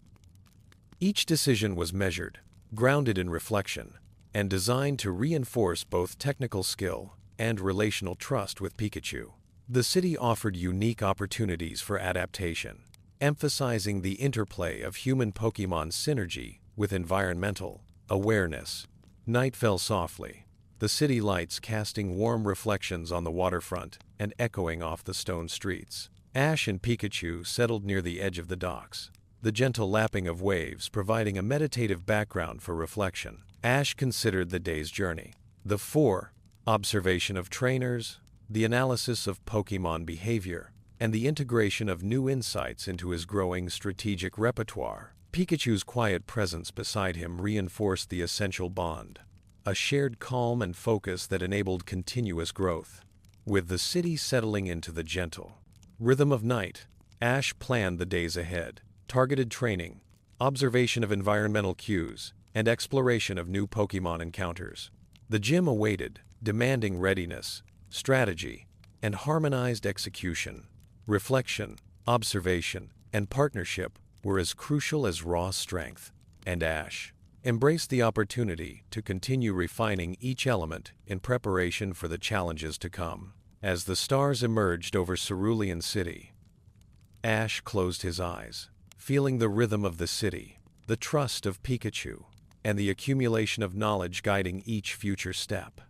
Each decision was measured, grounded in reflection, and designed to reinforce both technical skill and relational trust with Pikachu. The city offered unique opportunities for adaptation, emphasizing the interplay of human Pokémon synergy with environmental awareness. Night fell softly, the city lights casting warm reflections on the waterfront and echoing off the stone streets. Ash and Pikachu settled near the edge of the docks, the gentle lapping of waves providing a meditative background for reflection. Ash considered the day's journey. The four: observation of trainers, the analysis of Pokémon behavior, and the integration of new insights into his growing strategic repertoire. Pikachu's quiet presence beside him reinforced the essential bond, a shared calm and focus that enabled continuous growth. With the city settling into the gentle rhythm of night, Ash planned the days ahead: targeted training, observation of environmental cues, and exploration of new Pokémon encounters. The gym awaited, demanding readiness, strategy, and harmonized execution. Reflection, observation, and partnership were as crucial as raw strength, and Ash embraced the opportunity to continue refining each element in preparation for the challenges to come. As the stars emerged over Cerulean City, Ash closed his eyes, feeling the rhythm of the city, the trust of Pikachu, and the accumulation of knowledge guiding each future step.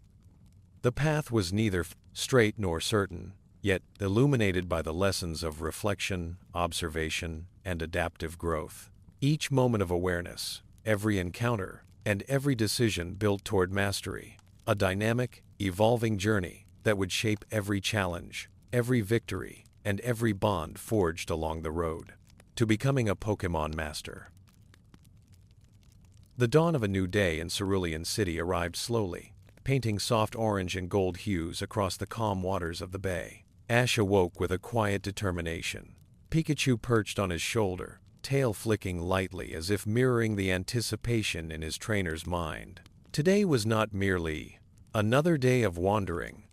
The path was neither straight nor certain, yet illuminated by the lessons of reflection, observation, and adaptive growth. Each moment of awareness, every encounter, and every decision built toward mastery, a dynamic, evolving journey that would shape every challenge, every victory, and every bond forged along the road to becoming a Pokémon master. The dawn of a new day in Cerulean City arrived slowly, painting soft orange and gold hues across the calm waters of the bay. Ash awoke with a quiet determination. Pikachu perched on his shoulder, tail flicking lightly as if mirroring the anticipation in his trainer's mind. Today was not merely another day of wandering.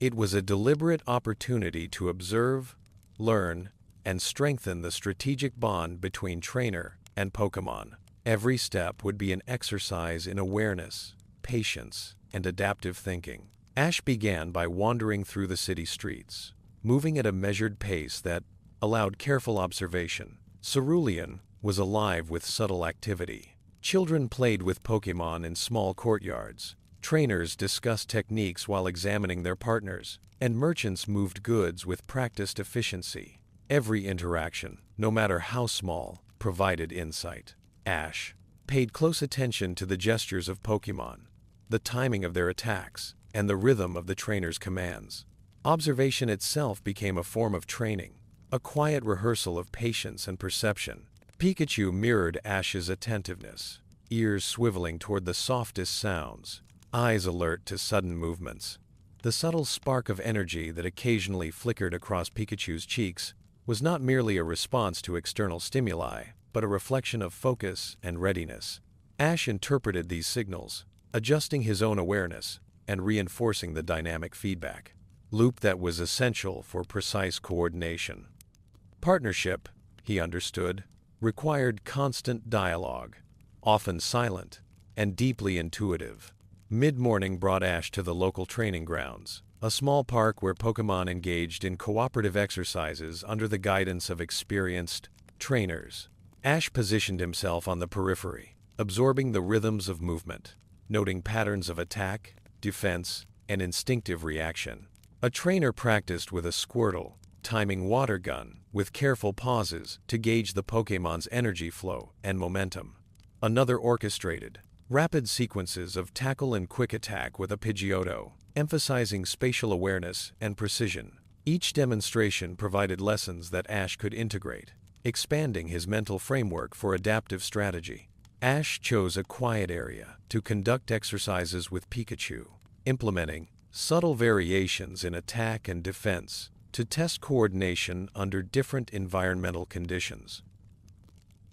It was a deliberate opportunity to observe, learn, and strengthen the strategic bond between trainer and Pokémon. Every step would be an exercise in awareness, patience, and adaptive thinking. Ash began by wandering through the city streets, moving at a measured pace that allowed careful observation. Cerulean was alive with subtle activity. Children played with Pokémon in small courtyards. Trainers discussed techniques while examining their partners, and merchants moved goods with practiced efficiency. Every interaction, no matter how small, provided insight. Ash paid close attention to the gestures of Pokémon, the timing of their attacks, and the rhythm of the trainer's commands. Observation itself became a form of training, a quiet rehearsal of patience and perception. Pikachu mirrored Ash's attentiveness, ears swiveling toward the softest sounds, eyes alert to sudden movements. The subtle spark of energy that occasionally flickered across Pikachu's cheeks was not merely a response to external stimuli, but a reflection of focus and readiness. Ash interpreted these signals, adjusting his own awareness and reinforcing the dynamic feedback loop that was essential for precise coordination. Partnership, he understood, required constant dialogue, often silent and deeply intuitive. Mid-morning brought Ash to the local training grounds, a small park where Pokémon engaged in cooperative exercises under the guidance of experienced trainers. Ash positioned himself on the periphery, absorbing the rhythms of movement, noting patterns of attack, defense, and instinctive reaction. A trainer practiced with a Squirtle, timing water gun with careful pauses to gauge the Pokémon's energy flow and momentum. Another orchestrated rapid sequences of tackle and quick attack with a Pidgeotto, emphasizing spatial awareness and precision. Each demonstration provided lessons that Ash could integrate, expanding his mental framework for adaptive strategy. Ash chose a quiet area to conduct exercises with Pikachu, implementing subtle variations in attack and defense to test coordination under different environmental conditions.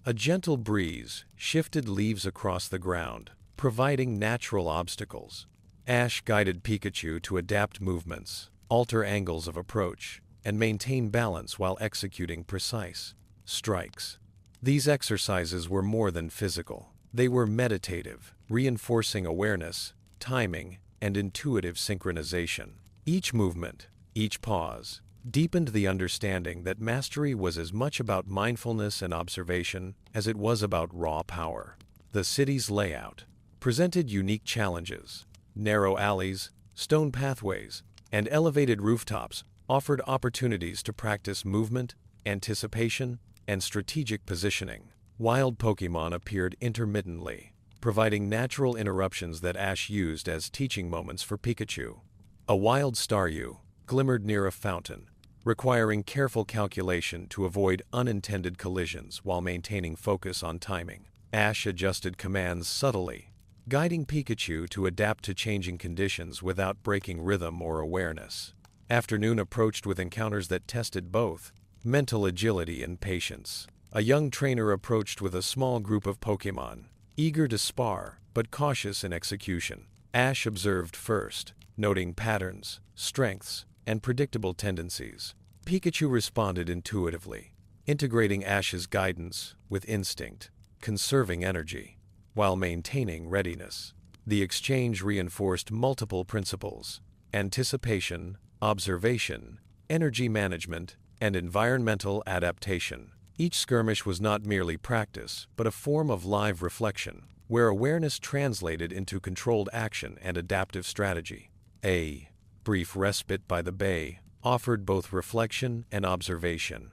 A gentle breeze shifted leaves across the ground, providing natural obstacles. Ash guided Pikachu to adapt movements, alter angles of approach, and maintain balance while executing precise strikes. These exercises were more than physical. They were meditative, reinforcing awareness, timing, and intuitive synchronization. Each movement, each pause, deepened the understanding that mastery was as much about mindfulness and observation as it was about raw power. The city's layout presented unique challenges. Narrow alleys, stone pathways, and elevated rooftops offered opportunities to practice movement, anticipation, and strategic positioning. Wild Pokémon appeared intermittently, providing natural interruptions that Ash used as teaching moments for Pikachu. A wild Staryu glimmered near a fountain, requiring careful calculation to avoid unintended collisions while maintaining focus on timing. Ash adjusted commands subtly, guiding Pikachu to adapt to changing conditions without breaking rhythm or awareness. Afternoon approached with encounters that tested both mental agility and patience. A young trainer approached with a small group of Pokémon, eager to spar but cautious in execution. Ash observed first, noting patterns, strengths, and predictable tendencies. Pikachu responded intuitively, integrating Ash's guidance with instinct, conserving energy while maintaining readiness. The exchange reinforced multiple principles: anticipation, observation, energy management, and environmental adaptation. Each skirmish was not merely practice, but a form of live reflection, where awareness translated into controlled action and adaptive strategy. A brief respite by the bay offered both reflection and observation.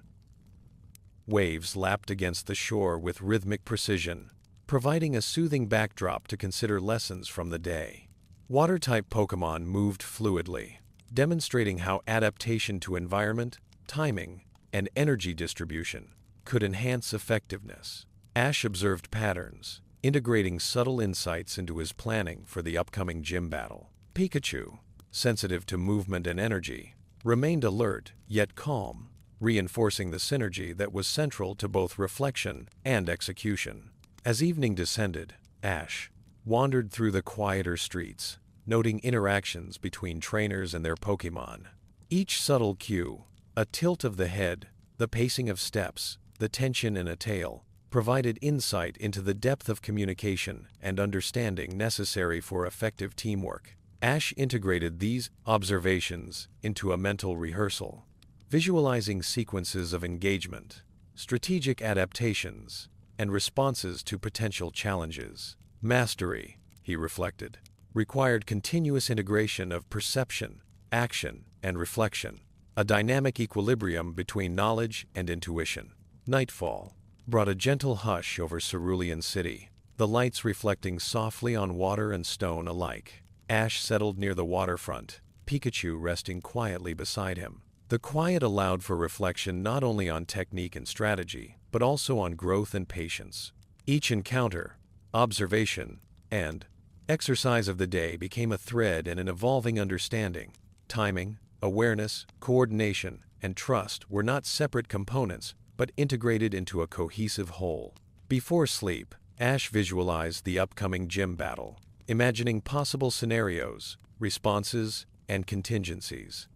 Waves lapped against the shore with rhythmic precision, providing a soothing backdrop to consider lessons from the day. Water-type Pokémon moved fluidly, demonstrating how adaptation to environment, timing, and energy distribution could enhance effectiveness. Ash observed patterns, integrating subtle insights into his planning for the upcoming gym battle. Pikachu, sensitive to movement and energy, remained alert yet calm, reinforcing the synergy that was central to both reflection and execution. As evening descended, Ash wandered through the quieter streets, noting interactions between trainers and their Pokémon. Each subtle cue, a tilt of the head, the pacing of steps, the tension in a tail, provided insight into the depth of communication and understanding necessary for effective teamwork. Ash integrated these observations into a mental rehearsal, visualizing sequences of engagement, strategic adaptations, and responses to potential challenges. Mastery, he reflected, required continuous integration of perception, action, and reflection, a dynamic equilibrium between knowledge and intuition. Nightfall brought a gentle hush over Cerulean City, the lights reflecting softly on water and stone alike. Ash settled near the waterfront, Pikachu resting quietly beside him. The quiet allowed for reflection not only on technique and strategy, but also on growth and patience. Each encounter, observation, and exercise of the day became a thread in an evolving understanding. Timing, awareness, coordination, and trust were not separate components, but integrated into a cohesive whole. Before sleep, Ash visualized the upcoming gym battle, imagining possible scenarios, responses, and contingencies.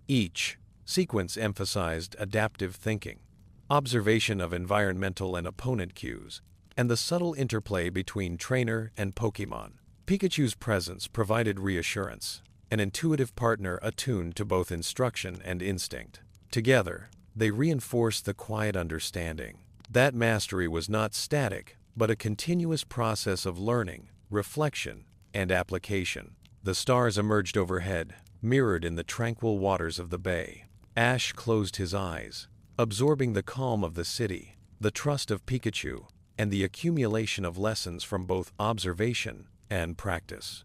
Each sequence emphasized adaptive thinking, observation of environmental and opponent cues, and the subtle interplay between trainer and Pokémon. Pikachu's presence provided reassurance, an intuitive partner attuned to both instruction and instinct. Together, they reinforced the quiet understanding that mastery was not static, but a continuous process of learning, reflection, and application. The stars emerged overhead, mirrored in the tranquil waters of the bay. Ash closed his eyes, absorbing the calm of the city, the trust of Pikachu, and the accumulation of lessons from both observation and practice.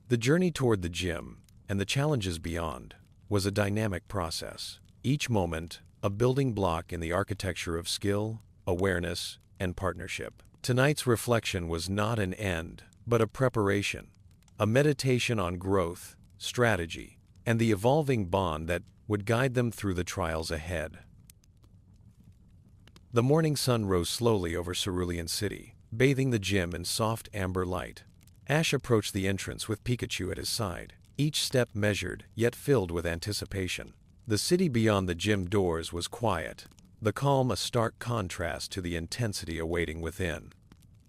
The journey toward the gym, and the challenges beyond, was a dynamic process. Each moment, a building block in the architecture of skill, awareness, and partnership. Tonight's reflection was not an end, but a preparation, a meditation on growth, strategy, and the evolving bond that would guide them through the trials ahead. The morning sun rose slowly over Cerulean City, bathing the gym in soft amber light. Ash approached the entrance with Pikachu at his side, each step measured yet filled with anticipation. The city beyond the gym doors was quiet, the calm a stark contrast to the intensity awaiting within.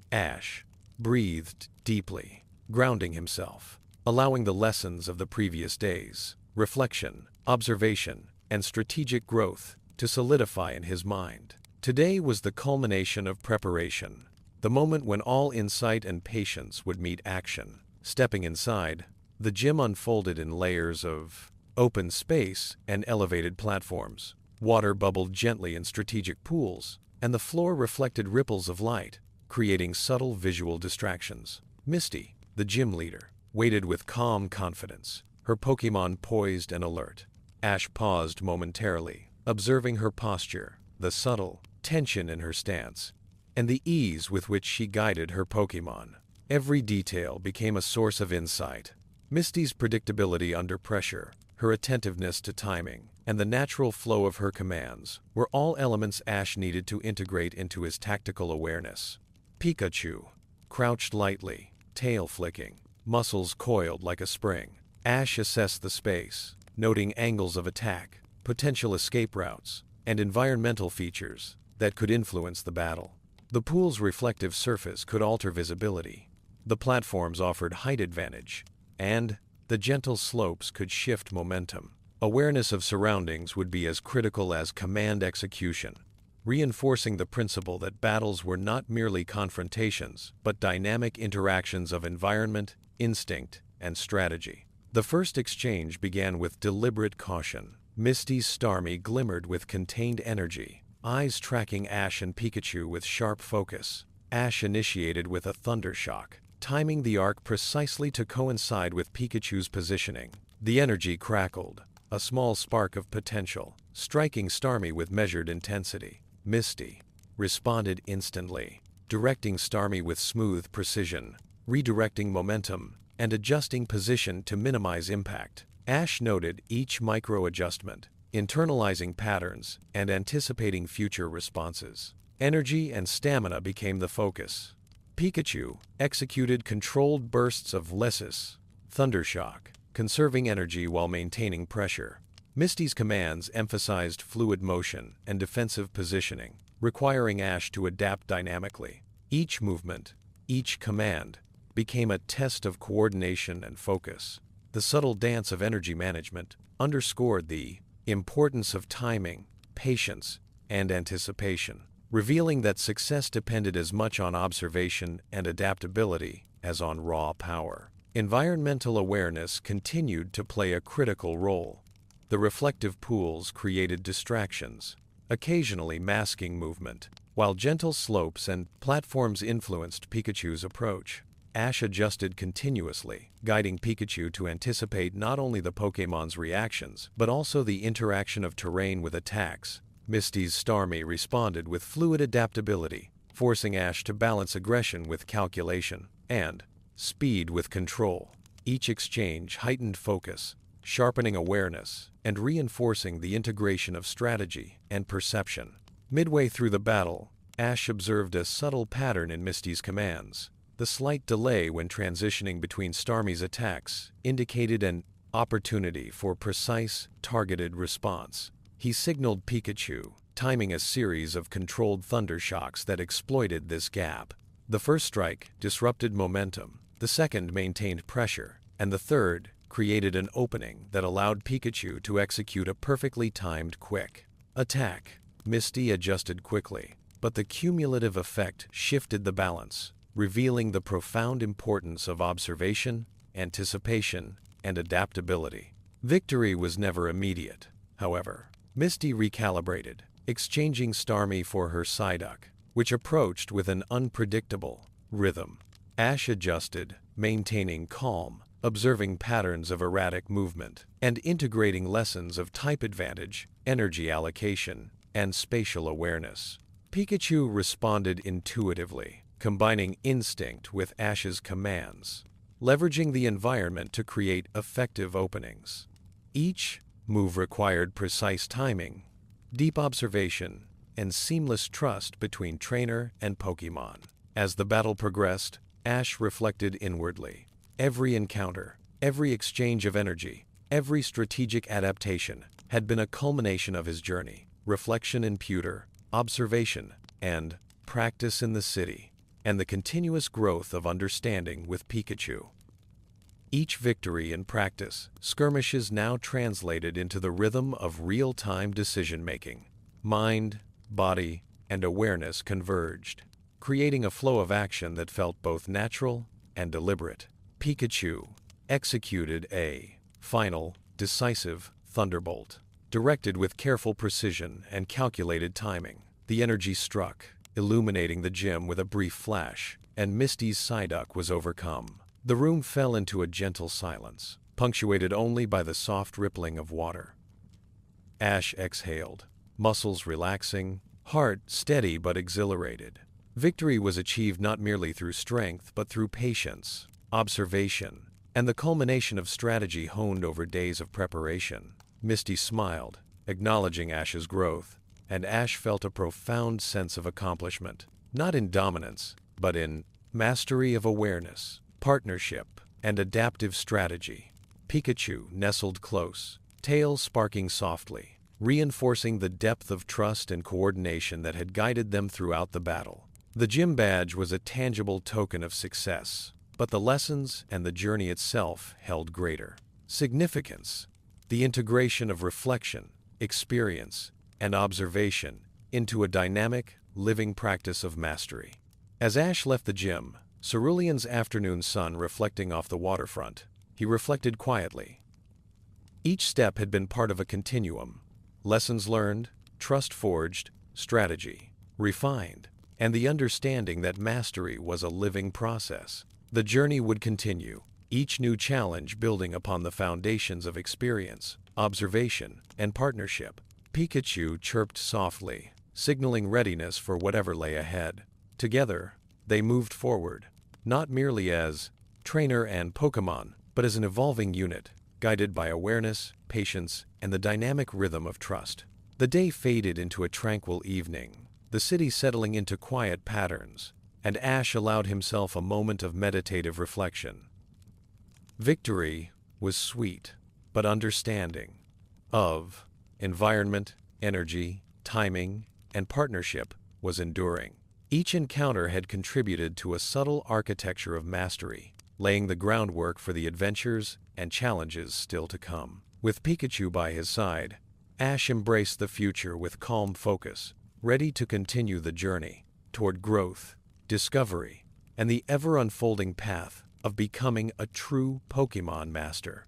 Ash breathed deeply, grounding himself, allowing the lessons of the previous days, reflection, observation, and strategic growth to solidify in his mind. Today was the culmination of preparation, the moment when all insight and patience would meet action. Stepping inside, the gym unfolded in layers of open space, and elevated platforms. Water bubbled gently in strategic pools, and the floor reflected ripples of light, creating subtle visual distractions. Misty, the gym leader, waited with calm confidence, her Pokémon poised and alert. Ash paused momentarily, observing her posture, the subtle tension in her stance, and the ease with which she guided her Pokémon. Every detail became a source of insight. Misty's predictability under pressure, her attentiveness to timing, and the natural flow of her commands were all elements Ash needed to integrate into his tactical awareness. Pikachu crouched lightly, tail flicking, muscles coiled like a spring. Ash assessed the space, noting angles of attack, potential escape routes, and environmental features that could influence the battle. The pool's reflective surface could alter visibility. The platforms offered height advantage, and the gentle slopes could shift momentum. Awareness of surroundings would be as critical as command execution, reinforcing the principle that battles were not merely confrontations, but dynamic interactions of environment, instinct, and strategy. The first exchange began with deliberate caution. Misty's Starmie glimmered with contained energy, eyes tracking Ash and Pikachu with sharp focus. Ash initiated with a thunder shock, timing the arc precisely to coincide with Pikachu's positioning. The energy crackled, a small spark of potential, striking Starmie with measured intensity. Misty responded instantly, directing Starmie with smooth precision, redirecting momentum, and adjusting position to minimize impact. Ash noted each micro-adjustment, internalizing patterns and anticipating future responses. Energy and stamina became the focus. Pikachu executed controlled bursts of Lessus, Thundershock, conserving energy while maintaining pressure. Misty's commands emphasized fluid motion and defensive positioning, requiring Ash to adapt dynamically. Each movement, each command, became a test of coordination and focus. The subtle dance of energy management underscored the importance of timing, patience, and anticipation, revealing that success depended as much on observation and adaptability as on raw power. Environmental awareness continued to play a critical role. The reflective pools created distractions, occasionally masking movement, while gentle slopes and platforms influenced Pikachu's approach. Ash adjusted continuously, guiding Pikachu to anticipate not only the Pokémon's reactions, but also the interaction of terrain with attacks. Misty's Starmie responded with fluid adaptability, forcing Ash to balance aggression with calculation and speed with control. Each exchange heightened focus, sharpening awareness, and reinforcing the integration of strategy and perception. Midway through the battle, Ash observed a subtle pattern in Misty's commands. The slight delay when transitioning between Starmie's attacks indicated an opportunity for precise, targeted response. He signaled Pikachu, timing a series of controlled thunder shocks that exploited this gap. The first strike disrupted momentum, the second maintained pressure, and the third created an opening that allowed Pikachu to execute a perfectly timed quick attack. Misty adjusted quickly, but the cumulative effect shifted the balance, revealing the profound importance of observation, anticipation, and adaptability. Victory was never immediate, however. Misty recalibrated, exchanging Starmie for her Psyduck, which approached with an unpredictable rhythm. Ash adjusted, maintaining calm, observing patterns of erratic movement, and integrating lessons of type advantage, energy allocation, and spatial awareness. Pikachu responded intuitively, combining instinct with Ash's commands, leveraging the environment to create effective openings. Each move required precise timing, deep observation, and seamless trust between trainer and Pokémon. As the battle progressed, Ash reflected inwardly. Every encounter, every exchange of energy, every strategic adaptation had been a culmination of his journey. Reflection in Pewter, observation, and practice in the city, and the continuous growth of understanding with Pikachu. Each victory in practice, skirmishes now translated into the rhythm of real-time decision-making. Mind, body, and awareness converged, creating a flow of action that felt both natural and deliberate. Pikachu executed a final decisive thunderbolt. Directed with careful precision and calculated timing, the energy struck, illuminating the gym with a brief flash, and Misty's Psyduck was overcome. The room fell into a gentle silence, punctuated only by the soft rippling of water. Ash exhaled, muscles relaxing, heart steady but exhilarated. Victory was achieved not merely through strength but through patience, observation, and the culmination of strategy honed over days of preparation. Misty smiled, acknowledging Ash's growth, and Ash felt a profound sense of accomplishment, not in dominance, but in mastery of awareness, partnership, and adaptive strategy. Pikachu nestled close, tail sparking softly, reinforcing the depth of trust and coordination that had guided them throughout the battle. The gym badge was a tangible token of success, but the lessons and the journey itself held greater significance. The integration of reflection, experience, and observation into a dynamic, living practice of mastery. As Ash left the gym, Cerulean's afternoon sun reflecting off the waterfront, he reflected quietly. Each step had been part of a continuum. Lessons learned, trust forged, strategy refined, and the understanding that mastery was a living process. The journey would continue, each new challenge building upon the foundations of experience, observation, and partnership. Pikachu chirped softly, signaling readiness for whatever lay ahead. Together, they moved forward, not merely as trainer and Pokémon, but as an evolving unit, guided by awareness, patience, and the dynamic rhythm of trust. The day faded into a tranquil evening, the city settling into quiet patterns, and Ash allowed himself a moment of meditative reflection. Victory was sweet, but understanding of environment, energy, timing, and partnership was enduring. Each encounter had contributed to a subtle architecture of mastery, laying the groundwork for the adventures and challenges still to come. With Pikachu by his side, Ash embraced the future with calm focus, ready to continue the journey toward growth, discovery, and the ever-unfolding path of becoming a true Pokémon master.